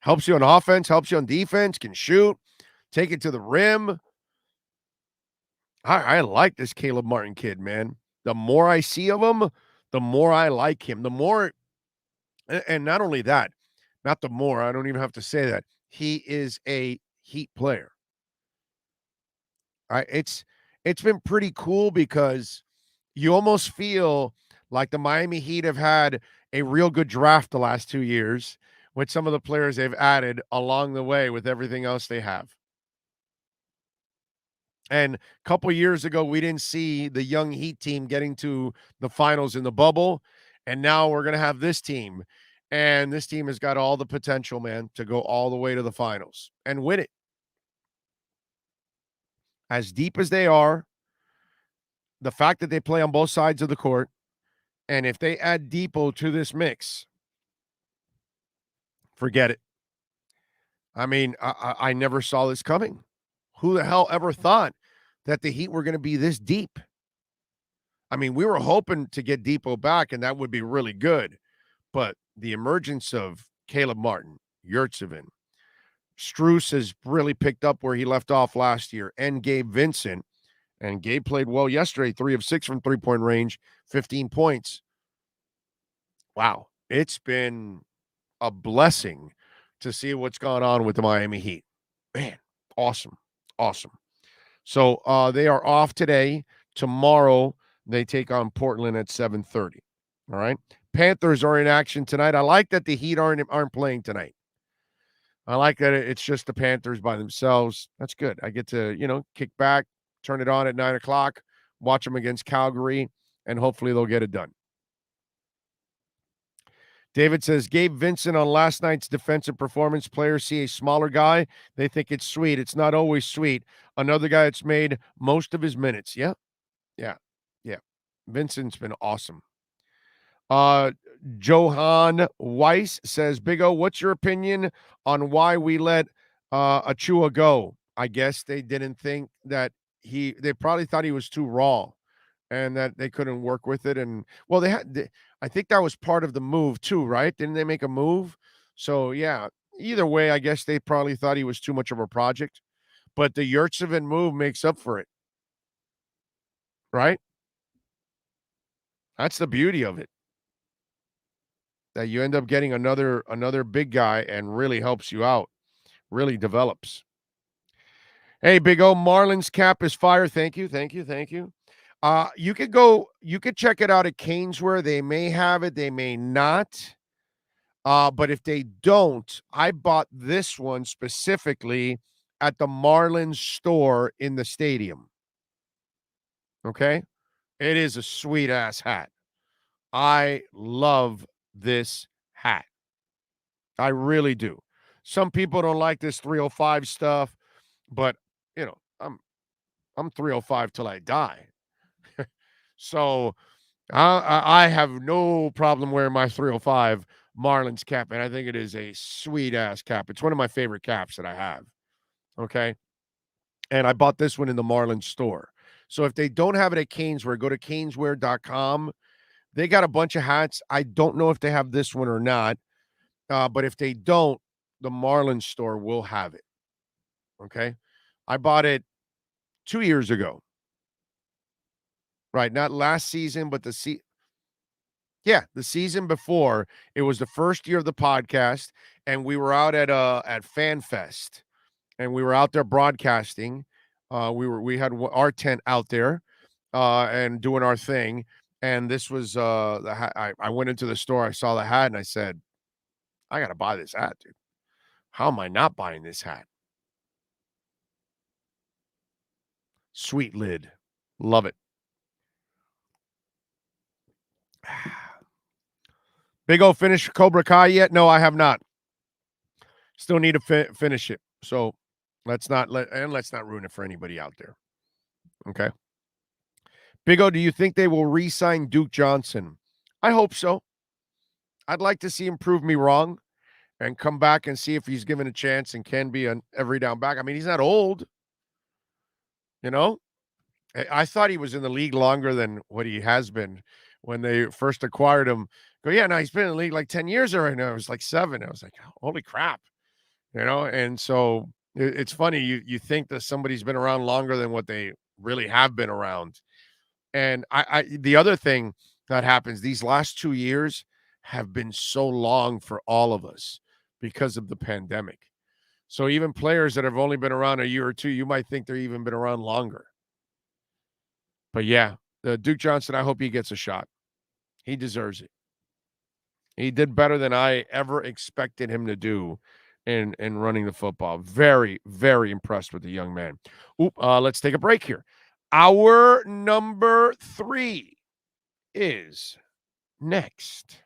helps you on offense, helps you on defense, can shoot, take it to the rim. I like this Caleb Martin kid, man. The more I see of him, the more I like him. The more, and not only that, not the more, I don't even have to say that. He is a Heat player. It's been pretty cool because you almost feel like the Miami Heat have had a real good draft the last 2 years with some of the players they've added along the way with everything else they have. And a couple years ago, we didn't see the young Heat team getting to the finals in the bubble. And now we're going to have this team. And this team has got all the potential, man, to go all the way to the finals and win it. As deep as they are, the fact that they play on both sides of the court, and if they add Depot to this mix, forget it. I mean, I never saw this coming. Who the hell ever thought that the Heat were going to be this deep? I mean, we were hoping to get Depot back, and that would be really good. But the emergence of Caleb Martin, Yurtseven, Strus has really picked up where he left off last year, and Gabe Vincent. And Gabe played well yesterday, 3 of 6 from three-point range, 15 points. Wow. It's been a blessing to see what's gone on with the Miami Heat. Man, awesome. Awesome. So they are off today. Tomorrow, they take on Portland at 7:30. All right. Panthers are in action tonight. I like that the Heat aren't playing tonight. I like that it's just the Panthers by themselves. That's good. I get to, kick back, turn it on at 9 o'clock, watch them against Calgary, and hopefully they'll get it done. David says, Gabe Vincent on last night's defensive performance. Players see a smaller guy. They think it's sweet. It's not always sweet. Another guy that's made most of his minutes. Yeah. Vincent's been awesome. Johan Weiss says, Big O, what's your opinion on why we let Achua go? I guess they didn't think that they probably thought he was too raw and that they couldn't work with it. And well, I think that was part of the move too, right? Didn't they make a move? So yeah, either way, I guess they probably thought he was too much of a project, but the Yurtseven move makes up for it. Right? That's the beauty of it. That you end up getting another big guy and really helps you out, really develops. Hey, Big O, Marlins cap is fire. Thank you. You could check it out at Caneswear. They may have it, they may not. But if they don't, I bought this one specifically at the Marlins store in the stadium. Okay? It is a sweet ass hat. I love this hat. I really do. Some people don't like this 305 stuff, but I'm 305 till I die. So I have no problem wearing my 305 Marlins cap, and I think it is a sweet ass cap. It's one of my favorite caps that I have. Okay. And I bought this one in the Marlins store. So if they don't have it at Caneswear, go to caneswear.com. They got a bunch of hats. I don't know if they have this one or not. But if they don't, the Marlins store will have it. Okay. I bought it 2 years ago. Right. Not last season, but the season before. It was the first year of the podcast, and we were out at FanFest, and we were out there broadcasting. We had our tent out there and doing our thing. And this was the hat. I went into the store, I saw the hat, and I said, I got to buy this hat, dude. How am I not buying this hat? Sweet lid. Love it. Big O, finish Cobra Kai yet? No, I have not. Still need to finish it. So let's not ruin it for anybody out there. Okay. Big O, do you think they will re-sign Duke Johnson? I hope so. I'd like to see him prove me wrong and come back and see if he's given a chance and can be an every down back. I mean, he's not old. I thought he was in the league longer than what he has been when they first acquired him. He's been in the league like 10 years already now. It was like 7. I was like, holy crap. And so it's funny. You think that somebody's been around longer than what they really have been around. And the other thing that happens, these last 2 years have been so long for all of us because of the pandemic. So even players that have only been around a year or two, you might think they've even been around longer. But yeah, the Duke Johnson, I hope he gets a shot. He deserves it. He did better than I ever expected him to do in running the football. Very, very impressed with the young man. Let's take a break here. Our number 3 is next.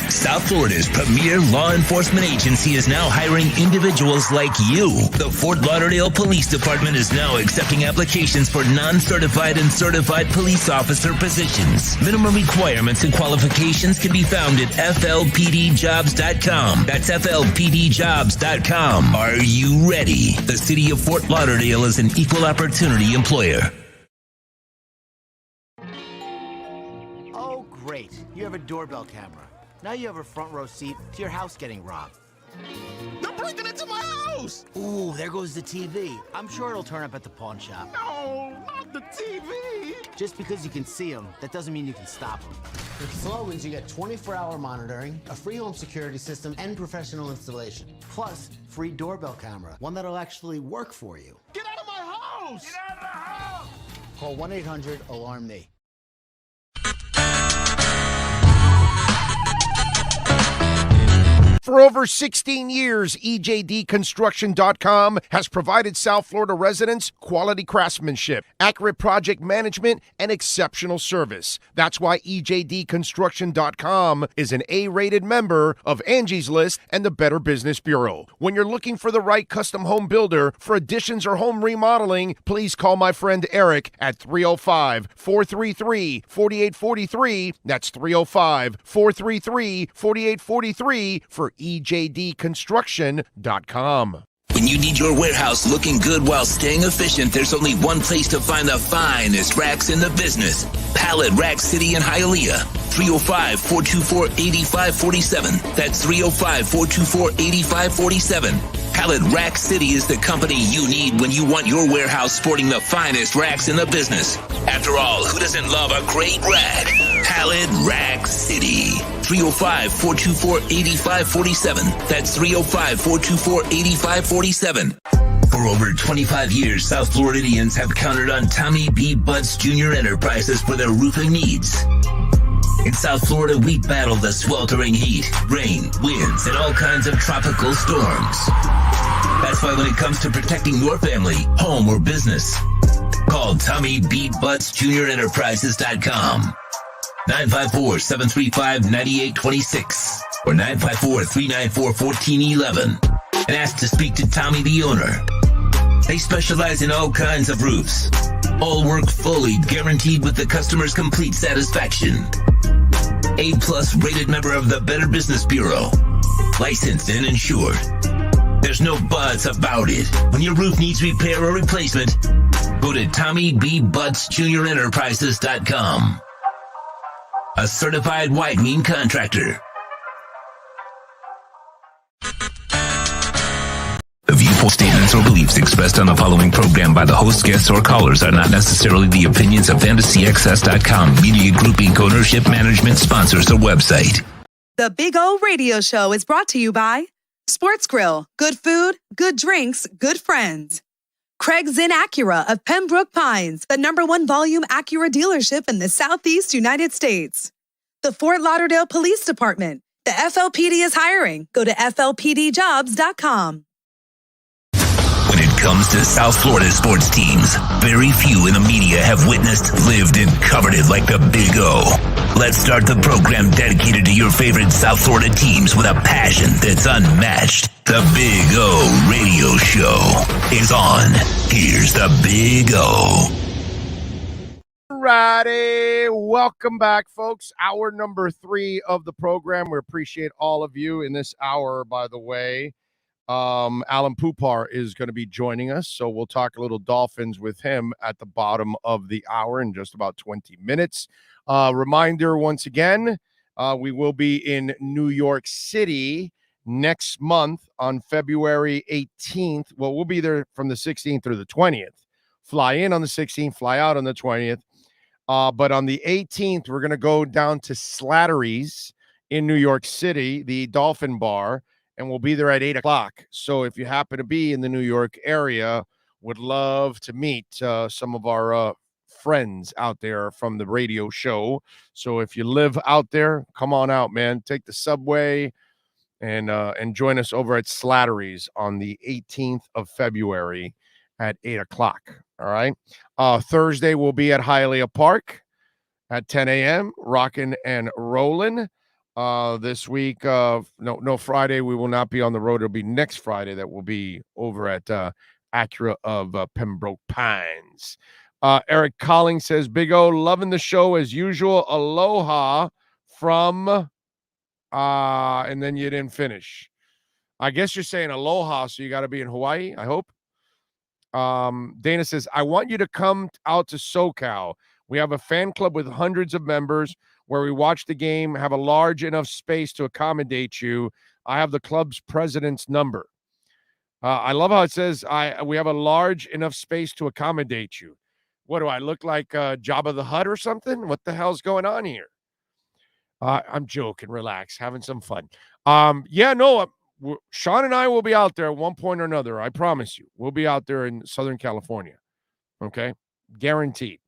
South Florida's premier law enforcement agency is now hiring individuals like you. The Fort Lauderdale Police Department is now accepting applications for non-certified and certified police officer positions. Minimum requirements and qualifications can be found at flpdjobs.com. That's flpdjobs.com. Are you ready? The city of Fort Lauderdale is an equal opportunity employer. Oh, great. You have a doorbell camera. Now you have a front row seat to your house getting robbed. They're breaking into my house! Ooh, there goes the TV. I'm sure it'll turn up at the pawn shop. No, not the TV! Just because you can see them, that doesn't mean you can stop them. With Slogans, you get 24-hour monitoring, a free home security system, and professional installation. Plus, free doorbell camera, one that'll actually work for you. Get out of my house! Get out of the house! Call 1-800-ALARM-ME. For over 16 years, EJDconstruction.com has provided South Florida residents quality craftsmanship, accurate project management, and exceptional service. That's why EJDconstruction.com is an A-rated member of Angie's List and the Better Business Bureau. When you're looking for the right custom home builder for additions or home remodeling, please call my friend Eric at 305-433-4843. That's 305-433-4843 for EJDconstruction.com. When you need your warehouse looking good while staying efficient, there's only one place to find the finest racks in the business. Pallet Rack City in Hialeah. 305-424-8547. That's 305-424-8547. Pallet Rack City is the company you need when you want your warehouse sporting the finest racks in the business. After all, who doesn't love a great rack? Pallet Rack City. 305-424-8547. That's 305-424-8547. For over 25 years, South Floridians have counted on Tommy B. Butts Jr. Enterprises for their roofing needs. In South Florida, we battle the sweltering heat, rain, winds, and all kinds of tropical storms. That's why when it comes to protecting your family, home, or business, call Tommy B. Butts Jr. Enterprises.com. 954-735-9826 or 954-394-1411 and ask to speak to Tommy, the owner. They specialize in all kinds of roofs. All work fully guaranteed with the customer's complete satisfaction. A-plus rated member of the Better Business Bureau. Licensed and insured. There's no buts about it. When your roof needs repair or replacement, go to TommyBButtsJrEnterprises.com. A certified widening contractor. The viewpoint statements or beliefs expressed on the following program by the host, guests, or callers are not necessarily the opinions of FantasyXS.com, Media Group Inc. ownership, management, sponsors, or website. The Big O Radio Show is brought to you by Sports Grill. Good food, good drinks, good friends. Craig's Inn Acura of Pembroke Pines, the #1 volume Acura dealership in the Southeast United States. The Fort Lauderdale Police Department. The FLPD is hiring. Go to FLPDjobs.com. When it comes to South Florida sports teams, very few in the media have witnessed, lived, and covered it like the Big O. Let's start the program dedicated to your favorite South Florida teams with a passion that's unmatched. The Big O Radio Show is on. Here's the Big O. Righty, welcome back, folks. Hour number 3 of the program. We appreciate all of you in this hour, by the way. Alan Pupar is going to be joining us, so we'll talk a little Dolphins with him at the bottom of the hour in just about 20 minutes. Reminder once again, we will be in New York City next month on February 18th. Well, we'll be there from the 16th through the 20th. Fly in on the 16th, fly out on the 20th. But on the 18th, we're going to go down to Slattery's in New York City, the Dolphin Bar, and we'll be there at 8 o'clock. So if you happen to be in the New York area, would love to meet some of our friends out there from the radio show. So if you live out there, come on out, man. Take the subway and join us over at Slattery's on the 18th of February at 8 o'clock. All right. Thursday, we'll be at Hialeah Park at 10 a.m., rocking and rolling. This week, no, Friday, we will not be on the road. It'll be next Friday that will be over at Acura of Pembroke Pines. Eric Collins says, Big O, loving the show as usual. Aloha from, and then you didn't finish. I guess you're saying aloha, so you got to be in Hawaii, I hope. Dana says, I want you to come out to SoCal. We have a fan club with hundreds of members. where we watch the game, have a large enough space to accommodate you. I have the club's president's number. I love how it says we have a large enough space to accommodate you. What do I look like, Jabba the Hutt or something? What the hell's going on here? I'm joking. Relax, having some fun. Sean and I will be out there at one point or another. I promise you, we'll be out there in Southern California. Okay, guaranteed.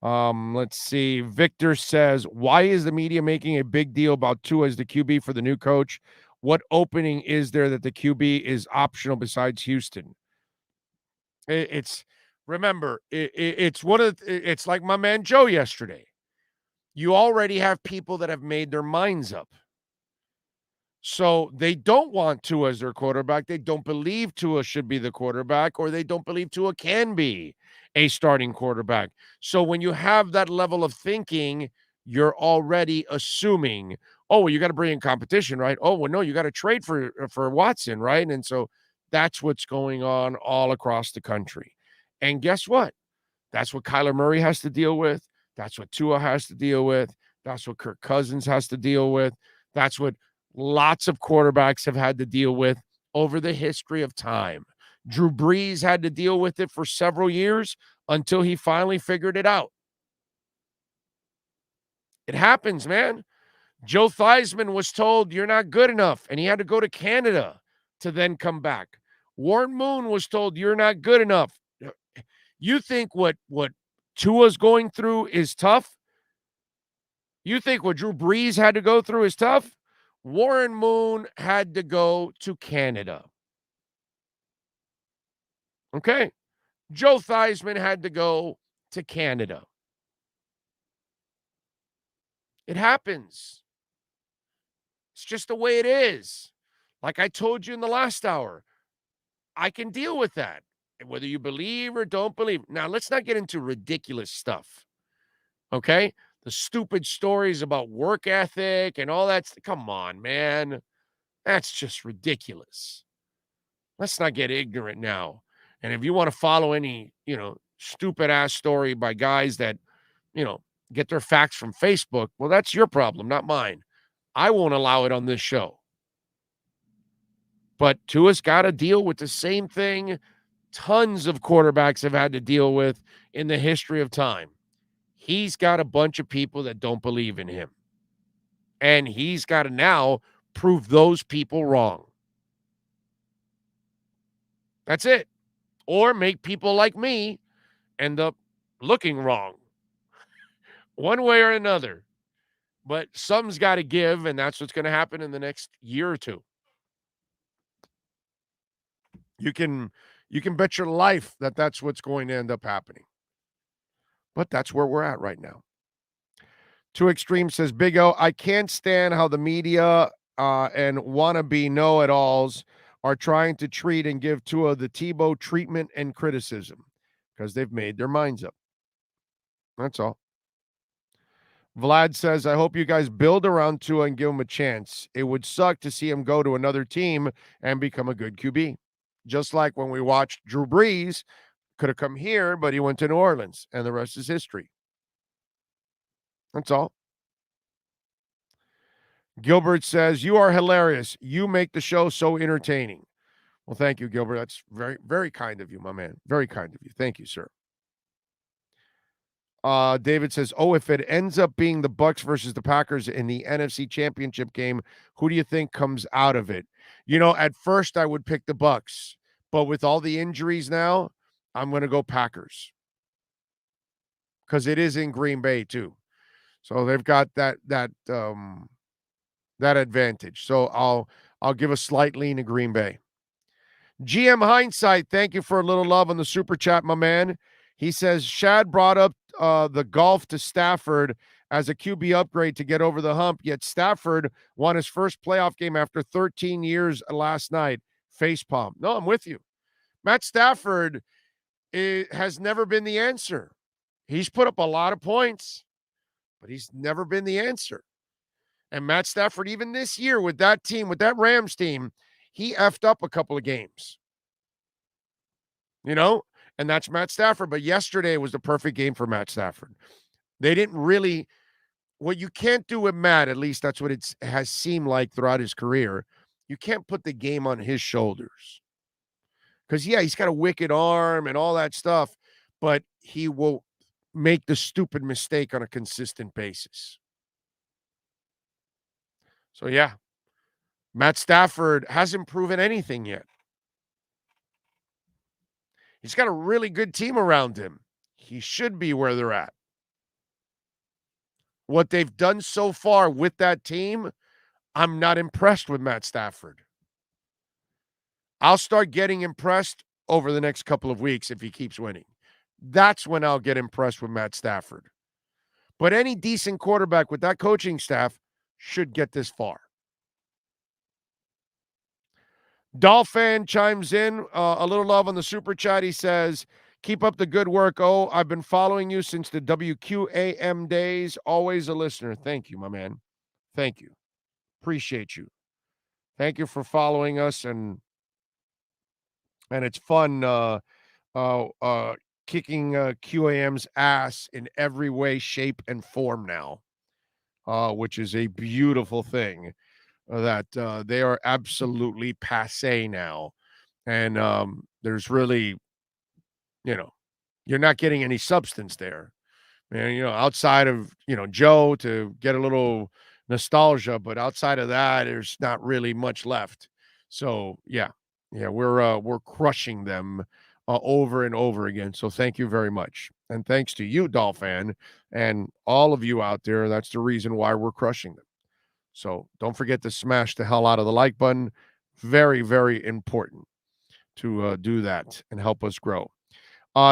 Let's see. Victor says, why is the media making a big deal about Tua as the QB for the new coach? What opening is there that the QB is optional besides Houston? It's like my man Joe yesterday. You already have people that have made their minds up. So they don't want Tua as their quarterback. They don't believe Tua should be the quarterback, or they don't believe Tua can be a starting quarterback. So when you have that level of thinking, you're already assuming, oh, well, you got to bring in competition, right? Oh, well, no, you got to trade for Watson, right? And so that's what's going on all across the country. And guess what? That's what Kyler Murray has to deal with. That's what Tua has to deal with. That's what Kirk Cousins has to deal with. That's what lots of quarterbacks have had to deal with over the history of time. Drew Brees had to deal with it for several years until he finally figured it out. It happens, man. Joe Theismann was told, you're not good enough, and he had to go to Canada to then come back. Warren Moon was told, you're not good enough. You think what Tua's going through is tough? You think what Drew Brees had to go through is tough? Warren Moon had to go to Canada. Okay. Joe Theismann had to go to Canada. It happens. It's just the way it is. Like I told you in the last hour, I can deal with that, whether you believe or don't believe. Now, let's not get into ridiculous stuff, okay? The stupid stories about work ethic and all that. Come on, man. That's just ridiculous. Let's not get ignorant now. And if you want to follow any, stupid ass story by guys that, get their facts from Facebook, well, that's your problem, not mine. I won't allow it on this show. But Tua's got to deal with the same thing tons of quarterbacks have had to deal with in the history of time. He's got a bunch of people that don't believe in him. And he's got to now prove those people wrong. That's it. Or make people like me end up looking wrong. One way or another. But something's got to give, and that's what's going to happen in the next year or two. You can bet your life that that's what's going to end up happening. But that's where we're at right now. Too Extreme says, Big O, I can't stand how the media and wannabe know-it-alls are trying to treat and give Tua the Tebow treatment and criticism because they've made their minds up. That's all. Vlad says, I hope you guys build around Tua and give him a chance. It would suck to see him go to another team and become a good QB. Just like when we watched Drew Brees, could have come here, but he went to New Orleans, and the rest is history. That's all. Gilbert says, you are hilarious. You make the show so entertaining. Well, thank you, Gilbert. That's very, very kind of you, my man. Very kind of you. Thank you, sir. David says, if it ends up being the Bucs versus the Packers in the NFC Championship game, who do you think comes out of it? At first I would pick the Bucs, but with all the injuries now, I'm going to go Packers because it is in Green Bay too. So they've got that advantage. So I'll give a slight lean to Green Bay. GM Hindsight, thank you for a little love on the super chat, my man. He says, Shad brought up the golf to Stafford as a QB upgrade to get over the hump, yet Stafford won his first playoff game after 13 years last night. Facepalm. No, I'm with you. Matt Stafford has never been the answer. He's put up a lot of points, but he's never been the answer. And Matt Stafford, even this year with that team, with that Rams team, he effed up a couple of games. And that's Matt Stafford. But yesterday was the perfect game for Matt Stafford. They didn't really, what you can't do with Matt, at least that's what it has seemed like throughout his career, you can't put the game on his shoulders. Because, yeah, he's got a wicked arm and all that stuff, but he will make the stupid mistake on a consistent basis. So, yeah, Matt Stafford hasn't proven anything yet. He's got a really good team around him. He should be where they're at. What they've done so far with that team, I'm not impressed with Matt Stafford. I'll start getting impressed over the next couple of weeks if he keeps winning. That's when I'll get impressed with Matt Stafford. But any decent quarterback with that coaching staff should get this far. Dolphin chimes in, a little love on the super chat. He says, keep up the good work. Oh, I've been following you since the WQAM days. Always a listener. Thank you, my man. Thank you. Appreciate you. Thank you for following us, and it's fun kicking QAM's ass in every way, shape, and form now, which is a beautiful thing. That they are absolutely passé now, and there's really, you're not getting any substance there, and outside of Joe to get a little nostalgia, but outside of that, there's not really much left. So yeah, we're crushing them over and over again. So thank you very much, and thanks to you, Dolphin, and all of you out there. That's the reason why we're crushing them. So don't forget to smash the hell out of the like button. Very, very important to do that and help us grow.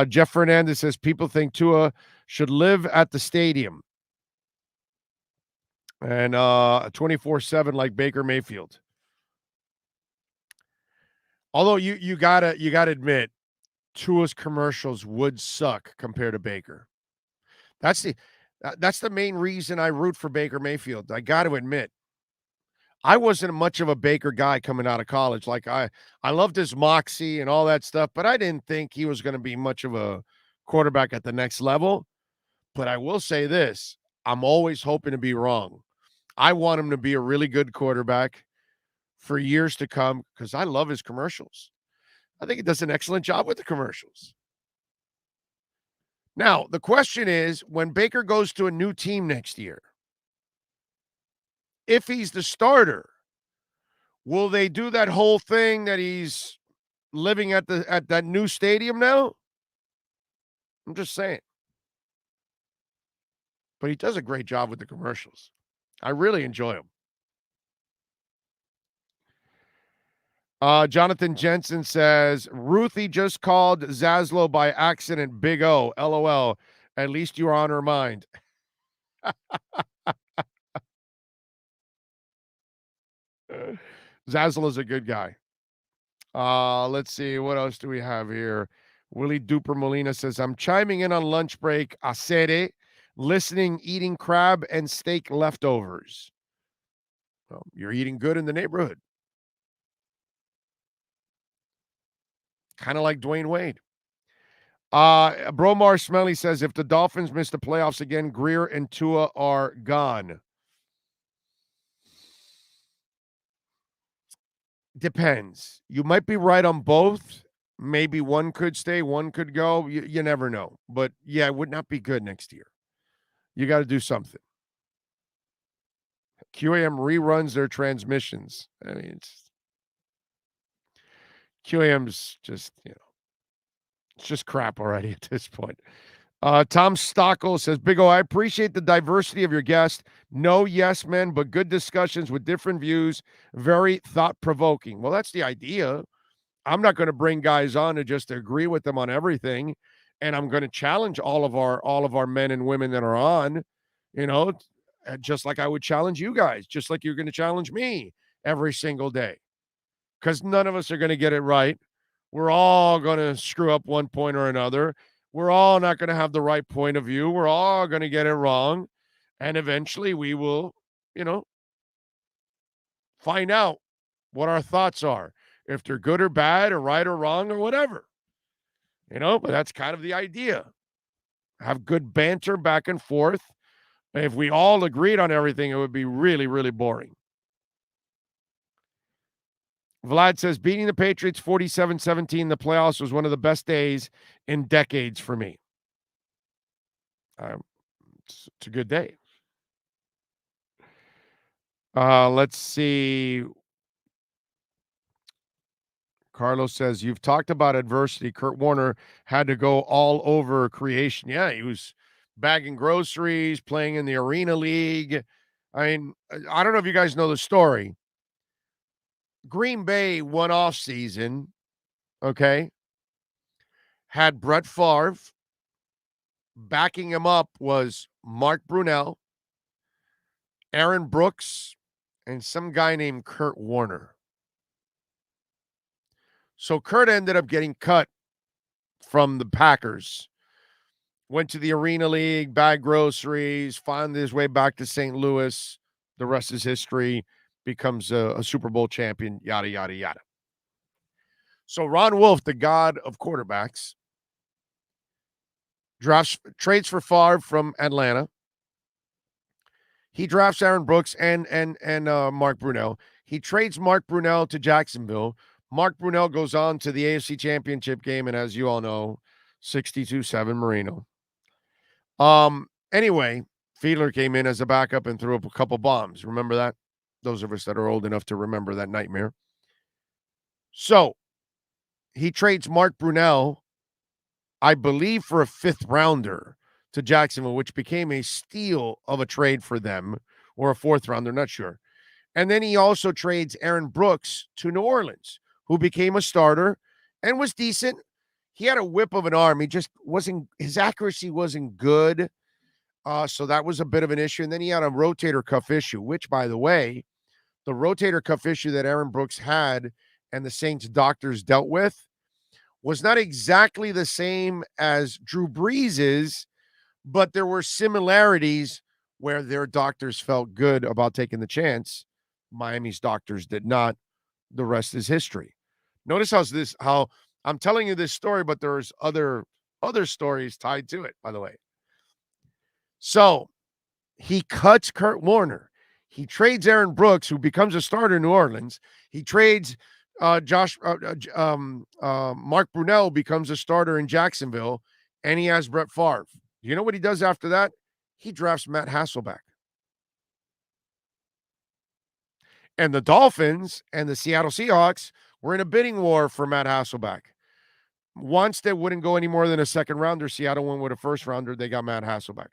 Jeff Fernandez says people think Tua should live at the stadium and 24/7 like Baker Mayfield. Although you gotta admit, Tua's commercials would suck compared to Baker. That's the main reason I root for Baker Mayfield. I got to admit, I wasn't much of a Baker guy coming out of college. Like I loved his moxie and all that stuff, but I didn't think he was going to be much of a quarterback at the next level. But I will say this, I'm always hoping to be wrong. I want him to be a really good quarterback for years to come because I love his commercials. I think he does an excellent job with the commercials. Now, the question is, when Baker goes to a new team next year, if he's the starter, will they do that whole thing that he's living at that new stadium now? I'm just saying. But he does a great job with the commercials. I really enjoy them. Jonathan Jensen says, Ruthie just called Zaslow by accident. Big O. LOL. At least you are on her mind. Zazzle is a good guy. Let's see. What else do we have here? Willie Duper Molina says, I'm chiming in on lunch break. Acere, listening, eating crab and steak leftovers. Well, you're eating good in the neighborhood. Kind of like Dwayne Wade. Bromar Smelly says, if the Dolphins miss the playoffs again, Greer and Tua are gone. Depends. You might be right on both. Maybe one could stay, one could go. You never know. But yeah, it would not be good next year. You got to do something. QAM reruns their transmissions. I mean, QAM's just, it's just crap already at this point. Tom Stockel says, Big O, I appreciate the diversity of your guests. No yes men, but good discussions with different views. Very thought-provoking. Well, that's the idea. I'm not going to bring guys on to just agree with them on everything, and I'm going to challenge all of our men and women that are on, just like I would challenge you guys, just like you're going to challenge me every single day, because none of us are going to get it right. We're all going to screw up one point or another. We're all not going to have the right point of view. We're all going to get it wrong. And eventually we will, find out what our thoughts are, if they're good or bad or right or wrong or whatever, but that's kind of the idea. have good banter back and forth. If we all agreed on everything, it would be really, really boring. Vlad says, beating the Patriots 47-17 in the playoffs was one of the best days in decades for me. It's a good day. Let's see. Carlos says, you've talked about adversity. Kurt Warner had to go all over creation. Yeah, he was bagging groceries, playing in the Arena League. I mean, I don't know if you guys know the story. Green Bay one off season, okay, had Brett Favre. Backing him up was Mark Brunell, Aaron Brooks, and some guy named Kurt Warner. So Kurt ended up getting cut from the Packers. Went to the Arena League, bagged groceries, found his way back to St. Louis. The rest is history. Becomes a Super Bowl champion, yada, yada, yada. So Ron Wolf, the god of quarterbacks, trades for Favre from Atlanta. He drafts Aaron Brooks and Mark Brunell. He trades Mark Brunell to Jacksonville. Mark Brunell goes on to the AFC Championship game, and as you all know, 62-7 Marino. Anyway, Fiedler came in as a backup and threw up a couple bombs. Remember that? Those of us that are old enough to remember that nightmare. So he trades Mark Brunell, I believe, for a 5th rounder to Jacksonville, which became a steal of a trade for them, or a 4th rounder, not sure. And then he also trades Aaron Brooks to New Orleans, who became a starter and was decent. He had a whip of an arm. He just wasn't, his accuracy wasn't good. So that was a bit of an issue. And then he had a rotator cuff issue, which, by the way, the rotator cuff issue that Aaron Brooks had and the Saints doctors dealt with was not exactly the same as Drew Brees's, but there were similarities where their doctors felt good about taking the chance. Miami's doctors did not. The rest is history. Notice how I'm telling you this story, but there's other stories tied to it, by the way. So he cuts Kurt Warner. He trades Aaron Brooks, who becomes a starter in New Orleans. He trades Mark Brunell, becomes a starter in Jacksonville, and he has Brett Favre. You know what he does after that? He drafts Matt Hasselbeck. And the Dolphins and the Seattle Seahawks were in a bidding war for Matt Hasselbeck. Once they wouldn't go any more than a 2nd rounder, Seattle went with a 1st rounder. They got Matt Hasselbeck.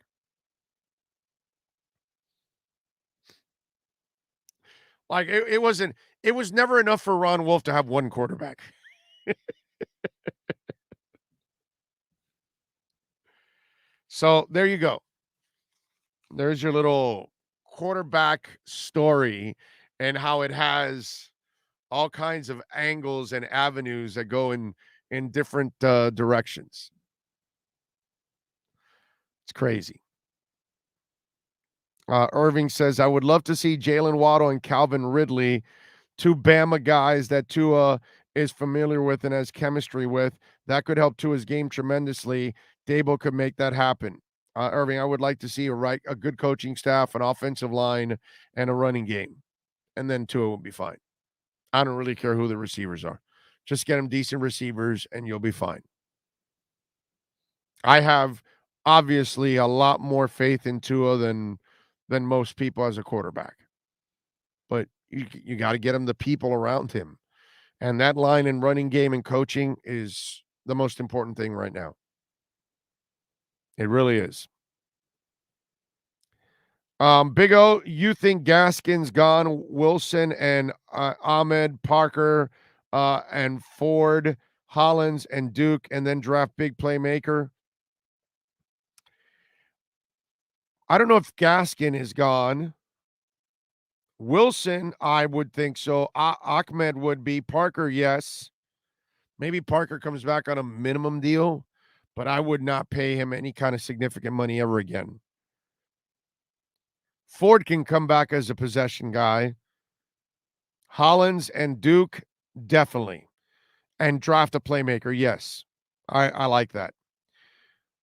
Like it was never enough for Ron Wolf to have one quarterback. So there you go. There's your little quarterback story and how it has all kinds of angles and avenues that go in different directions. It's crazy. Irving says, I would love to see Jalen Waddle and Calvin Ridley, 2 Bama guys that Tua is familiar with and has chemistry with. That could help Tua's game tremendously. Dabo could make that happen. Irving, I would like to see a good coaching staff, an offensive line, and a running game. And then Tua will be fine. I don't really care who the receivers are. Just get them decent receivers, and you'll be fine. I have obviously a lot more faith in Tua than most people as a quarterback. But you got to get him the people around him. And that line and running game and coaching is the most important thing right now. It really is. Big O, you think Gaskin's gone? Wilson and Ahmed, Parker, and Ford, Hollins, and Duke, and then draft big playmaker? I don't know if Gaskin is gone. Wilson, I would think so. Ahmed would be. Parker, yes. Maybe Parker comes back on a minimum deal, but I would not pay him any kind of significant money ever again. Ford can come back as a possession guy. Hollins and Duke, definitely. And draft a playmaker, yes. I like that.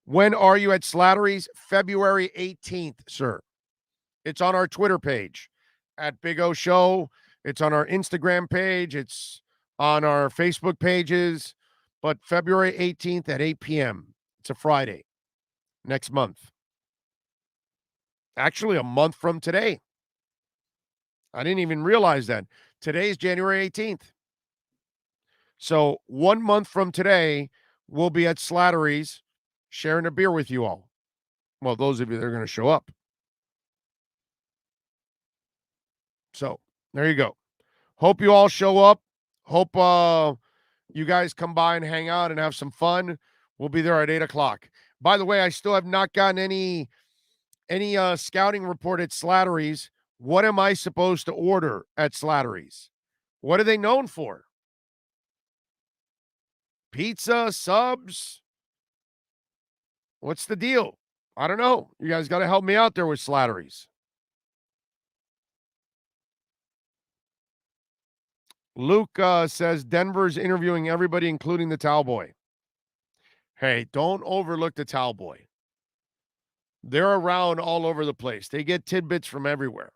When are you at Slattery's? February 18th, sir. It's on our Twitter page at Big O Show. It's on our Instagram page. It's on our Facebook pages. But February 18th at 8 p.m. It's a Friday next month. Actually, a month from today. I didn't even realize that. Today is January 18th. So 1 month from today, we'll be at Slattery's sharing a beer with you all. Well, those of you that are going to show up. So there you go. Hope you all show up. Hope you guys come by and hang out and have some fun. We'll be there at 8 o'clock. By the way, I still have not gotten any scouting report at Slattery's. What am I supposed to order at Slattery's? What are they known for? Pizza, subs? What's the deal? I don't know. You guys got to help me out there with Slattery's. Luke says Denver's interviewing everybody, including the towel boy. Hey, don't overlook the towel boy. They're around all over the place. They get tidbits from everywhere.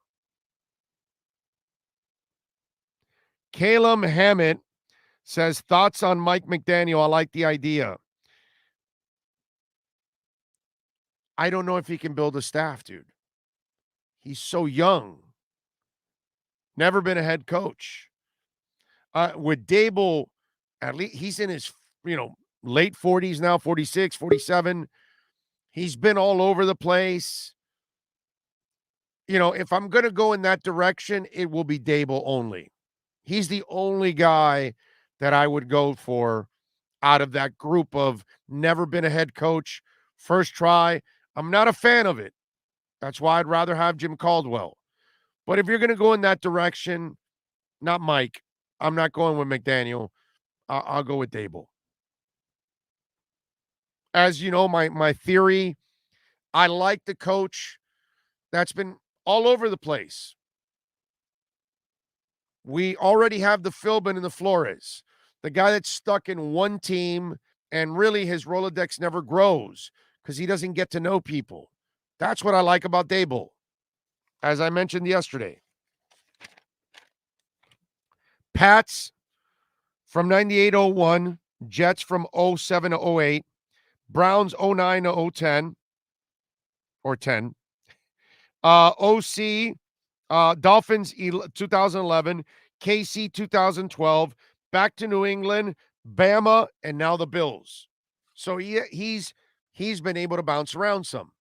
Caleb Hammett says, thoughts on Mike McDaniel? I like the idea. I don't know if he can build a staff, dude. He's so young. Never been a head coach. With Dable, at least he's in his, late 40s now, 46, 47. He's been all over the place. If I'm going to go in that direction, it will be Dable only. He's the only guy that I would go for out of that group of never been a head coach, first try. I'm not a fan of it. That's why I'd rather have Jim Caldwell. But if you're going to go in that direction, not Mike. I'm not going with McDaniel. I'll go with Dable. As you know, my theory, I like the coach that's been all over the place. We already have the Philbin and the Flores, the guy that's stuck in one team, and really his Rolodex never grows because he doesn't get to know people. That's what I like about Dable, as I mentioned yesterday. Pats from 98-01, Jets from 07-08, Browns 09-010 or 10. OC, Dolphins 2011, KC 2012, back to New England, Bama, and now the Bills. So he's been able to bounce around some.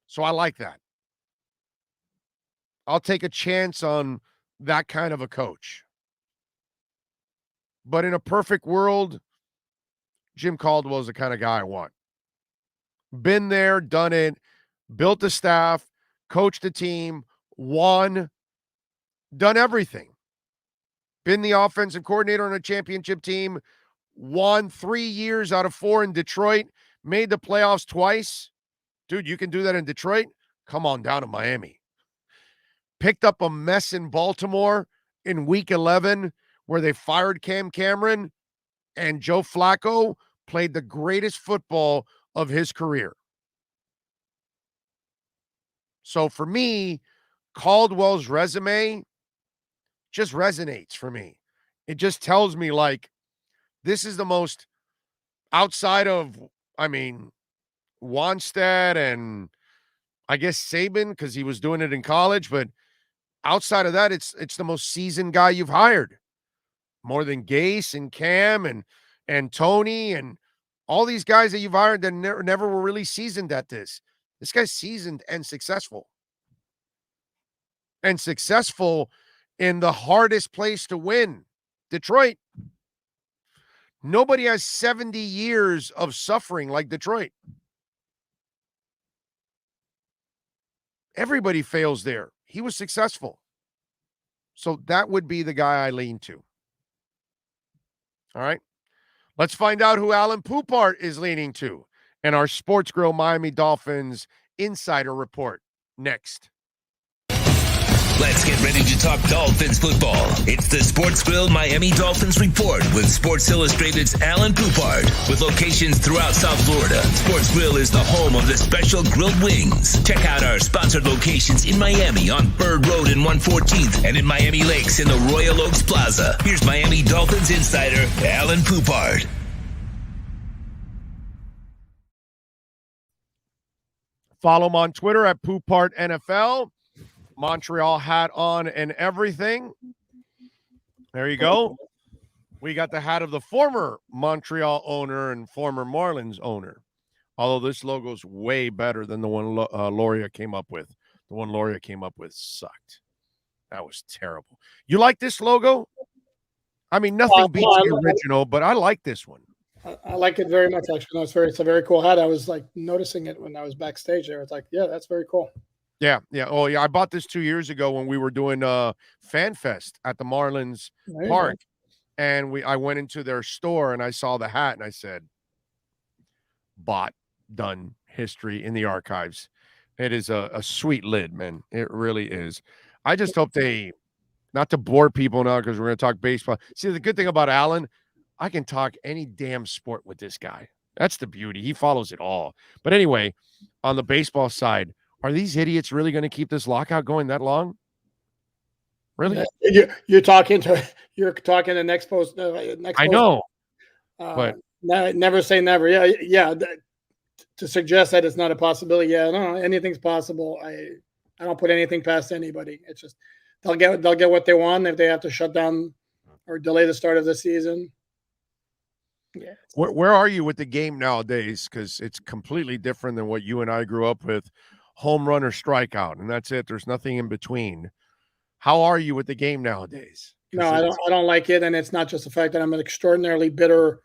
So I like that. I'll take a chance on that kind of a coach. But in a perfect world, Jim Caldwell is the kind of guy I want. Been there, done it, built the staff, coached the team, won, done everything. Been the offensive coordinator on a championship team, won 3 years out of 4 in Detroit, made the playoffs twice. Dude, you can do that in Detroit? Come on down to Miami. Picked up a mess in Baltimore in week 11 where they fired Cam Cameron, and Joe Flacco played the greatest football of his career. So for me, Caldwell's resume just resonates for me. It just tells me, like, this is the most, outside of, Wanstead and I guess Saban, because he was doing it in college, but outside of that, it's the most seasoned guy you've hired. More than Gase and Cam and Tony and all these guys that you've hired that never were really seasoned at this. This guy's seasoned and successful. And successful in the hardest place to win, Detroit. Nobody has 70 years of suffering like Detroit. Everybody fails there. He was successful. So that would be the guy I lean to. All right. Let's find out who Alan Poupart is leaning to in our Sports Grill Miami Dolphins Insider Report next. Let's get ready to talk Dolphins football. It's the Sports Grill Miami Dolphins Report with Sports Illustrated's Alan Poupard. With locations throughout South Florida, Sports Grill is the home of the special grilled wings. Check out our sponsored locations in Miami on Bird Road and 114th and in Miami Lakes in the Royal Oaks Plaza. Here's Miami Dolphins insider Alan Poupard. Follow him on Twitter at Poupart NFL. Montreal hat on and everything. There you go. We got the hat of the former Montreal owner and former Marlins owner. Although this logo's way better than the one Loria came up with. The one Loria came up with sucked. That was terrible. You like this logo? I mean, nothing beats the original, but I like this one. I like it very much, actually. No, it's a very cool hat. I was like noticing it when I was backstage there. It's like, yeah, that's very cool. Yeah. Oh, yeah. I bought this 2 years ago when we were doing Fan Fest at the Marlins Park. And I went into their store and I saw the hat and I said, bought, done, history in the archives. It is a sweet lid, man. It really is. I just hope not to bore people now because we're going to talk baseball. See, the good thing about Alan, I can talk any damn sport with this guy. That's the beauty. He follows it all. But anyway, on the baseball side, are these idiots really going to keep this lockout going that long? Really? You're talking to the next post. I know. But never say never. Yeah. To suggest that it's not a possibility. Yeah, no, anything's possible. I don't put anything past anybody. It's just they'll get what they want if they have to shut down or delay the start of the season. Yeah. Where are you with the game nowadays? Because it's completely different than what you and I grew up with. Home run or strikeout, and that's it. There's nothing in between. How are you with the game nowadays? No, I don't like it, and it's not just the fact that I'm an extraordinarily bitter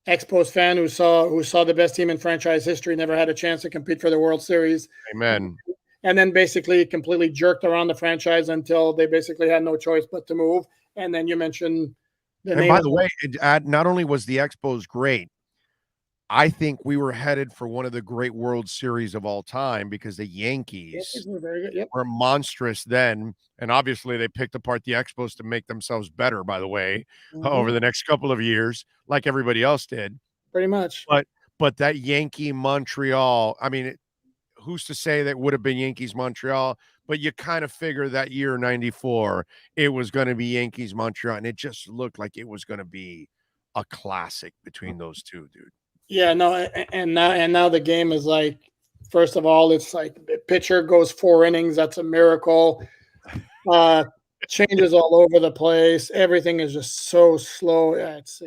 Expos fan who saw the best team in franchise history never had a chance to compete for the World Series. Amen. And then basically completely jerked around the franchise until they basically had no choice but to move. And then you mentioned and by the way, not only was the Expos great, I think we were headed for one of the great World Series of all time because the Yankees were very good. Yep. Were monstrous then. And obviously they picked apart the Expos to make themselves better, by the way, over the next couple of years, like everybody else did. Pretty much. But that Yankee Montreal, I mean, who's to say that would have been Yankees Montreal? But you kind of figure that year, 94, it was going to be Yankees Montreal. And it just looked like it was going to be a classic between those two, dude. Yeah, no, and now the game is like, first of all, it's like the pitcher goes 4 innings. That's a miracle. Changes all over the place. Everything is just so slow. It's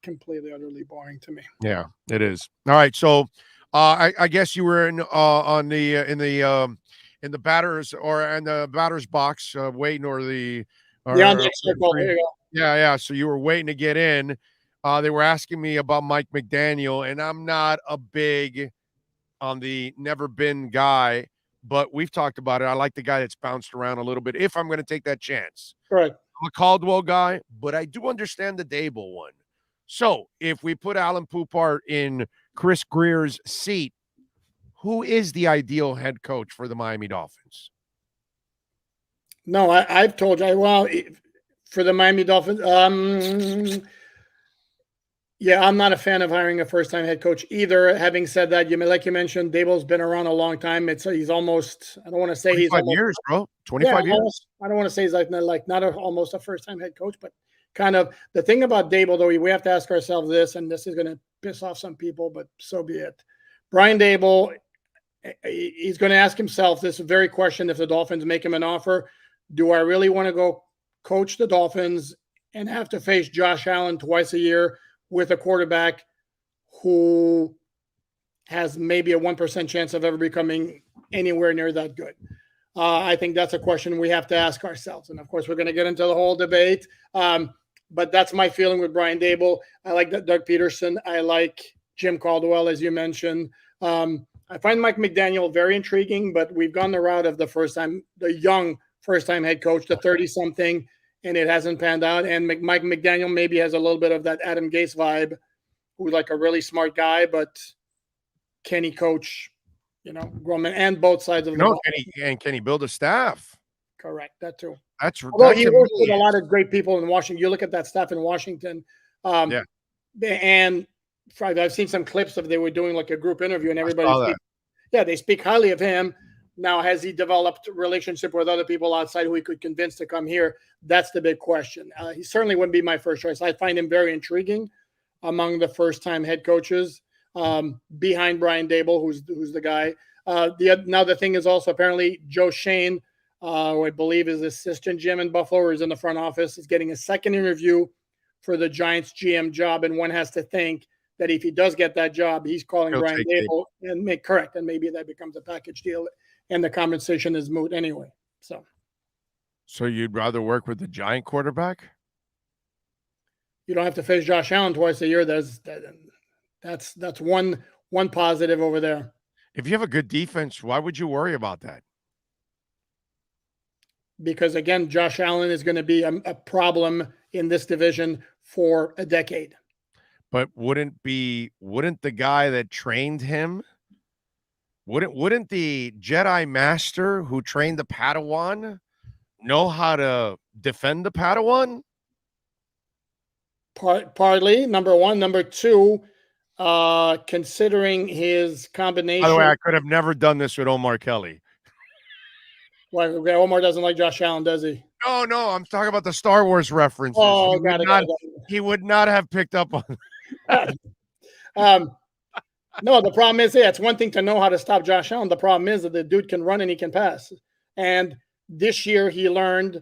completely utterly boring to me. Yeah, it is. All right, so I guess you were in the batters or in the batter's box waiting circle. There you go. Yeah. So you were waiting to get in. They were asking me about Mike McDaniel, and I'm not a big on the never been guy, but we've talked about it. I like the guy that's bounced around a little bit if I'm going to take that chance. Correct. I'm a Caldwell guy, but I do understand the Dable one. So if we put Alan Poupart in Chris Greer's seat, who is the ideal head coach for the Miami Dolphins? No, I've told you. For the Miami Dolphins, yeah, I'm not a fan of hiring a first-time head coach either. Having said that, like you mentioned, Dable's been around a long time. He's almost, I don't want to say 25 years, bro. 25 years. Almost, I don't want to say he's almost a first-time head coach, but kind of the thing about Dable, though, we have to ask ourselves this, and this is going to piss off some people, but so be it. Brian Dable, he's going to ask himself this very question if the Dolphins make him an offer. Do I really want to go coach the Dolphins and have to face Josh Allen twice a year with a quarterback who has maybe a 1% chance of ever becoming anywhere near that good? I think that's a question we have to ask ourselves. And of course, we're going to get into the whole debate. But that's my feeling with Brian Dable. I like Doug Peterson. I like Jim Caldwell, as you mentioned. I find Mike McDaniel very intriguing, but we've gone the route of the young first-time head coach, the 30-something, and it hasn't panned out. And Mike McDaniel maybe has a little bit of that Adam Gase vibe, who's like a really smart guy, but can he coach, Grumman and both sides of the ball? Can he build a staff? Correct. That too. That's Although he works with a amazing. lot of great people in Washington. You look at that staff in Washington. Yeah. And I've seen some clips of they were doing like a group interview and everybody. saw that. They speak highly of him. Now, has he developed a relationship with other people outside who he could convince to come here? That's the big question. He certainly wouldn't be my first choice. I find him very intriguing among the first-time head coaches behind Brian Dable, who's the guy. Now the thing is also apparently Joe Shane, who I believe is assistant GM in Buffalo, or is in the front office, is getting a second interview for the Giants GM job, and one has to think that if he does get that job, he's calling Brian Dable and and maybe that becomes a package deal, and the compensation is moot anyway. So you'd rather work with the Giant quarterback? You don't have to face Josh Allen twice a year. That's one positive over there. If you have a good defense, why would you worry about that? Because again, Josh Allen is going to be a problem in this division for a decade. But wouldn't the guy that trained him, wouldn't the Jedi Master who trained the Padawan know how to defend the Padawan? Partly, number one. Number two, considering his combination. By the way, I could have never done this with Omar Kelly. Well, Omar doesn't like Josh Allen, does he? No, I'm talking about the Star Wars references. Oh, he would not have picked up on that. No, the problem is, it's one thing to know how to stop Josh Allen. The problem is that the dude can run and he can pass. And this year he learned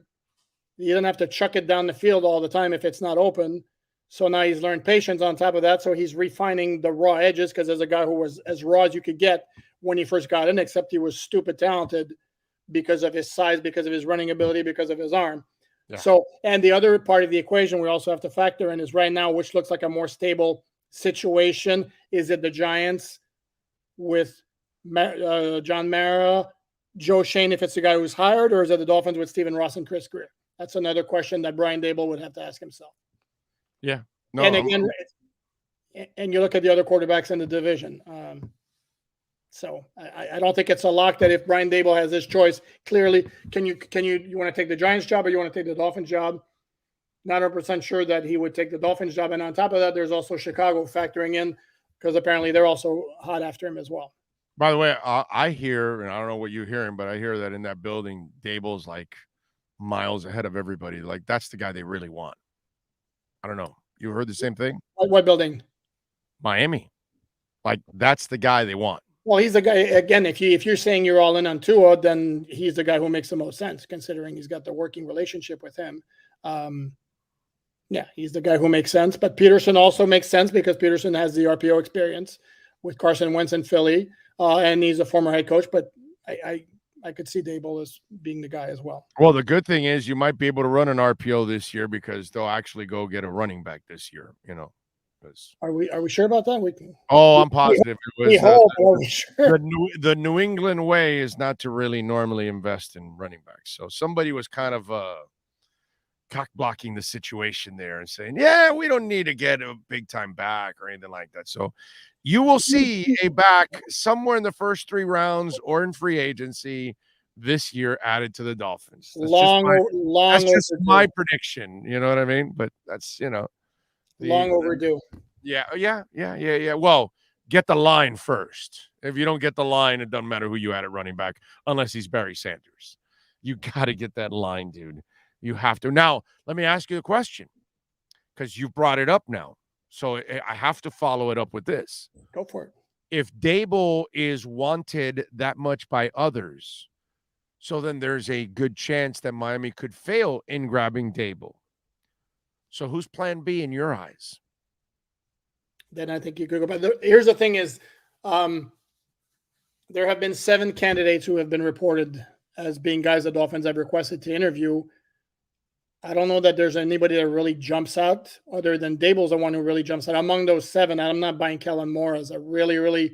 he didn't have to chuck it down the field all the time if it's not open. So now he's learned patience on top of that. So he's refining the raw edges, because there's a guy who was as raw as you could get when he first got in, except he was stupid talented because of his size, because of his running ability, because of his arm. Yeah. So, and the other part of the equation we also have to factor in is right now, which looks like a more stable situation. Is it the Giants with John Mara, Joe Shane, if it's the guy who's hired, or is it the Dolphins with Stephen Ross and Chris Greer? That's another question that Brian Dable would have to ask himself. Yeah. No, and again, and you look at the other quarterbacks in the division. So I don't think it's a lock that if Brian Dable has this choice, clearly, you want to take the Giants job or you want to take the Dolphins job? Not 100% sure that he would take the Dolphins job. And on top of that, there's also Chicago factoring in, because apparently they're also hot after him as well. By the way, I hear, and I don't know what you're hearing, but I hear that in that building, Dable's like miles ahead of everybody. Like, that's the guy they really want. I don't know. You heard the same thing? What building? Miami. Like, that's the guy they want. Well, he's the guy, again, if you're saying you're all in on Tua, then he's the guy who makes the most sense, considering he's got the working relationship with him. Yeah, he's the guy who makes sense. But Peterson also makes sense, because Peterson has the RPO experience with Carson Wentz in Philly, and he's a former head coach. But I could see Dable as being the guy as well. Well, the good thing is you might be able to run an RPO this year, because they'll actually go get a running back this year, Are we sure about that? I'm positive. Sure. The New England way is not to really normally invest in running backs. So somebody was kind of cock blocking the situation there and saying, yeah, we don't need to get a big time back or anything like that. So you will see a back somewhere in the first 3 rounds or in free agency this year added to the Dolphins. That's just my prediction. You know what I mean? But that's, long overdue. Yeah. Well, get the line first. If you don't get the line, it doesn't matter who you had at running back, unless he's Barry Sanders. You got to get that line, dude. You have to. Now, let me ask you a question, because you brought it up now. So I have to follow it up with this. Go for it. If Dable is wanted that much by others, so then there's a good chance that Miami could fail in grabbing Dable. So who's plan B in your eyes? Then I think you could go back. Here's the thing is, there have been 7 candidates who have been reported as being guys the Dolphins have requested to interview. I don't know that there's anybody that really jumps out other than Dable's the one who really jumps out. Among those 7, I'm not buying Kellen Moore as a really, really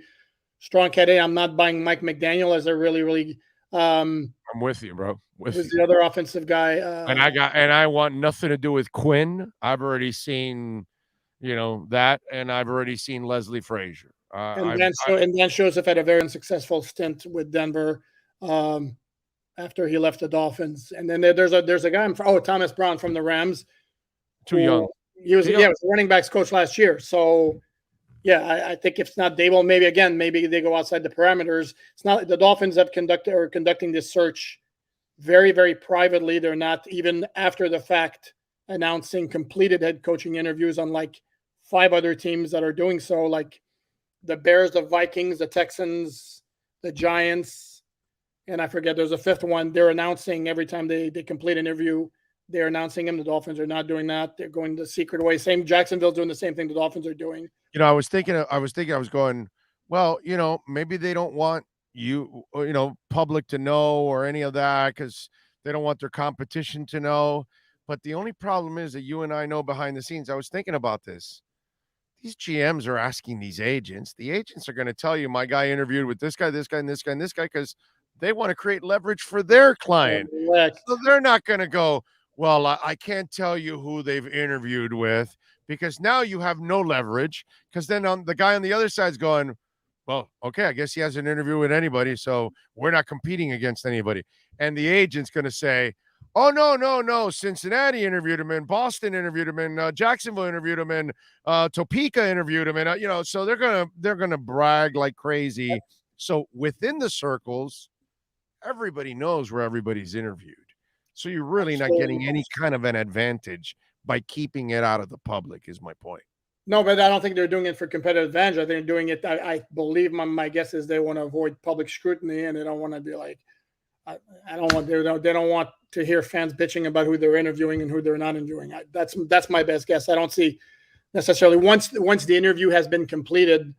strong candidate. I'm not buying Mike McDaniel as a really, really I'm with you, bro. Who's the other offensive guy? And I want nothing to do with Quinn. I've already seen, that, and I've already seen Leslie Frazier. And Dan Joseph had a very unsuccessful stint with Denver. after he left the Dolphins. And then there's a guy Thomas Brown from the Rams. Too young. He was was the running backs coach last year. So I think if it's not Dable, maybe they go outside the parameters. It's not the Dolphins have conducting this search very, very privately. They're not even after the fact announcing completed head coaching interviews, unlike 5 other teams that are doing so, like the Bears, the Vikings, the Texans, the Giants, and I forget there's a 5th one. They're announcing every time they complete an interview. They're announcing them. The Dolphins are not doing that. They're going the secret way. Same, Jacksonville's doing the same thing the Dolphins are doing. I was going, well, maybe they don't want public to know or any of that because they don't want their competition to know. But the only problem is that you and I know behind the scenes. I was thinking about this. These GMs are asking these agents. The agents are going to tell you, my guy interviewed with this guy, this guy, and this guy, and this guy, because they want to create leverage for their client. Correct. So they're not going to go, well, I can't tell you who they've interviewed with, because now you have no leverage, because then the guy on the other side's going, well, okay, I guess he has an interview with anybody, so we're not competing against anybody. And the agent's going to say, oh, no, Cincinnati interviewed him, and Boston interviewed him, and Jacksonville interviewed him, and Topeka interviewed him, and so they're gonna brag like crazy. So within the circles, everybody knows where everybody's interviewed. So you're really not getting any kind of an advantage by keeping it out of the public, is my point. No, but I don't think they're doing it for competitive advantage. I think they're doing it. I believe my guess is they want to avoid public scrutiny, and they don't want to be like, they don't want to hear fans bitching about who they're interviewing and who they're not interviewing. That's my best guess. I don't see necessarily once the interview has been completed,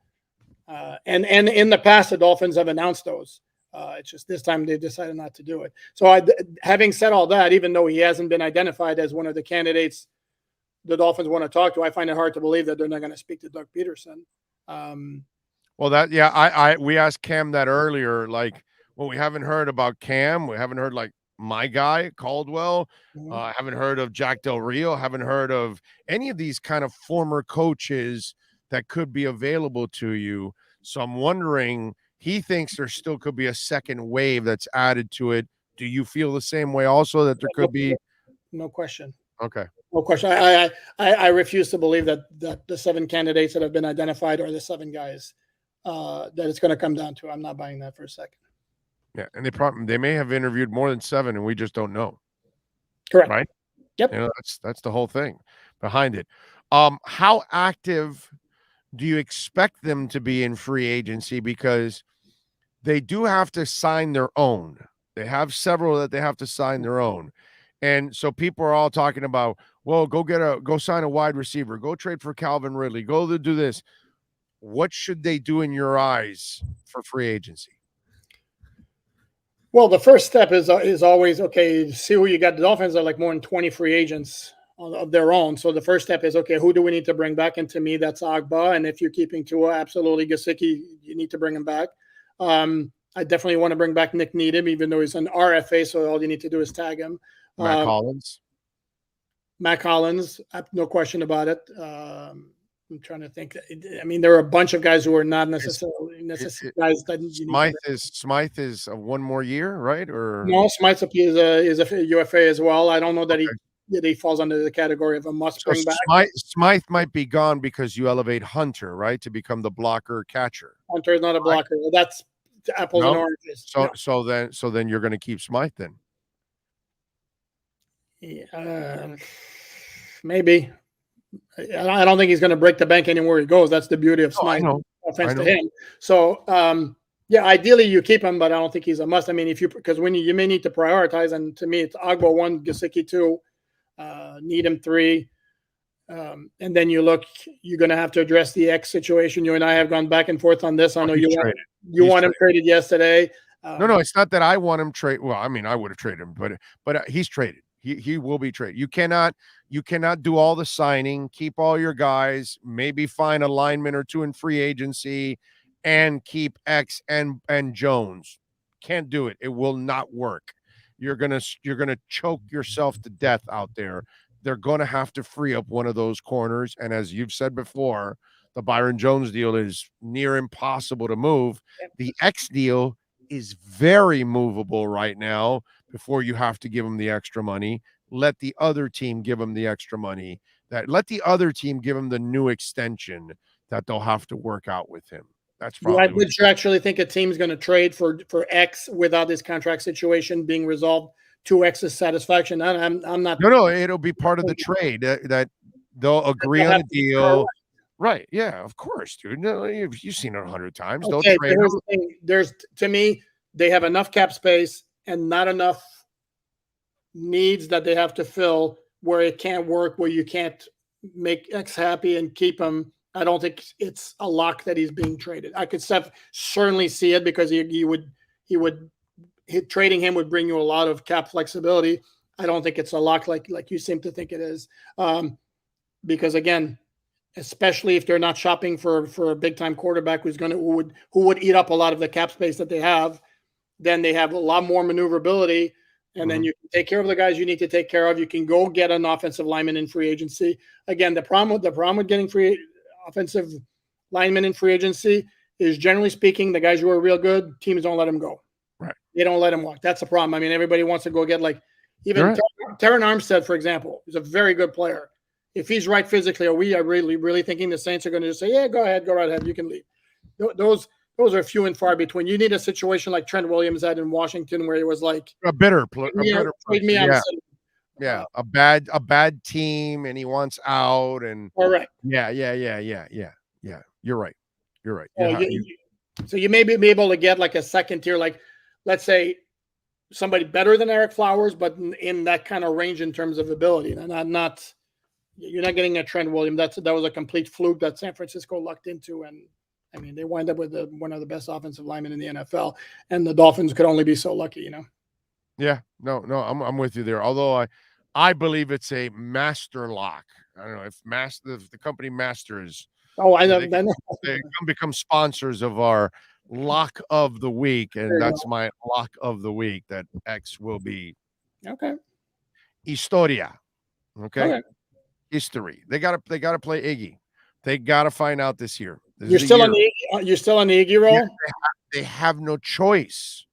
and in the past the Dolphins have announced those. It's just this time they decided not to do it. So having said all that, even though he hasn't been identified as one of the candidates the Dolphins want to talk to, I find it hard to believe that they're not going to speak to Doug Peterson. We asked Cam that earlier, like, well, we haven't heard about Cam. We haven't heard like my guy Caldwell. I haven't heard of Jack Del Rio. Haven't heard of any of these kind of former coaches that could be available to you. So I'm wondering, he thinks there still could be a second wave that's added to it. Do you feel the same way also, that there could be? No question. Okay. No question. I refuse to believe that the 7 candidates that have been identified are the 7 guys that it's going to come down to. I'm not buying that for a second. Yeah, and they may have interviewed more than 7, and we just don't know. Correct. Right? Yep. That's the whole thing behind it. How active do you expect them to be in free agency? Because they do have to sign their own. They have several that they have to sign their own. And so people are all talking about, well, go sign a wide receiver, go trade for Calvin Ridley, go to do this. What should they do in your eyes for free agency? Well, the first step is always, okay, see who you got. The Dolphins are like more than 20 free agents of their own. So the first step is, okay, who do we need to bring back? And to me, that's Agba. And if you're keeping Tua, absolutely Gesicki, you need to bring him back. I definitely want to bring back Nick Needham, even though he's an RFA, so all you need to do is tag him. Matt Collins, no question about it. I'm trying to think. I mean, there are a bunch of guys who are not necessarily guys that Smythe is 1 more year, right? Or no, Smythe is a UFA as well. I don't know that he falls under the category of a must bring back. Smythe might be gone because you elevate Hunter, right, to become the blocker catcher. Hunter is not a blocker. That's apples and oranges. So then you're going to keep Smythe then. Maybe. I don't think he's going to break the bank anywhere he goes. That's the beauty of Smythe. Offense to him. So, ideally you keep him, but I don't think he's a must. I mean, because when you may need to prioritize, and to me, it's Agbo 1, Gesicki 2, Needham 3, and then you're going to have to address the X situation. You and I have gone back and forth on this. I know you want him traded yesterday. No, it's not that I want him traded. Well, I mean, I would have traded him, but he's traded. He will be traded. You cannot do all the signing, keep all your guys, maybe find a lineman or 2 in free agency, and keep X and Jones. Can't do it. It will not work. You're gonna choke yourself to death out there. They're gonna have to free up one of those corners. And as you've said before, the Byron Jones deal is near impossible to move. The X deal is very movable right now before you have to give him the extra money. Let the other team give him the extra money. Let the other team give him the new extension that they'll have to work out with him. That's probably Would you actually think a team's going to trade for X without this contract situation being resolved to X's satisfaction? I'm not. No, it'll be part of the trade that they'll agree on a deal. Right. Yeah, of course, dude. No, you've seen it 100 times. Okay, They'll trade. here's the thing. There's, to me, they have enough cap space and not enough needs that they have to fill where it can't work, where you can't make X happy and keep him. I don't think it's a lock that he's being traded. I could certainly see it because trading him would bring you a lot of cap flexibility. I don't think it's a lock like you seem to think it is, because again, especially if they're not shopping for a big time quarterback who would eat up a lot of the cap space that they have, then they have a lot more maneuverability. And then you can take care of the guys you need to take care of. You can go get an offensive lineman in free agency. Again, the problem with getting offensive linemen in free agency is, generally speaking, the guys who are real good, teams don't let them go. Right. They don't let them walk. That's the problem. I mean, everybody wants to go get even Terran Armstead, for example, is a very good player. If he's right physically, are we really thinking the Saints are going to just say, yeah, go right ahead, you can leave? Those are few and far between. You need a situation like Trent Williams had in Washington, where he was like a bitter yeah, a bad team, and he wants out. And correct. Yeah. You're right. So you may be able to get like a second tier, like let's say somebody better than Eric Flowers, but in that kind of range in terms of ability. And not you're not getting a Trent Williams. That was a complete fluke that San Francisco lucked into, and I mean they wind up with one of the best offensive linemen in the NFL, and the Dolphins could only be so lucky, Yeah, no, I'm with you there. Although I believe it's a master lock. I don't know if the company Masters. Oh, I know. They become sponsors of our lock of the week, and that's my lock of the week. That X will be Historia. Okay. History. They gotta play Iggy. They gotta find out this year. You're still on the Iggy roll? Yeah, they have no choice.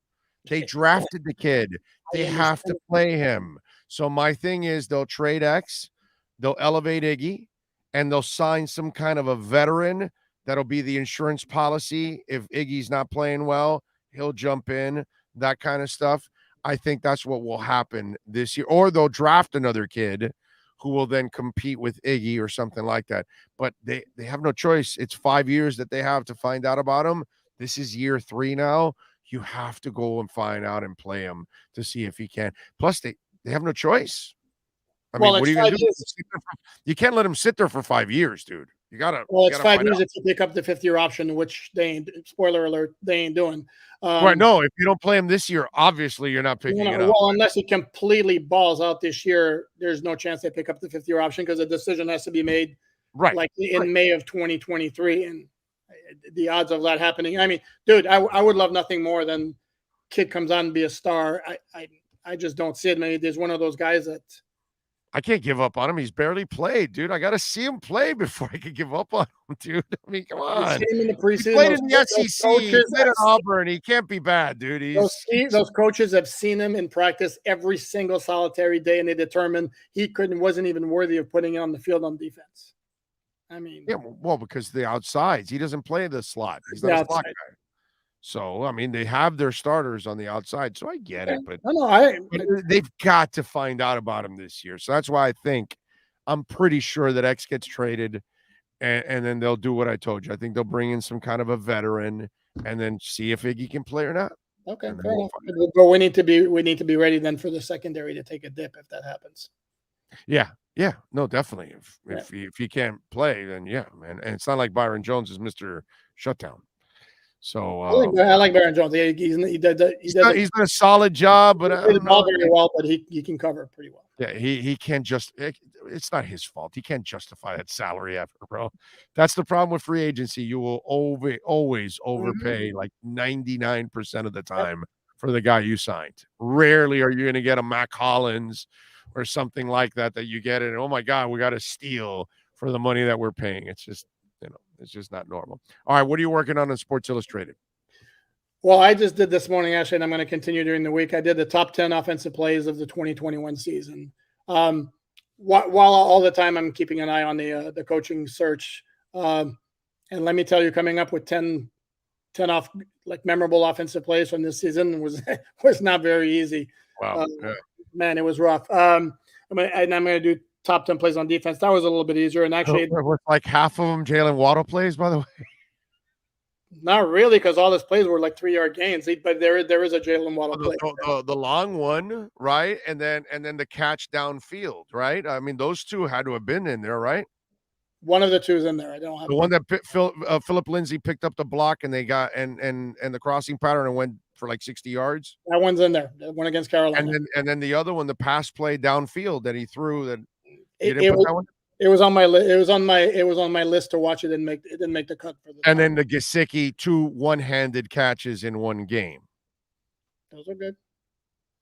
They drafted the kid. They have to play him. So my thing is, they'll trade X, they'll elevate Iggy, and they'll sign some kind of a veteran that'll be the insurance policy. If Iggy's not playing well, he'll jump in, that kind of stuff. I think that's what will happen this year. Or they'll draft another kid who will then compete with Iggy or something like that. But they have no choice. It's 5 years that they have to find out about him. This is year 3 now. You have to go and find out and play him to see if he can. Plus, they have no choice. I mean, what are you going to do? You can't let him sit there for 5 years, dude. You got to. Well, it's 5 years if you pick up the 5th-year option, which they ain't, spoiler alert, they ain't doing. Right. No, if you don't play him this year, obviously you're not picking it up. Well, unless he completely balls out this year, there's no chance they pick up the 5th-year option because the decision has to be made in May of 2023. And the odds of that happening, I mean, dude, I would love nothing more than kid comes on and be a star. I just don't see it. Maybe there's one of those guys that I can't give up on him. He's barely played, dude. I got to see him play before I can give up on him, dude. I mean, come on. Him in the preseason, he played in the SEC. He played at Auburn. He can't be bad, dude. Those coaches have seen him in practice every single solitary day, and they determined he wasn't even worthy of putting it on the field on defense. I mean, yeah, well, because the outsides, he doesn't play the slot. He's not a slot guy. So, I mean, they have their starters on the outside, so I get it. But they've got to find out about him this year. So that's why I'm pretty sure that X gets traded, and then they'll do what I told you. I think they'll bring in some kind of a veteran and then see if Iggy can play or not. Okay, fair enough. But we need to be ready then for the secondary to take a dip if that happens. Yeah, no, definitely. If he can't play, then yeah, man. And it's not like Byron Jones is Mr. Shutdown. So I like Byron Jones. He's done a solid job, but he doesn't very well, but he can cover pretty well. Yeah, he can't it's not his fault. He can't justify that salary ever, bro. That's the problem with free agency. You will always overpay like 99% of the time for the guy you signed. Rarely are you going to get a Mac Hollins or something like that you get it. Oh my God, we got to steal for the money that we're paying. It's just, it's just not normal. All right, what are you working on in Sports Illustrated? Well, I just did this morning, actually, and I'm going to continue during the week. I did the top 10 offensive plays of the 2021 season. While all the time I'm keeping an eye on the coaching search. And let me tell you, coming up with 10 off memorable offensive plays from this season was not very easy. Wow. Man, it was rough. I'm going to do top 10 plays on defense. That was a little bit easier. And actually, was like half of them Jalen Waddle plays, by the way. Not really, because all his plays were like 3-yard gains. But there is a Jalen Waddle play. The long one, right? And then the catch downfield, right? I mean, those two had to have been in there, right? One of the two is in there. I don't have the one that Philip Lindsay picked up the block and they got and the crossing pattern and went for like 60 yards. That one's in there. That one against Carolina. And then the other one, the pass play downfield that he threw. That it was on my list. It was on my list to watch. It didn't make the cut for the. And then the Gesicki 2 one-handed catches in one game. Those are good.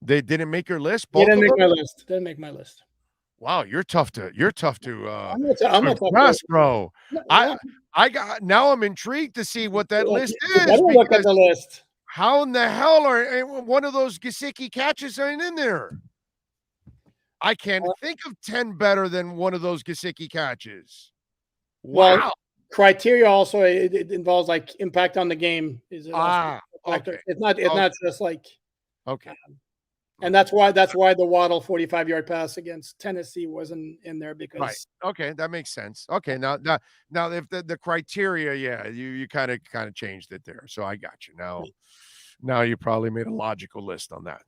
They didn't make your list. They didn't make my list. Didn't make my list. Wow, you're tough to. I'm a tough bro. Yeah. I'm intrigued to see what that list is. Look at the list. How in the hell are one of those Gesicki catches ain't in there? I can't think of 10 better than one of those Gesicki catches. Wow. Well, criteria also it involves like impact on the game. Okay. It's not just like okay. And that's why the Waddle 45-yard pass against Tennessee wasn't in there because right. Okay, that makes sense. Okay, now if the criteria, yeah, you kind of changed it there. So I got you. Now you probably made a logical list on that.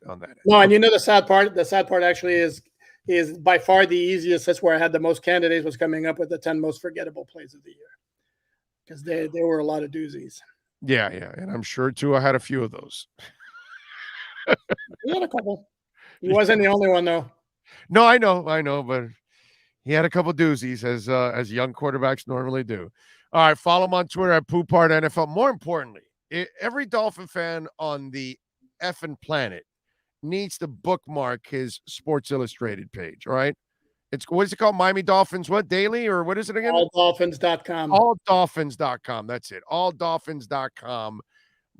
No, and the sad part actually is by far the easiest. That's where I had the most candidates was coming up with the 10 most forgettable plays of the year. Because there were a lot of doozies. Yeah, and I'm sure Tua had a few of those. He had a couple. He wasn't the only one, though. No, I know, but he had a couple doozies as young quarterbacks normally do. All right, follow him on Twitter at Poopart NFL. More importantly, every Dolphin fan on the effing planet needs to bookmark his Sports Illustrated page. All right, what is it called? Miami Dolphins what daily or what is it again? Alldolphins.com. Alldolphins.com. That's it. Alldolphins.com.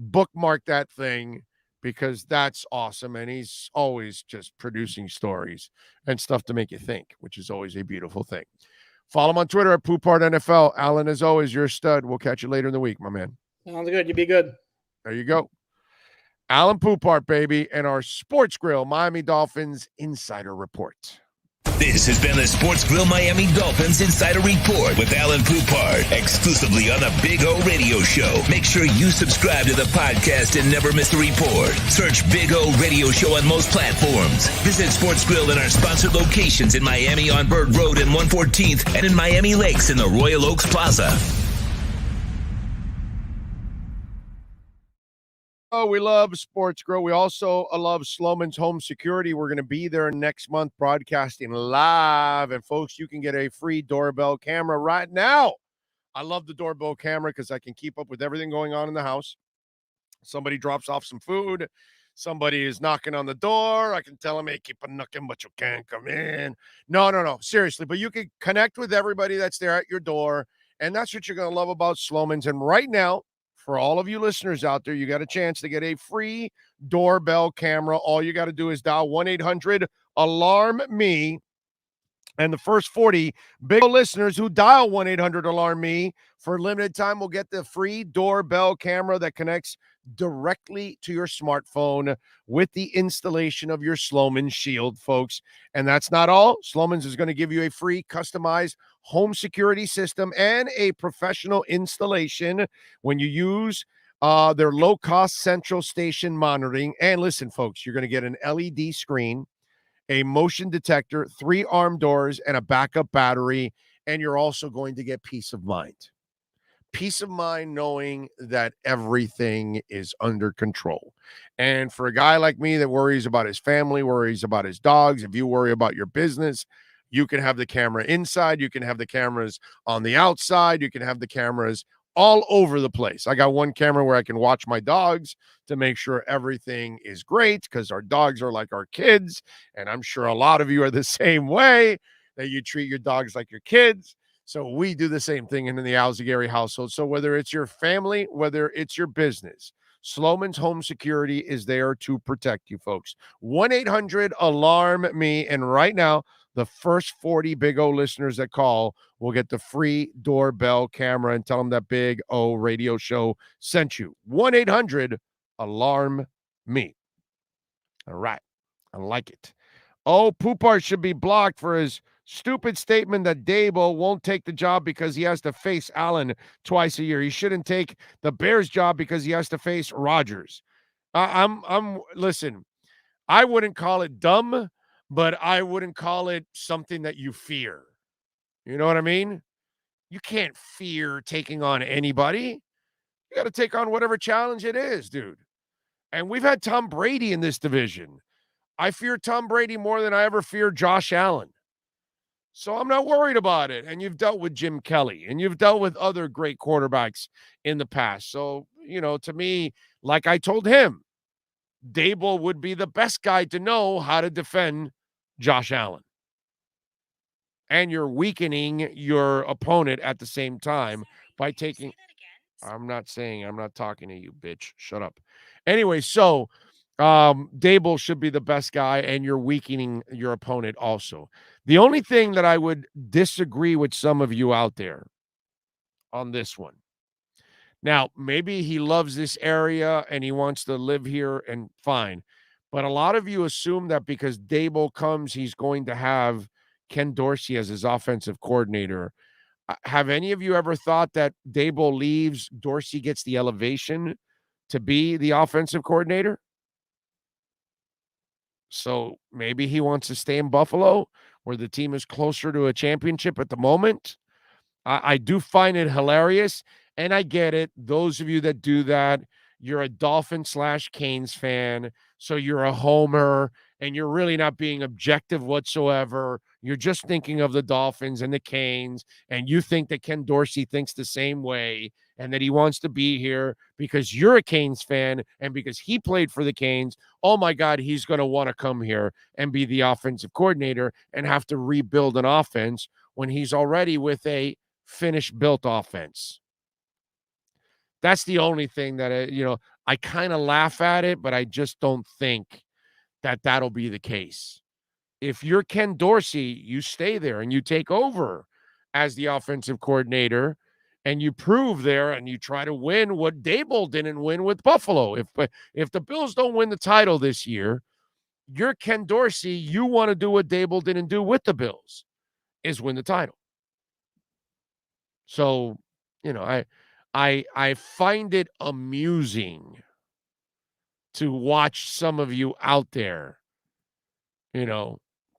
Bookmark that thing. Because that's awesome. And he's always just producing stories and stuff to make you think, which is always a beautiful thing. Follow him on Twitter at Poopart NFL. Alan, as always, you're a stud. We'll catch you later in the week, my man. Sounds good. You be good. There you go. Alan Poopart, baby, and our Sports Grill Miami Dolphins Insider Report. This has been the Sports Grill Miami Dolphins Insider Report with Alan Poupart, exclusively on the Big O Radio Show. Make sure you subscribe to the podcast and never miss a report. Search Big O Radio Show on most platforms. Visit Sports Grill in our sponsored locations in Miami on Bird Road and 114th and in Miami Lakes in the Royal Oaks Plaza. Oh, we love Sports Grill. We also love Sloman's Home Security. We're going to be there next month broadcasting live. And, folks, you can get a free doorbell camera right now. I love the doorbell camera because I can keep up with everything going on in the house. Somebody drops off some food. Somebody is knocking on the door. I can tell them, hey, keep on knocking, but you can't come in. No. Seriously. But you can connect with everybody that's there at your door. And that's what you're going to love about Sloman's. And right now, for all of you listeners out there, you got a chance to get a free doorbell camera. All you got to do is dial 1-800-ALARM-ME. And the first 40 big listeners who dial 1-800-ALARM-ME for a limited time will get the free doorbell camera that connects directly to your smartphone with the installation of your Sloman Shield, folks. And that's not all. Sloman's is going to give you a free customized home security system and a professional installation when you use their low-cost central station monitoring. And listen, folks, you're going to get an LED screen, a motion detector, 3 arm doors, and a backup battery. And you're also going to get peace of mind. Peace of mind knowing that everything is under control. And for a guy like me that worries about his family, worries about his dogs, if you worry about your business, you can have the camera inside. You can have the cameras on the outside. You can have the cameras all over the place. I got one camera where I can watch my dogs to make sure everything is great because our dogs are like our kids. And I'm sure a lot of you are the same way, that you treat your dogs like your kids. So we do the same thing in the Alzagari household. So whether it's your family, whether it's your business, Sloman's Home Security is there to protect you, folks. 1-800-ALARM-ME. And right now, the first 40 Big O listeners that call will get the free doorbell camera, and tell them that Big O radio show sent you. 1-800-ALARM-ME. All right. I like it. Oh, Poupart should be blocked for his stupid statement that Dable won't take the job because he has to face Allen twice a year. He shouldn't take the Bears job because he has to face Rodgers. Listen, I wouldn't call it dumb, but I wouldn't call it something that you fear. You know what I mean? You can't fear taking on anybody. You got to take on whatever challenge it is, dude. And we've had Tom Brady in this division. I fear Tom Brady more than I ever fear Josh Allen. So I'm not worried about it. And you've dealt with Jim Kelly, and you've dealt with other great quarterbacks in the past. So, to me, like I told him, Dable would be the best guy to know how to defend Josh Allen. And you're weakening your opponent at the same time by taking. I'm not talking to you, bitch. Shut up. Anyway, so Dable should be the best guy, and you're weakening your opponent also. The only thing that I would disagree with some of you out there on this one. Now, maybe he loves this area and he wants to live here, and fine. But a lot of you assume that because Dable comes, he's going to have Ken Dorsey as his offensive coordinator. Have any of you ever thought that Dable leaves, Dorsey gets the elevation to be the offensive coordinator? So maybe he wants to stay in Buffalo, where the team is closer to a championship at the moment. I do find it hilarious, and I get it. Those of you that do that, you're a Dolphin/Canes fan, so you're a homer, and you're really not being objective whatsoever. You're just thinking of the Dolphins and the Canes, and you think that Ken Dorsey thinks the same way, and that he wants to be here because you're a Canes fan and because he played for the Canes. Oh, my God, he's going to want to come here and be the offensive coordinator and have to rebuild an offense when he's already with a finished built offense. That's the only thing that, I kind of laugh at it, but I just don't think that that'll be the case. If you're Ken Dorsey, you stay there and you take over as the offensive coordinator, and you prove there and you try to win what Dable didn't win with Buffalo. If the Bills don't win the title this year, you're Ken Dorsey. You want to do what Dable didn't do with the Bills, is win the title. So, I find it amusing to watch some of you out there,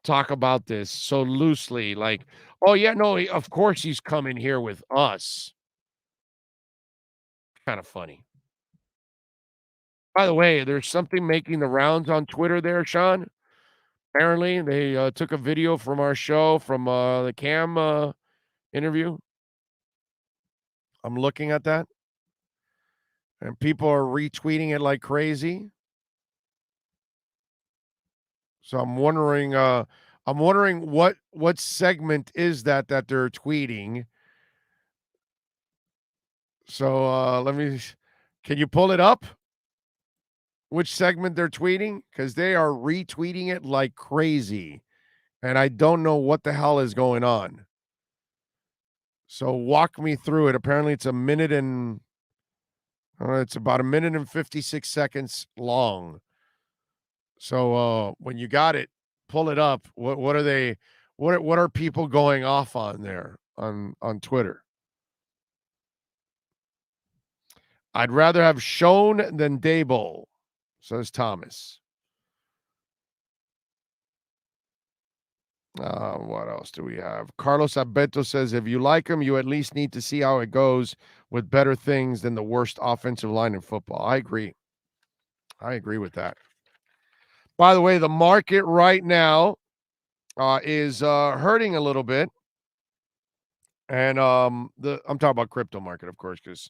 talk about this so loosely, like, oh, yeah, no, of course he's coming here with us. Kind of funny. By the way, there's something making the rounds on Twitter there, Sean. Apparently, they took a video from our show, from the Cam interview. I'm looking at that, and people are retweeting it like crazy. So I'm wondering what segment is that they're tweeting. So can you pull it up? Which segment they're tweeting? Because they are retweeting it like crazy, and I don't know what the hell is going on. So walk me through it. Apparently, it's it's about a minute and 56 seconds long. So when you got it, pull it up. What are they? What are people going off on there on Twitter? I'd rather have Schoen than Dable, says Thomas. What else do we have? Carlos Abeto says, if you like him, you at least need to see how it goes with better things than the worst offensive line in football. I agree with that. By the way, the market right now is hurting a little bit. And I'm talking about crypto market, of course, because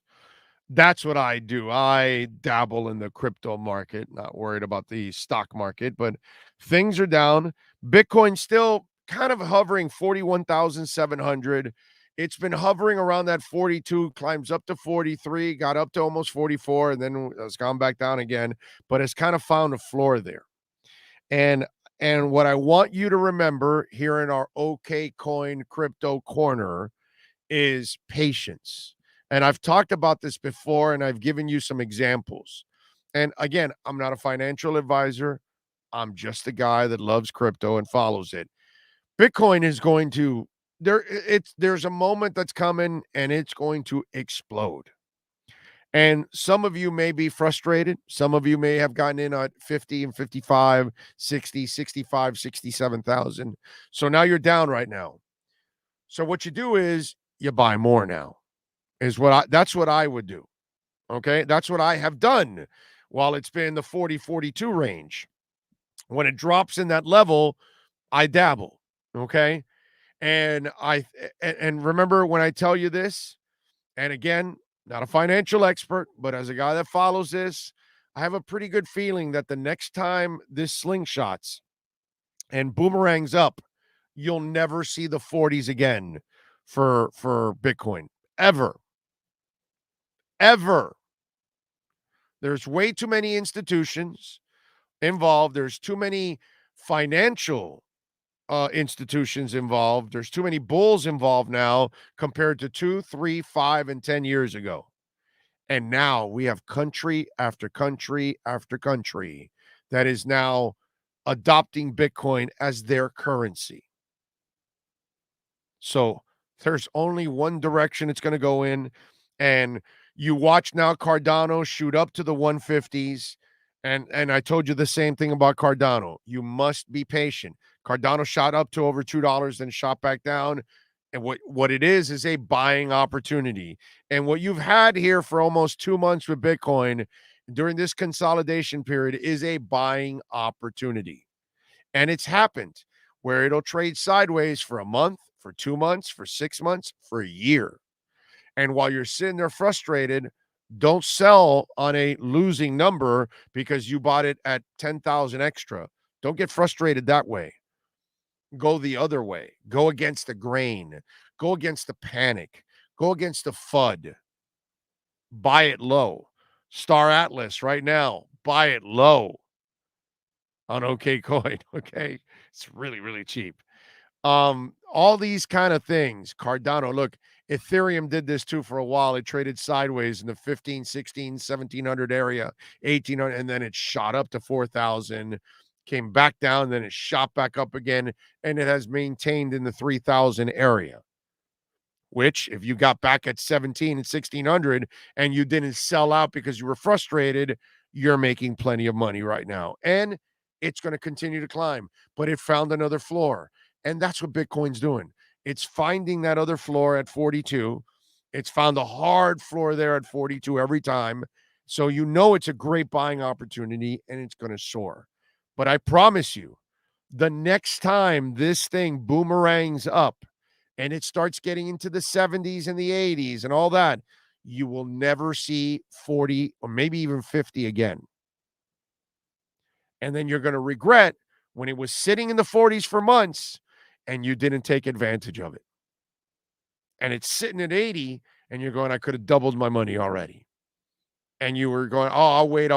that's what I do. I dabble in the crypto market, not worried about the stock market, but things are down. Bitcoin still kind of hovering 41,700. It's been hovering around that 42, climbs up to 43, got up to almost 44, and then it's gone back down again, but it's kind of found a floor there. And what I want you to remember here in our OK Coin Crypto Corner is patience. And I've talked about this before, and I've given you some examples. And again, I'm not a financial advisor. I'm just a guy that loves crypto and follows it. Bitcoin is going to there's a moment that's coming and it's going to explode. And some of you may be frustrated. Some of you may have gotten in at 50 and 55, 60, 65, 67,000. So now you're down right now. So what you do is you buy more now. That's what I would do. Okay? That's what I have done while it's been the 40, 42 range. When it drops in that level, I dabble. Okay? And remember when I tell you this, and again, not a financial expert, but as a guy that follows this, I have a pretty good feeling that the next time this slingshots and boomerangs up, you'll never see the 40s again for Bitcoin. Ever. There's way too many institutions involved. There's too many financial institutions involved. There's too many bulls involved now compared to 2, 3, 5, and 10 years ago. And now we have country after country after country that is now adopting Bitcoin as their currency. So there's only one direction it's going to go in. And you watch now Cardano shoot up to the 150s. And I told you the same thing about Cardano. You must be patient. Cardano shot up to over $2, then shot back down. And what it is a buying opportunity. And what you've had here for almost 2 months with Bitcoin during this consolidation period is a buying opportunity. And it's happened where it'll trade sideways for a month, for 2 months, for 6 months, for a year. And while you're sitting there frustrated, don't sell on a losing number because you bought it at 10,000 extra. Don't get frustrated that way. Go the other way. Go against the grain. Go against the panic. Go against the FUD. Buy it low. Star Atlas right now. Buy it low on OK Coin. Okay. It's really, really cheap. All these kind of things. Cardano. Look, Ethereum did this too for a while. It traded sideways in the 15, 16, 1700 area, 1800, and then it shot up to 4,000, came back down, then it shot back up again, and it has maintained in the 3,000 area. Which, if you got back at 17 and 1600 and you didn't sell out because you were frustrated, you're making plenty of money right now. And it's going to continue to climb, but it found another floor. And that's what Bitcoin's doing. It's finding that other floor at 42. It's found a hard floor there at 42 every time. So you know it's a great buying opportunity and it's going to soar. But I promise you, the next time this thing boomerangs up and it starts getting into the 70s and the 80s and all that, you will never see 40 or maybe even 50 again. And then you're going to regret when it was sitting in the 40s for months and you didn't take advantage of it. And it's sitting at 80 and you're going, I could have doubled my money already. And you were going, oh, I'll wait.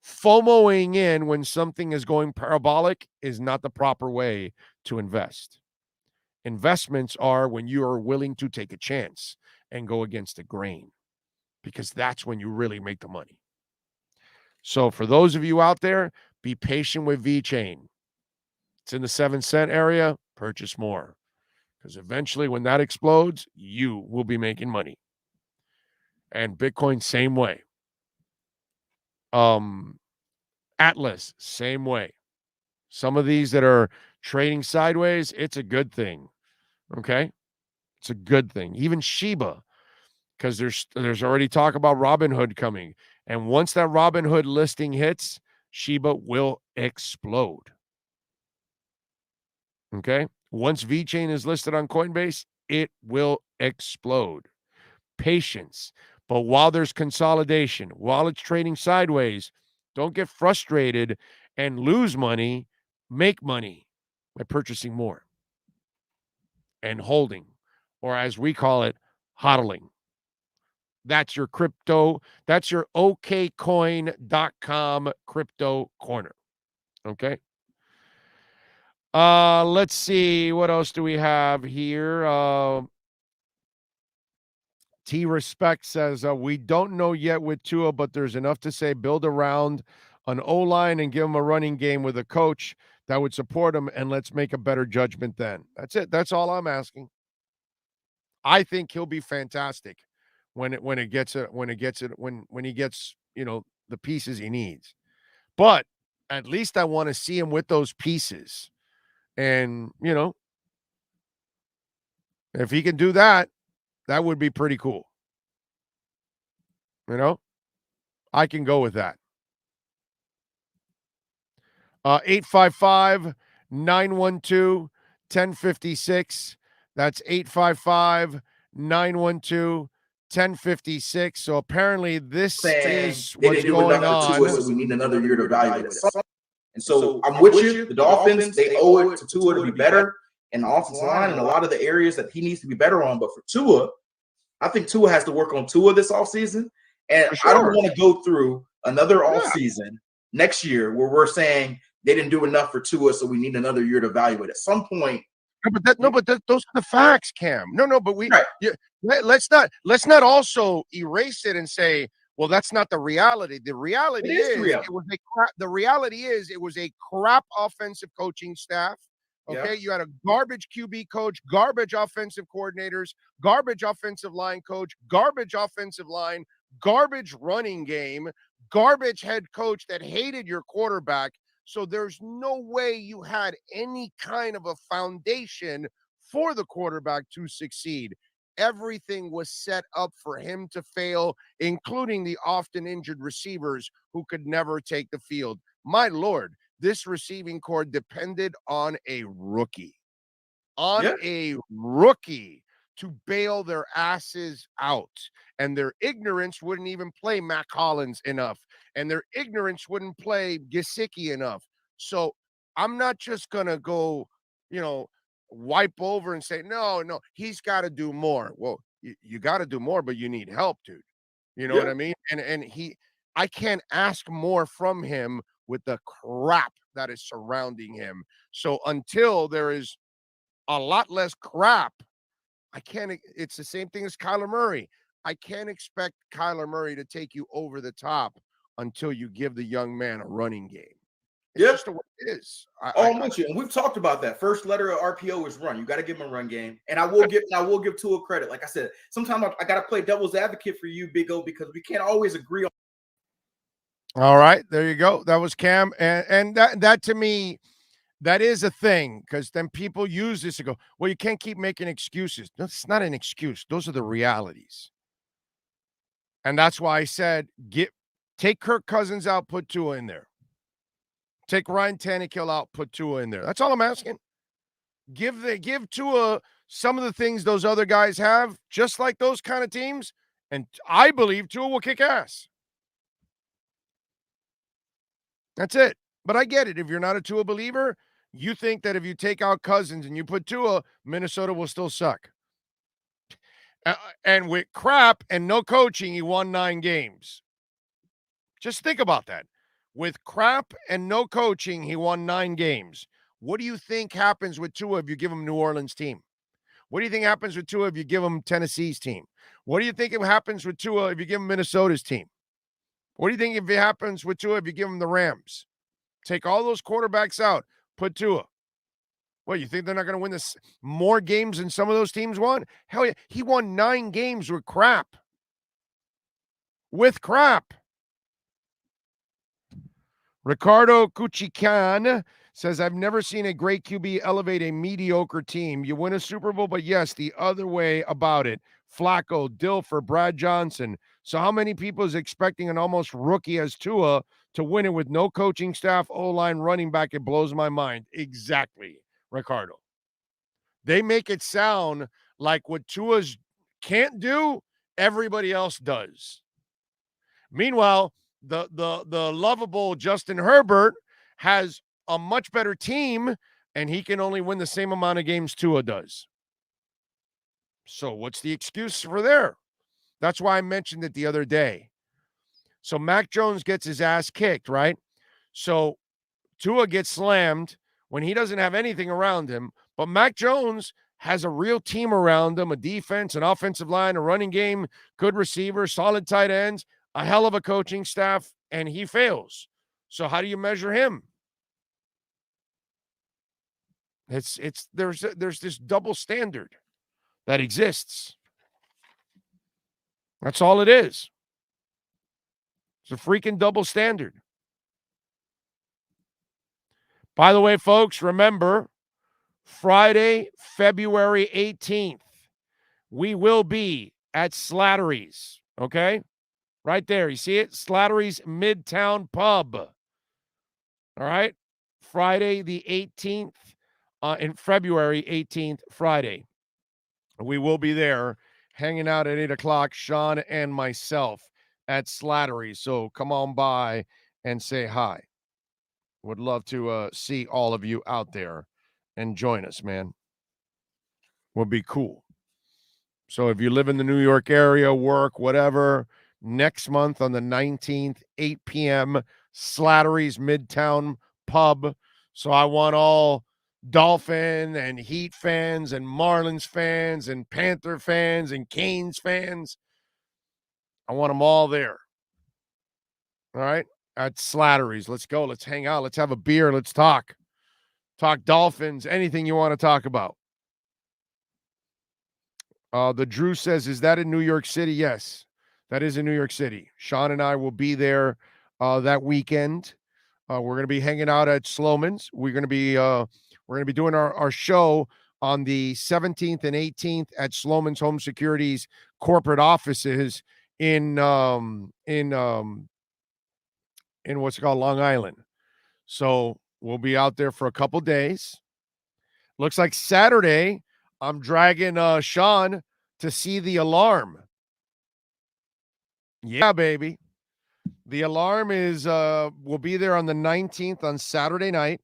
FOMOing in when something is going parabolic is not the proper way to invest. Investments are when you are willing to take a chance and go against the grain, because that's when you really make the money. So for those of you out there, be patient with VeChain. It's in the 7-cent area, purchase more. Because eventually when that explodes, you will be making money. And Bitcoin, same way. Atlas, same way. Some of these that are trading sideways, it's a good thing. Okay? It's a good thing. Even Shiba, because there's already talk about Robinhood coming. And once that Robinhood listing hits, Shiba will explode. Okay? Once VeChain is listed on Coinbase, it will explode. Patience. But while there's consolidation, while it's trading sideways, don't get frustrated and lose money. Make money by purchasing more and holding. or as we call it, hodling. That's your crypto. That's your okcoin.com crypto corner. Okay. Let's see. What else do we have here? T Respect says, we don't know yet with Tua, but there's enough to say build around an O-line and give him a running game with a coach that would support him, and let's make a better judgment then. That's it. That's all I'm asking. I think he'll be fantastic when he gets the pieces he needs. But at least I want to see him with those pieces. And, if he can do that, that would be pretty cool. I can go with that. 855-912-1056. That's 855-912-1056. So apparently this is what's going on. So we need another year to evaluate it. And so I'm with you. The Dolphins, they owe it to Tua to be better in the offensive line and a lot of the areas that he needs to be better on. But for Tua, I think Tua has to work on Tua this offseason. And I don't want to go through another offseason next year where we're saying they didn't do enough for Tua, so we need another year to evaluate. At some point. But those are the facts, Cam. But let's not also erase it and say, well, that's not the reality. The reality is it was a crap offensive coaching staff. Okay, you had a garbage QB coach, garbage offensive coordinators, garbage offensive line coach, garbage offensive line, garbage running game, garbage head coach that hated your quarterback. So there's no way you had any kind of a foundation for the quarterback to succeed. Everything was set up for him to fail, including the often injured receivers who could never take the field. My Lord, this receiving corps depended on a rookie, to bail their asses out. And their ignorance wouldn't even play Mac Hollins enough. And their ignorance wouldn't play Gesicki enough. So I'm not just going to go, wipe over and say, no, he's got to do more. Well, you got to do more, but you need help, dude. You know what I mean? And I can't ask more from him with the crap that is surrounding him. So until there is a lot less crap, it's the same thing as Kyler Murray. I can't expect Kyler Murray to take you over the top until you give the young man a running game. It's just the way it is. I'm with you. And we've talked about that. First letter of RPO is run. You got to give him a run game. And I will give Tua credit. Like I said, sometimes I got to play devil's advocate for you, Big O, because we can't always agree on. All right, there you go. That was Cam. And that to me, that is a thing, because then people use this to go, well, you can't keep making excuses. No, it's not an excuse. Those are the realities. And that's why I said, take Kirk Cousins out, put Tua in there. Take Ryan Tannehill out, put Tua in there. That's all I'm asking. Give Tua some of the things those other guys have, just like those kind of teams, and I believe Tua will kick ass. That's it. But I get it. If you're not a Tua believer, you think that if you take out Cousins and you put Tua, Minnesota will still suck. And with crap and no coaching, he won 9 games. Just think about that. With crap and no coaching, he won 9 games. What do you think happens with Tua if you give him New Orleans' team? What do you think happens with Tua if you give him Tennessee's team? What do you think happens with Tua if you give him Minnesota's team? What do you think happens with Tua if you give him the Rams? Take all those quarterbacks out, put Tua. What, you think they're not going to win more games than some of those teams won? Hell yeah, he won 9 games with crap. With crap. Ricardo Cuchican says, I've never seen a great QB elevate a mediocre team. You win a Super Bowl, but yes, the other way about it. Flacco, Dilfer, Brad Johnson. So how many people is expecting an almost rookie as Tua to win it with no coaching staff, O-line, running back? It blows my mind. Exactly, Ricardo. They make it sound like what Tua's can't do, everybody else does. Meanwhile, the lovable Justin Herbert has a much better team, and he can only win the same amount of games Tua does. So what's the excuse for there? That's why I mentioned it the other day. So Mac Jones gets his ass kicked, right? So Tua gets slammed when he doesn't have anything around him, but Mac Jones has a real team around him, a defense, an offensive line, a running game, good receiver, solid tight ends, a hell of a coaching staff, and he fails. So how do you measure him? There's this double standard that exists. That's all it is. It's a freaking double standard. By the way, folks, remember, Friday, February 18th, we will be at Slattery's, okay? Right there. You see it? Slattery's Midtown Pub. All right? Friday the 18th, in February 18th, Friday. We will be there hanging out at 8 o'clock, Sean and myself at Slattery's. So come on by and say hi. Would love to see all of you out there and join us, man. Would be cool. So if you live in the New York area, work, whatever, next month on the 19th, 8 p.m., Slattery's Midtown Pub. So I want all Dolphin and Heat fans and Marlins fans and Panther fans and Canes fans. I want them all there. All right? At Slattery's. Let's go. Let's hang out. Let's have a beer. Let's talk. Talk Dolphins. Anything you want to talk about. The Drew says, is that in New York City? Yes, that is in New York City. Sean and I will be there that weekend. We're going to be hanging out at Sloman's. We're going to be doing our show on the 17th and 18th at Sloman's Home Security's corporate offices in what's called Long Island. So we'll be out there for a couple days. Looks like Saturday I'm dragging Sean to see The Alarm. Yeah, baby. The Alarm is will be there on the 19th on Saturday night.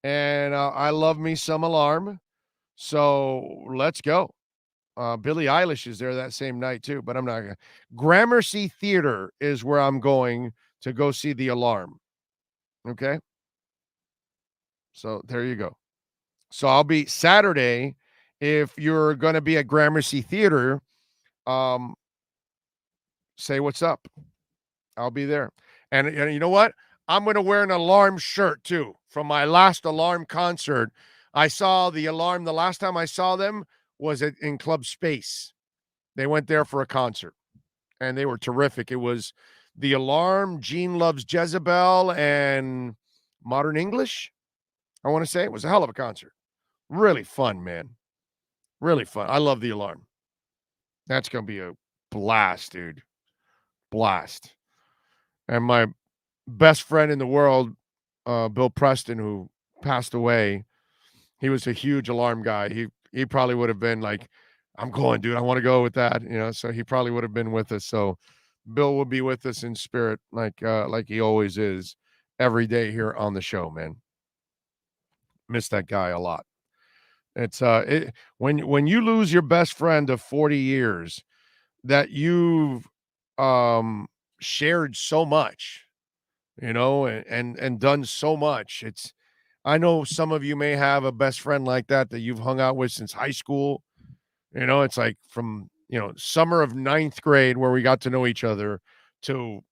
And I love me some Alarm. So let's go. Billie Eilish is there that same night too, but I'm not going to. Gramercy Theater is where I'm going to go see The Alarm. Okay? So there you go. So I'll be Saturday. If you're going to be at Gramercy Theater, say what's up. I'll be there. And you know what? I'm going to wear an Alarm shirt too. From my last Alarm concert, I saw The Alarm. The last time I saw them was in Club Space. They went there for a concert, and they were terrific. It was The Alarm, Gene Loves Jezebel, and Modern English, I want to say. It was a hell of a concert. Really fun, man. Really fun. I love The Alarm. That's going to be a blast, dude. Blast. And my best friend in the world, Bill Preston, who passed away, he was a huge Alarm guy. He probably would have been like, I'm going, dude. I want to go with that. So he probably would have been with us. So Bill will be with us in spirit like he always is every day here on the show, man. Miss that guy a lot. It's when you lose your best friend of 40 years that you've shared so much, and done so much. I know some of you may have a best friend like that you've hung out with since high school. It's like from, summer of 9th grade where we got to know each other to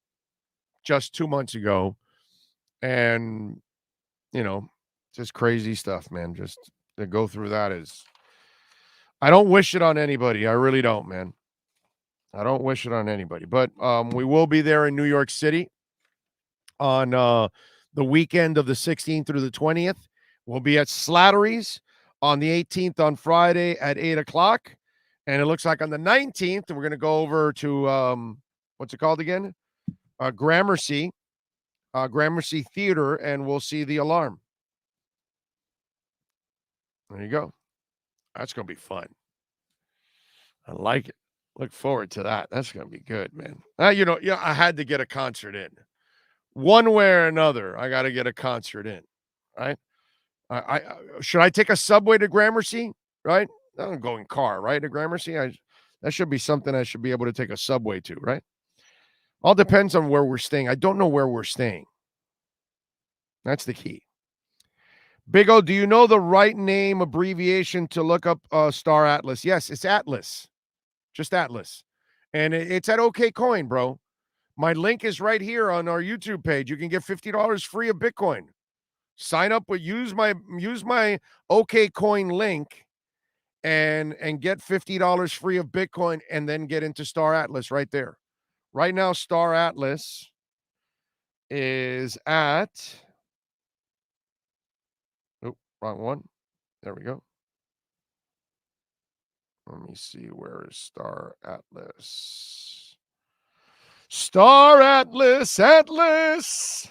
just 2 months ago. And, just crazy stuff, man. Just to go through that I don't wish it on anybody. I really don't, man. I don't wish it on anybody. But we will be there in New York City on the weekend of the 16th through the 20th. We'll be at Slattery's on the 18th on Friday at 8 o'clock. And it looks like on the 19th, we're going to go over to, what's it called again? Gramercy Theater, and we'll see The Alarm. There you go. That's going to be fun. I like it. Look forward to that. That's going to be good, man. I had to get a concert in. One way or another, I got to get a concert in, right? I should I take a subway to Gramercy, right? I don't go in car, right? A Gramercy. That should be something I should be able to take a subway to, right? All depends on where we're staying. I don't know where we're staying. That's the key. Big O, do you know the right name abbreviation to look up Star Atlas? Yes, it's Atlas. Just Atlas. And it's at OK Coin, bro. My link is right here on our YouTube page. You can get $50 free of Bitcoin. Sign up with use my OK Coin link and get $50 free of Bitcoin and then get into Star Atlas right there. Right now, Star Atlas is at wrong one. There we go. Let me see. Where is Star Atlas? Star Atlas, Atlas.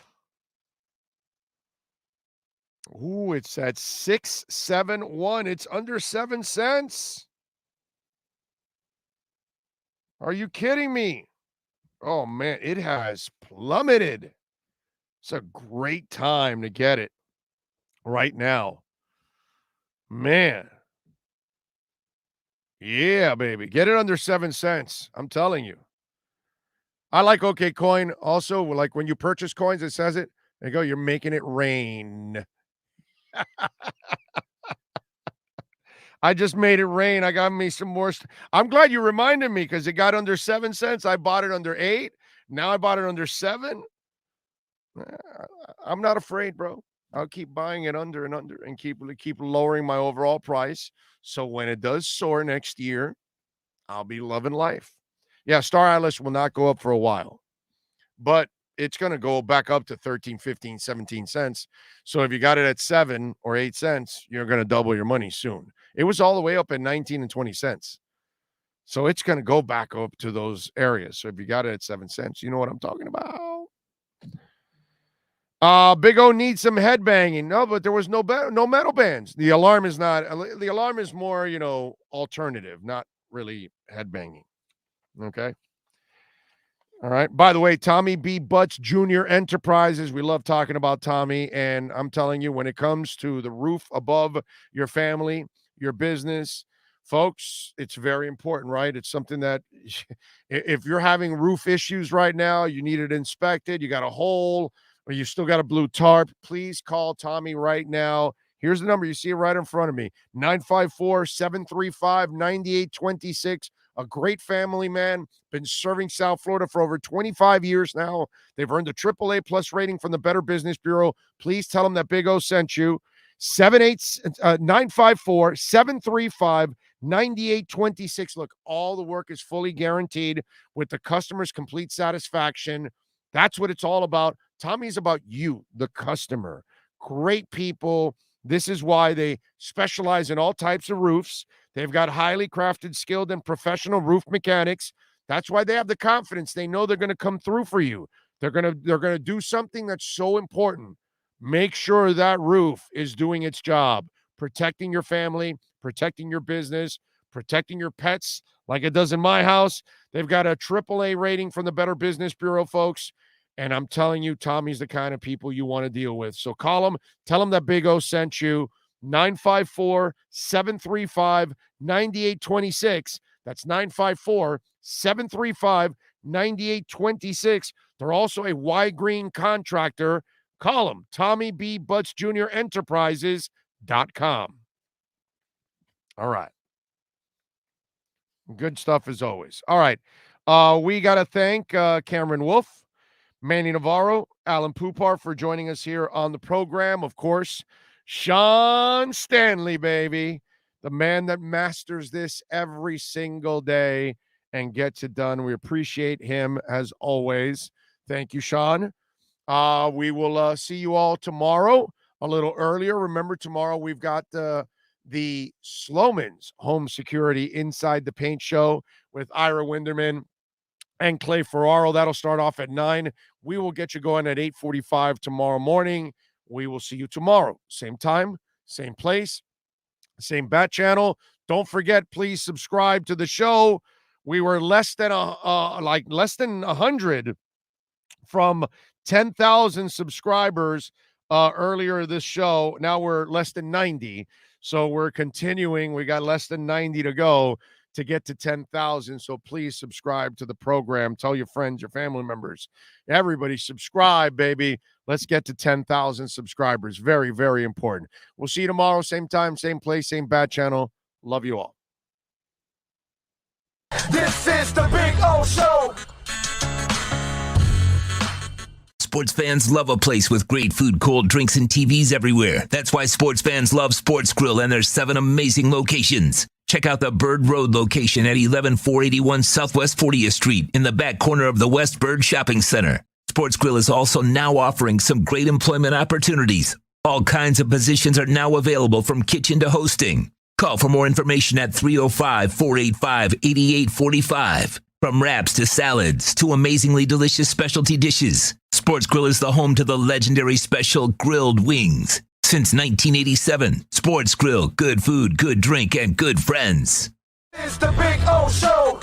Ooh, it's at 671. It's under 7 cents. Are you kidding me? Oh, man, it has plummeted. It's a great time to get it right now. Man. Yeah, baby. Get it under 7 cents. I'm telling you. I like OK Coin. Also, like when you purchase coins, it says it. There you go. You're making it rain. I just made it rain. I got me some more. I'm glad you reminded me because it got under 7 cents. I bought it under 8. Now I bought it under 7. I'm not afraid, bro. I'll keep buying it under and under and keep lowering my overall price. So when it does soar next year, I'll be loving life. Yeah, Star Atlas will not go up for a while, but it's going to go back up to 13, 15, 17 cents. So if you got it at 7 or 8 cents, you're going to double your money soon. It was all the way up at 19 and 20 cents. So it's going to go back up to those areas. So if you got it at 7 cents, you know what I'm talking about. Big O needs some headbanging. No, but there was no metal bands. The alarm is not. The alarm is more, alternative, not really headbanging. Okay. All right. By the way, Tommy B. Butts Jr. Enterprises. We love talking about Tommy. And I'm telling you, when it comes to the roof above your family, your business, folks, it's very important, right? It's something that if you're having roof issues right now, you need it inspected, you got a hole, or you still got a blue tarp, please call Tommy right now. Here's the number. You see it right in front of me, 954-735-9826. A great family, man. Been serving South Florida for over 25 years now. They've earned a AAA plus rating from the Better Business Bureau. Please tell them that Big O sent you. 954-735-9826. Look, all the work is fully guaranteed with the customer's complete satisfaction. That's what it's all about. Tommy's about you, the customer. Great people. This is why they specialize in all types of roofs. They've got highly crafted, skilled, and professional roof mechanics. That's why they have the confidence. They know they're going to come through for you. They're going to do something that's so important. Make sure that roof is doing its job, protecting your family, protecting your business, protecting your pets like it does in my house. They've got a AAA rating from the Better Business Bureau, folks. And I'm telling you, Tommy's the kind of people you want to deal with. So call them. Tell them that Big O sent you. 954-735-9826. That's 954-735-9826. They're also a Y-Green contractor. Call them. Tommy B. Butts Jr. Enterprises.com. All right. Good stuff as always. All right. We got to thank Cameron Wolf, Manny Navarro, Alan Poupar for joining us here on the program. Of course, Sean Stanley, baby, the man that masters this every single day and gets it done. We appreciate him as always. Thank you, Sean. We will see you all tomorrow a little earlier. Remember, tomorrow we've got the Sloman's Home Security Inside the Paint show with Ira Winderman and Clay Ferraro. That'll start off at 9. We will get you going at 8:45 tomorrow morning. We will see you tomorrow. Same time, same place, same bat channel. Don't forget, please subscribe to the show. We were less than 100 from 10,000 subscribers earlier this show. Now we're less than 90. So we're continuing. We got less than 90 to go to get to 10,000. So please subscribe to the program. Tell your friends, your family members, everybody subscribe, baby. Let's get to 10,000 subscribers. Very, very important. We'll see you tomorrow, same time, same place, same bat channel. Love you all. This is the Big O Show. Sports fans love a place with great food, cold drinks, and TVs everywhere. That's why sports fans love Sports Grill and their 7 amazing locations. Check out the Bird Road location at 11481 Southwest 40th Street in the back corner of the West Bird Shopping Center. Sports Grill is also now offering some great employment opportunities. All kinds of positions are now available from kitchen to hosting. Call for more information at 305-485-8845. From wraps to salads to amazingly delicious specialty dishes, Sports Grill is the home to the legendary special grilled wings. Since 1987, Sports Grill, good food, good drink, and good friends. It's the Big O Show.